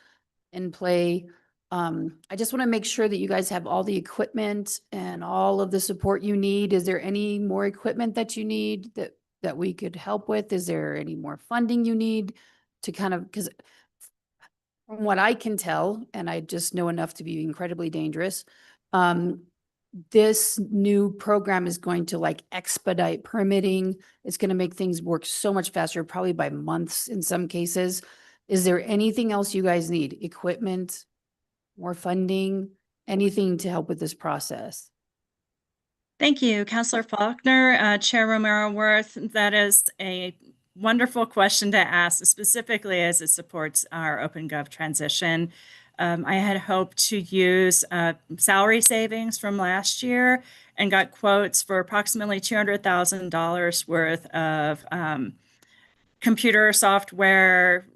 [SPEAKER 7] in play, I just want to make sure that you guys have all the equipment and all of the support you need. Is there any more equipment that you need that we could help with? Is there any more funding you need to kind of, because from what I can tell, and I just know enough to be incredibly dangerous, this new program is going to like expedite permitting. It's going to make things work so much faster, probably by months in some cases. Is there anything else you guys need? Equipment, more funding, anything to help with this process?
[SPEAKER 16] Thank you, Councilor Faulkner, Chair Romero Worth. That is a wonderful question to ask, specifically as it supports our OpenGov transition. I had hoped to use salary savings from last year and got quotes for approximately $200,000 worth of computer software,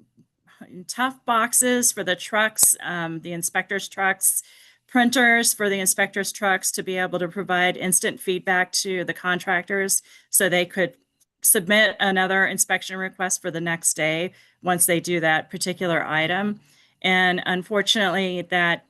[SPEAKER 16] tough boxes for the trucks, the inspectors' trucks, printers for the inspectors' trucks to be able to provide instant feedback to the contractors so they could submit another inspection request for the next day once they do that particular item. And unfortunately, that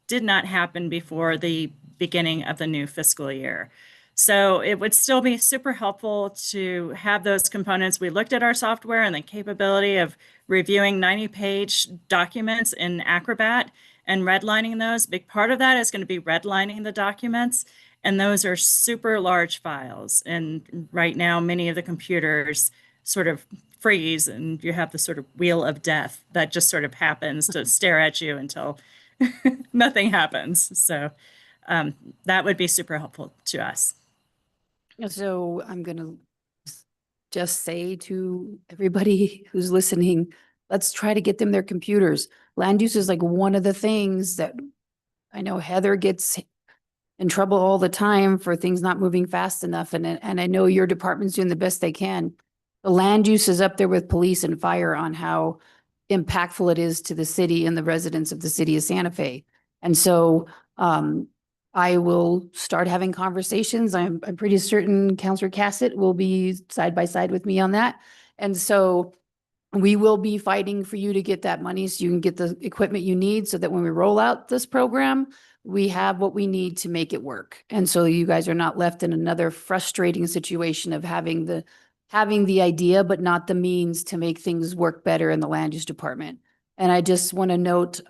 [SPEAKER 16] did not happen before the beginning of the new fiscal year. So it would still be super helpful to have those components. We looked at our software and the capability of reviewing 90-page documents in Acrobat and redlining those. A big part of that is going to be redlining the documents. And those are super large files. And right now, many of the computers sort of freeze and you have the sort of wheel of death that just sort of happens to stare at you until nothing happens. So that would be super helpful to us.
[SPEAKER 7] So I'm going to just say to everybody who's listening, let's try to get them their computers. Land use is like one of the things that I know Heather gets in trouble all the time for things not moving fast enough. And I know your department's doing the best they can. The land use is up there with police and fire on how impactful it is to the city and the residents of the city of Santa Fe. And so I will start having conversations. I'm pretty certain Councilor Cassett will be side by side with me on that. And so we will be fighting for you to get that money so you can get the equipment you need so that when we roll out this program, we have what we need to make it work. And so you guys are not left in another frustrating situation of having the idea, but not the means to make things work better in the land use department. And I just want to note,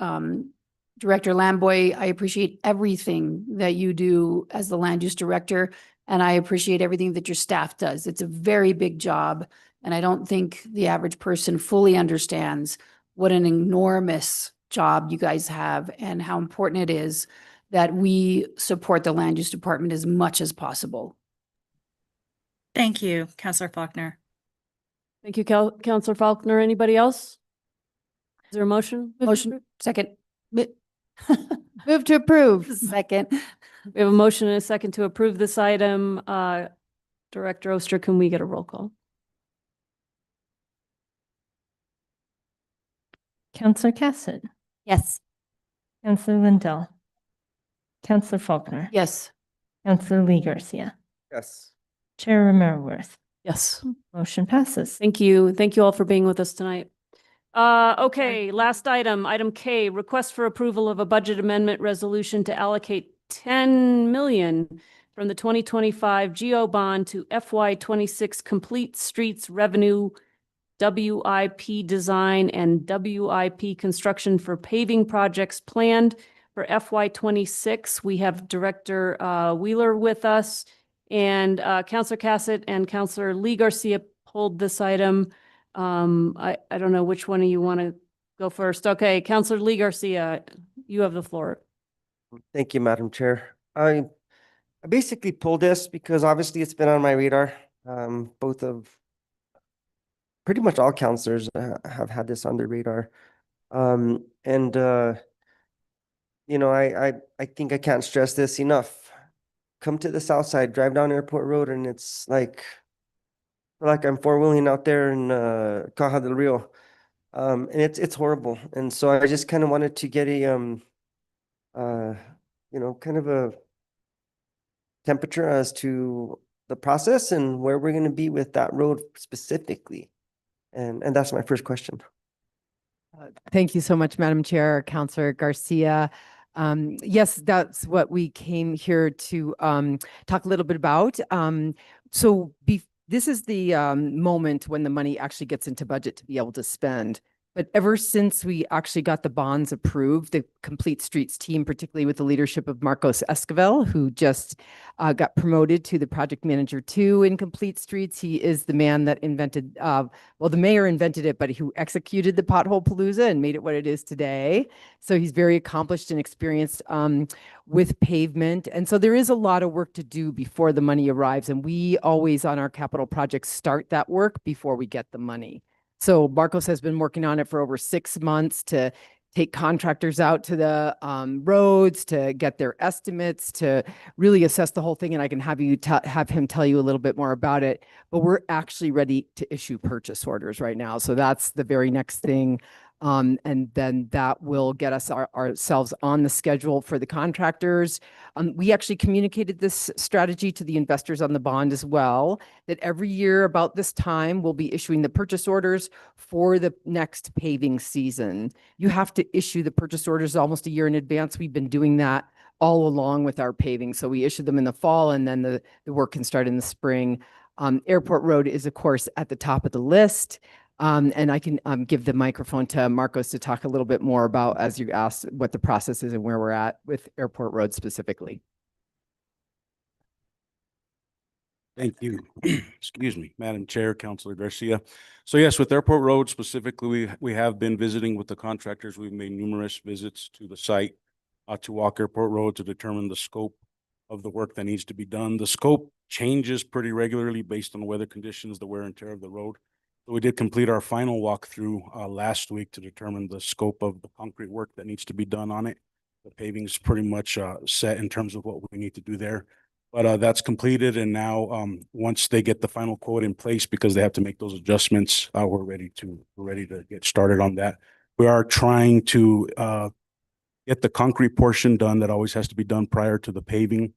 [SPEAKER 7] Director Lamboy, I appreciate everything that you do as the land use director, and I appreciate everything that your staff does. It's a very big job, and I don't think the average person fully understands what an enormous job you guys have and how important it is that we support the land use department as much as possible.
[SPEAKER 16] Thank you, Councilor Faulkner.
[SPEAKER 2] Thank you, Councilor Faulkner. Anybody else? Is there a motion?
[SPEAKER 7] Motion, second.
[SPEAKER 10] Move to approve.
[SPEAKER 7] Second.
[SPEAKER 2] We have a motion and a second to approve this item. Director Oster, can we get a roll call?
[SPEAKER 3] Councilor Cassett,
[SPEAKER 10] Yes.
[SPEAKER 3] Councilor Lindell, Councilor Faulkner,
[SPEAKER 2] Yes.
[SPEAKER 3] Councilor Lee Garcia,
[SPEAKER 12] Yes.
[SPEAKER 3] Chair Romero Worth.
[SPEAKER 2] Yes.
[SPEAKER 3] Motion passes.
[SPEAKER 2] Thank you. Thank you all for being with us tonight. Okay, last item, item K, request for approval of a budget amendment resolution to allocate 10 million from the 2025 GO bond to FY26 complete streets revenue, WIP design and WIP construction for paving projects planned for FY26. We have Director Wheeler with us, and Councilor Cassett and Councilor Lee Garcia pulled this item. I don't know which one of you want to go first. Okay, Councilor Lee Garcia, you have the floor.
[SPEAKER 12] Thank you, Madam Chair. I basically pulled this because obviously it's been on my radar. Both of pretty much all counselors have had this on their radar. You know, I think I can't stress this enough. Come to the south side, drive down Airport Road, and it's like I'm four-wheeling out there in Caja del Rio. And it's horrible. And so I just kind of wanted to get a you know, kind of a temperature as to the process and where we're gonna be with that road specifically. And that's my first question.
[SPEAKER 17] Thank you so much, Madam Chair, Councillor Garcia. Yes, that's what we came here to talk a little bit about. This is the moment when the money actually gets into budget to be able to spend. But ever since we actually got the bonds approved, the Complete Streets team, particularly with the leadership of Marcos Esquivel, who just got promoted to the project manager 2 in Complete Streets. He is the man that invented, well, the mayor invented it, but who executed the Pothole Palooza and made it what it is today. So he's very accomplished and experienced with pavement. And so there is a lot of work to do before the money arrives. And we always on our capital projects start that work before we get the money. So Marcos has been working on it for over 6 months to take contractors out to the roads, to get their estimates, to really assess the whole thing. And I can have him tell you a little bit more about it. But we're actually ready to issue purchase orders right now. So that's the very next thing. And then that will get us ourselves on the schedule for the contractors. We actually communicated this strategy to the investors on the bond as well, that every year about this time, we'll be issuing the purchase orders for the next paving season. You have to issue the purchase orders almost a year in advance. We've been doing that all along with our paving. So we issue them in the fall and then the work can start in the spring. Airport Road is, of course, at the top of the list. And I can give the microphone to Marcos to talk a little bit more about, as you asked, what the process is and where we're at with Airport Road specifically.
[SPEAKER 18] Thank you. Excuse me, Madam Chair, Councilor Garcia. So yes, with Airport Road specifically, we have been visiting with the contractors. We've made numerous visits to the site to walk Airport Road to determine the scope of the work that needs to be done. The scope changes pretty regularly based on weather conditions, the wear and tear of the road. So we did complete our final walkthrough last week to determine the scope of the concrete work that needs to be done on it. The paving is pretty much set in terms of what we need to do there. But that's completed, and now once they get the final quote in place, because they have to make those adjustments, we're ready to get started on that. We are trying to get the concrete portion done. That always has to be done prior to the paving.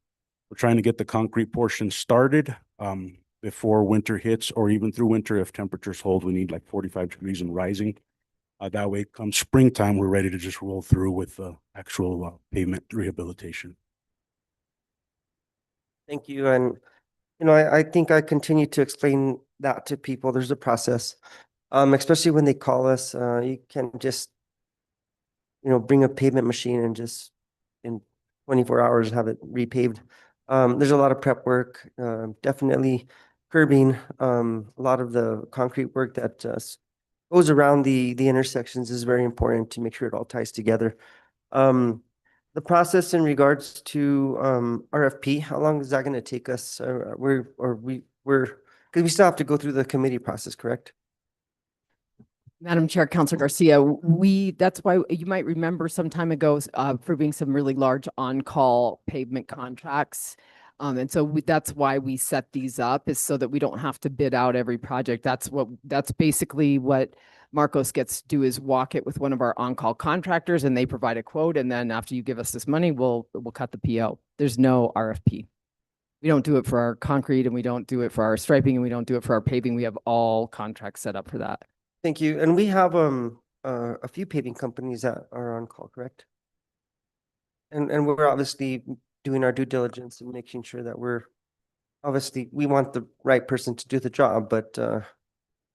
[SPEAKER 18] We're trying to get the concrete portion started before winter hits, or even through winter if temperatures hold. We need like 45 degrees and rising. That way, come springtime, we're ready to just roll through with the actual pavement rehabilitation.
[SPEAKER 12] Thank you. And, I think I continue to explain that to people. There's a process, especially when they call us. You can't just, bring a pavement machine and just in 24 hours have it repaved. There's a lot of prep work, definitely curbing, a lot of the concrete work that goes around the intersections is very important to make sure it all ties together. The process in regards to RFP, how long is that going to take us? Because we still have to go through the committee process, correct?
[SPEAKER 17] Madam Chair, Councilor Garcia, that's why you might remember some time ago approving some really large on-call pavement contracts. And so that's why we set these up, is so that we don't have to bid out every project. That's basically what Marcos gets to do, is walk it with one of our on-call contractors, and they provide a quote. And then after you give us this money, we'll cut the PO. There's no RFP. We don't do it for our concrete, and we don't do it for our striping, and we don't do it for our paving. We have all contracts set up for that.
[SPEAKER 12] Thank you. And we have a few paving companies that are on call, correct? And we're obviously doing our due diligence and making sure that we want the right person to do the job, but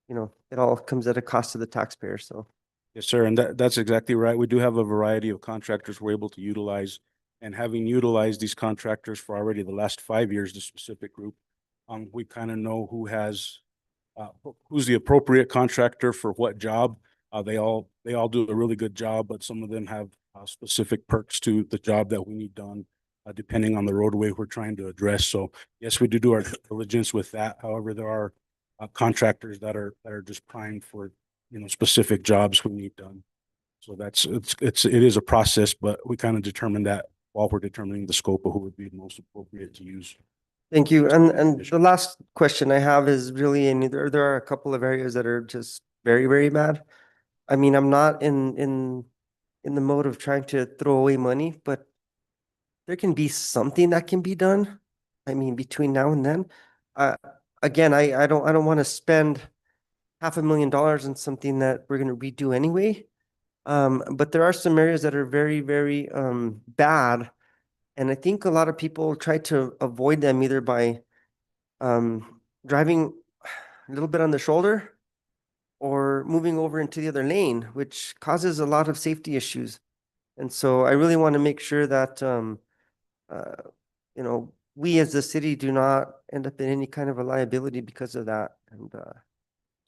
[SPEAKER 12] it all comes at a cost to the taxpayer. So
[SPEAKER 18] yes, sir. And that's exactly right. We do have a variety of contractors we're able to utilize, and having utilized these contractors for already the last 5 years, the specific group, we kind of know who's the appropriate contractor for what job. They all do a really good job, but some of them have specific perks to the job that we need done, depending on the roadway we're trying to address. So yes, we do our diligence with that. However, there are contractors that are just primed for specific jobs we need done. So it is a process, but we kind of determine that while we're determining the scope of who would be most appropriate to use.
[SPEAKER 12] thank you. And the last question I have is really there are a couple of areas that are just very, very bad. I mean, I'm not in the mode of trying to throw away money, but there can be something that can be done. I mean, between now and then, again, I don't want to spend $500,000 on something that we're going to redo anyway. But there are some areas that are very, very bad. And I think a lot of people try to avoid them either by driving a little bit on the shoulder or moving over into the other lane, which causes a lot of safety issues. And so I really want to make sure that, we as the city do not end up in any kind of a liability because of that. And,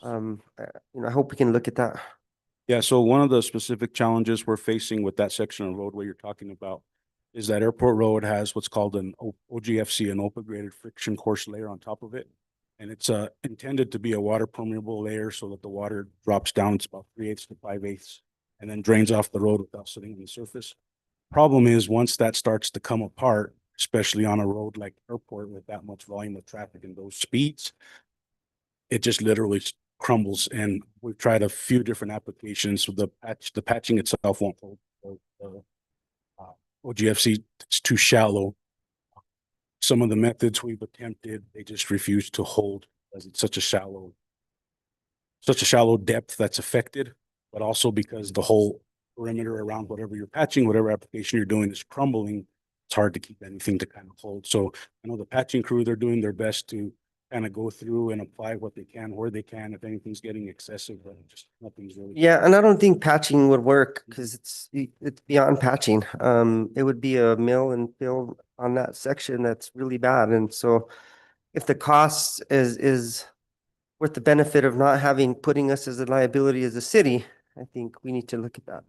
[SPEAKER 12] I hope we can look at that.
[SPEAKER 18] Yeah, so one of the specific challenges we're facing with that section of roadway you're talking about is that Airport Road has what's called an OGFC, an open graded friction course layer on top of it. And it's intended to be a water permeable layer so that the water drops down. It's about 3/8 to 5/8 and then drains off the road without sitting on the surface. Problem is, once that starts to come apart, especially on a road like Airport with that much volume of traffic and those speeds, it just literally crumbles. And we've tried a few different applications. The patching itself won't hold. OGFC, it's too shallow. Some of the methods we've attempted, they just refuse to hold because it's such a shallow depth that's affected, but also because the whole perimeter around whatever you're patching, whatever application you're doing is crumbling, it's hard to keep anything to kind of hold. So I know the patching crew, they're doing their best to kind of go through and apply what they can, where they can, if anything's getting excessive, but just nothing's really.
[SPEAKER 12] Yeah, and I don't think patching would work because it's beyond patching. It would be a mill and fill on that section that's really bad. And so if the cost is worth the benefit of not putting us as a liability as a city, I think we need to look at that.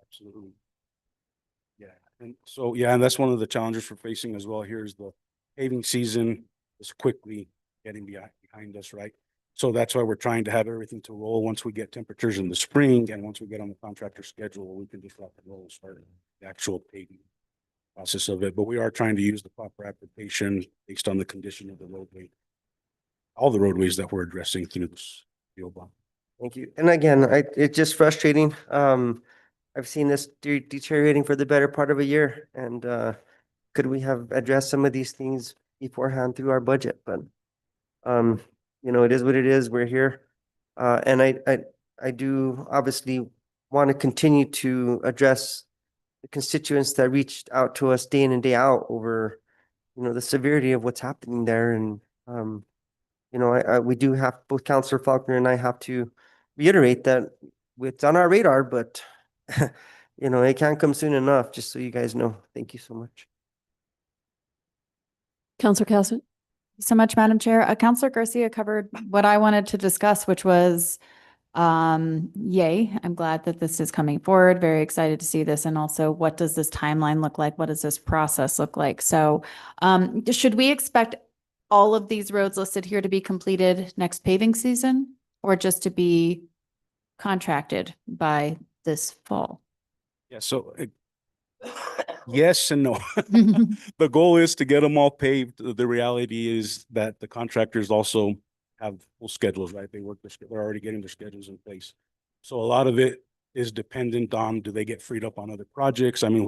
[SPEAKER 18] Absolutely. Yeah, and so, yeah, and that's one of the challenges we're facing as well. Here's the paving season is quickly getting behind us, right? So that's why we're trying to have everything to roll once we get temperatures in the spring, and once we get on the contractor schedule, we can just let it roll and start the actual paving process of it. But we are trying to use the proper application based on the condition of the roadway, all the roadways that we're addressing through this field bond.
[SPEAKER 12] Thank you. And again, it's just frustrating. I've seen this deteriorating for the better part of a year, and could we have addressed some of these things beforehand through our budget? But it is what it is. We're here, and I do obviously want to continue to address the constituents that reached out to us day in and day out over, the severity of what's happening there. And we do have, both Councillor Faulkner and I have to reiterate that it's on our radar, but it can't come soon enough, just so you guys know. Thank you so much.
[SPEAKER 2] Councillor Cassett?
[SPEAKER 4] So much, Madam Chair. Councillor Garcia covered what I wanted to discuss, which was, yay, I'm glad that this is coming forward. Very excited to see this. And also, what does this timeline look like? What does this process look like? So should we expect all of these roads listed here to be completed next paving season, or just to be contracted by this fall?
[SPEAKER 18] Yeah, so yes and no. The goal is to get them all paved. The reality is that the contractors also have full schedules, right? They're already getting their schedules in place. So a lot of it is dependent on, do they get freed up on other projects? I mean,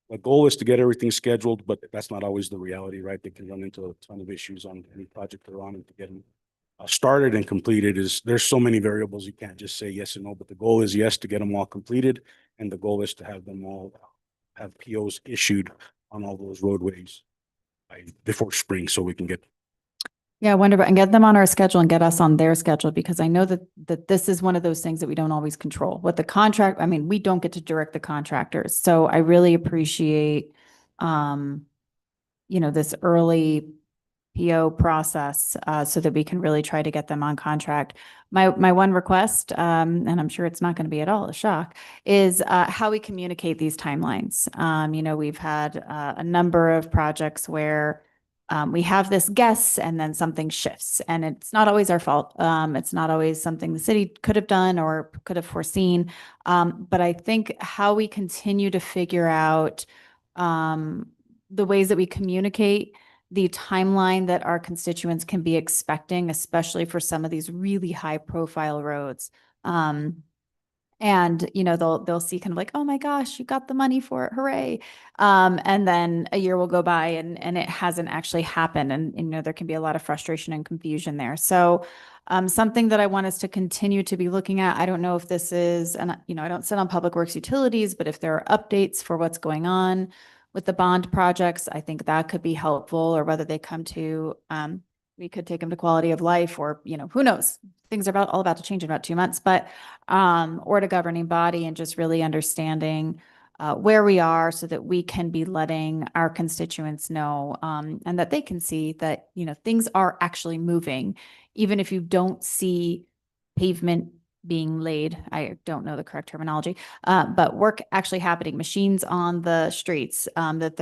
[SPEAKER 18] the goal is to get everything scheduled, but that's not always the reality, right? They can run into a ton of issues on any project they're on, and to get them started and completed there's so many variables. You can't just say yes and no, but the goal is yes, to get them all completed. And the goal is to have them all have POs issued on all those roadways before spring, so we can get.
[SPEAKER 4] Yeah, I wonder, and get them on our schedule and get us on their schedule, because I know that this is one of those things that we don't always control. What the contract, I mean, we don't get to direct the contractors. So I really appreciate, this early PO process, so that we can really try to get them on contract. My one request, and I'm sure it's not going to be at all a shock, is how we communicate these timelines. We've had a number of projects where we have this guess and then something shifts, and it's not always our fault. It's not always something the city could have done or could have foreseen. But I think how we continue to figure out the ways that we communicate the timeline that our constituents can be expecting, especially for some of these really high profile roads. And, they'll see kind of like, oh my gosh, you got the money for it, hooray. And then a year will go by and it hasn't actually happened. And, there can be a lot of frustration and confusion there. So something that I want us to continue to be looking at, I don't know if this is, and I don't sit on Public Works Utilities, but if there are updates for what's going on with the bond projects, I think that could be helpful, or whether they come to, we could take them to Quality of Life, or, who knows? Things are all about to change in about 2 months, but, or to governing body, and just really understanding where we are so that we can be letting our constituents know, and that they can see that, things are actually moving, even if you don't see pavement being laid. I don't know the correct terminology, but work actually happening, machines on the streets, that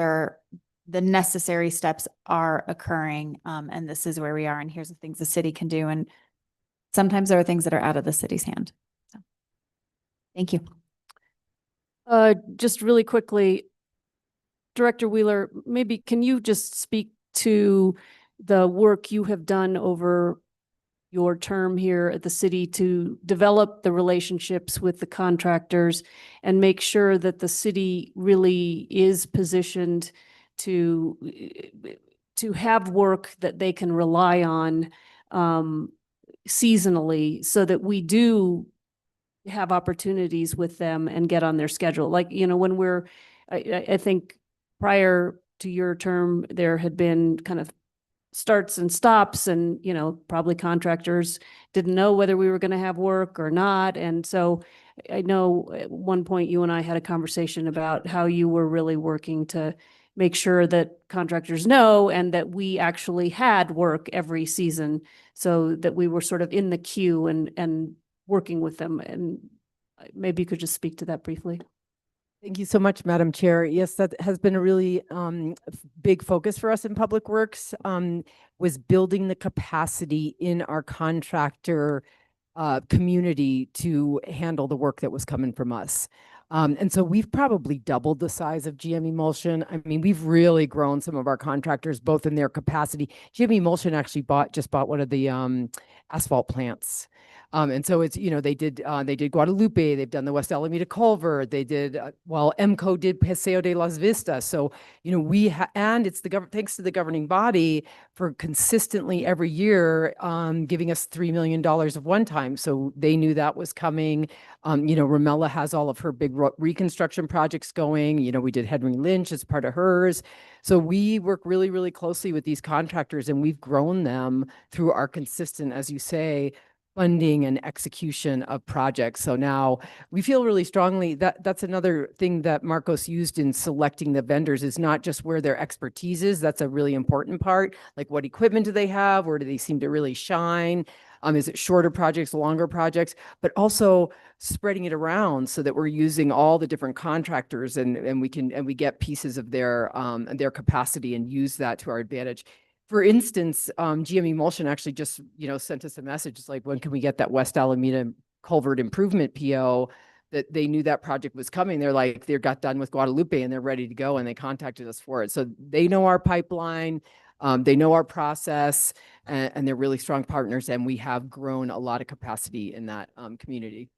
[SPEAKER 4] the necessary steps are occurring. And this is where we are. And here's the things the city can do. And sometimes there are things that are out of the city's hand. So, thank you.
[SPEAKER 2] Just really quickly, Director Wheeler, maybe can you just speak to the work you have done over your term here at the city to develop the relationships with the contractors and make sure that the city really is positioned to have work that they can rely on seasonally, so that we do have opportunities with them and get on their schedule. Like, when I think prior to your term, there had been kind of starts and stops, and, probably contractors didn't know whether we were going to have work or not. And so I know at one point you and I had a conversation about how you were really working to make sure that contractors know, and that we actually had work every season, so that we were sort of in the queue and working with them. And maybe you could just speak to that briefly.
[SPEAKER 17] Thank you so much, Madam Chair. Yes, that has been a really big focus for us in Public Works, was building the capacity in our contractor community to handle the work that was coming from us. And so we've probably doubled the size of GM Emulsion. I mean, we've really grown some of our contractors, both in their capacity. GM Emulsion actually just bought one of the asphalt plants. And so it's, they did Guadalupe, they've done the West Alameda Culvert, they did, MCO did Paseo de las Vistas. So, and it's thanks to the governing body for consistently every year giving us $3 million of one time. So they knew that was coming. Ramella has all of her big reconstruction projects going. We did Henry Lynch as part of hers. So we work really, really closely with these contractors, and we've grown them through our consistent, as you say, funding and execution of projects. So now we feel really strongly that that's another thing that Marcos used in selecting the vendors, is not just where their expertise is. That's a really important part. Like, what equipment do they have? Where do they seem to really shine? Is it shorter projects, longer projects, but also spreading it around so that we're using all the different contractors, and we get pieces of their capacity and use that to our advantage. For instance, GM Emulsion actually just, sent us a message. It's like, when can we get that West Alameda Culvert Improvement PO? That they knew that project was coming. They're like, they got done with Guadalupe and they're ready to go, and they contacted us for it. So they know our pipeline, they know our process, and they're really strong partners. And we have grown a lot of capacity in that community.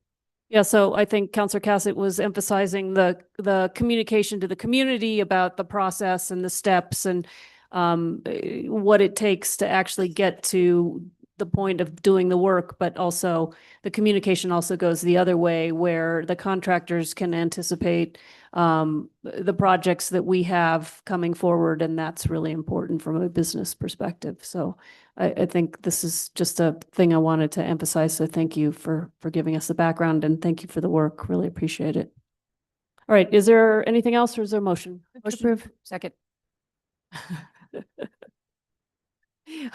[SPEAKER 2] Yeah, so I think Councilor Cassett was emphasizing the communication to the community about the process and the steps, and what it takes to actually get to the point of doing the work, but also the communication also goes the other way, where the contractors can anticipate the projects that we have coming forward, and that's really important from a business perspective. So I think this is just a thing I wanted to emphasize. So thank you for giving us the background, and thank you for the work. Really appreciate it. All right, is there anything else, or is there a motion?
[SPEAKER 4] Motion approved. Second.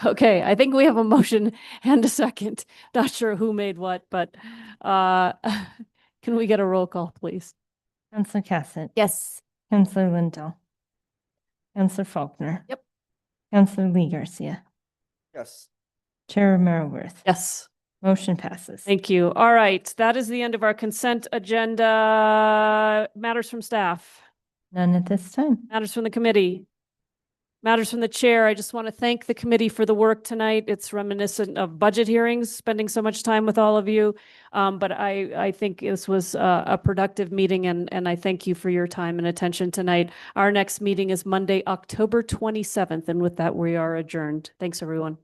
[SPEAKER 2] Okay, I think we have a motion and a second. Not sure who made what, but can we get a roll call, please?
[SPEAKER 3] Councilor Cassett.
[SPEAKER 4] Yes.
[SPEAKER 3] Councilor Lindell. Councilor Faulkner.
[SPEAKER 4] Yep.
[SPEAKER 3] Councilor Lee Garcia.
[SPEAKER 12] Yes.
[SPEAKER 3] Chair Romero Worth.
[SPEAKER 2] Yes.
[SPEAKER 3] Motion passes.
[SPEAKER 2] Thank you. All right, that is the end of our consent agenda. Matters from staff.
[SPEAKER 3] None at this time.
[SPEAKER 2] Matters from the committee. Matters from the chair, I just want to thank the committee for the work tonight. It's reminiscent of budget hearings, spending so much time with all of you. But I think this was a productive meeting, and I thank you for your time and attention tonight. Our next meeting is Monday, October 27th, and with that, we are adjourned. Thanks, everyone.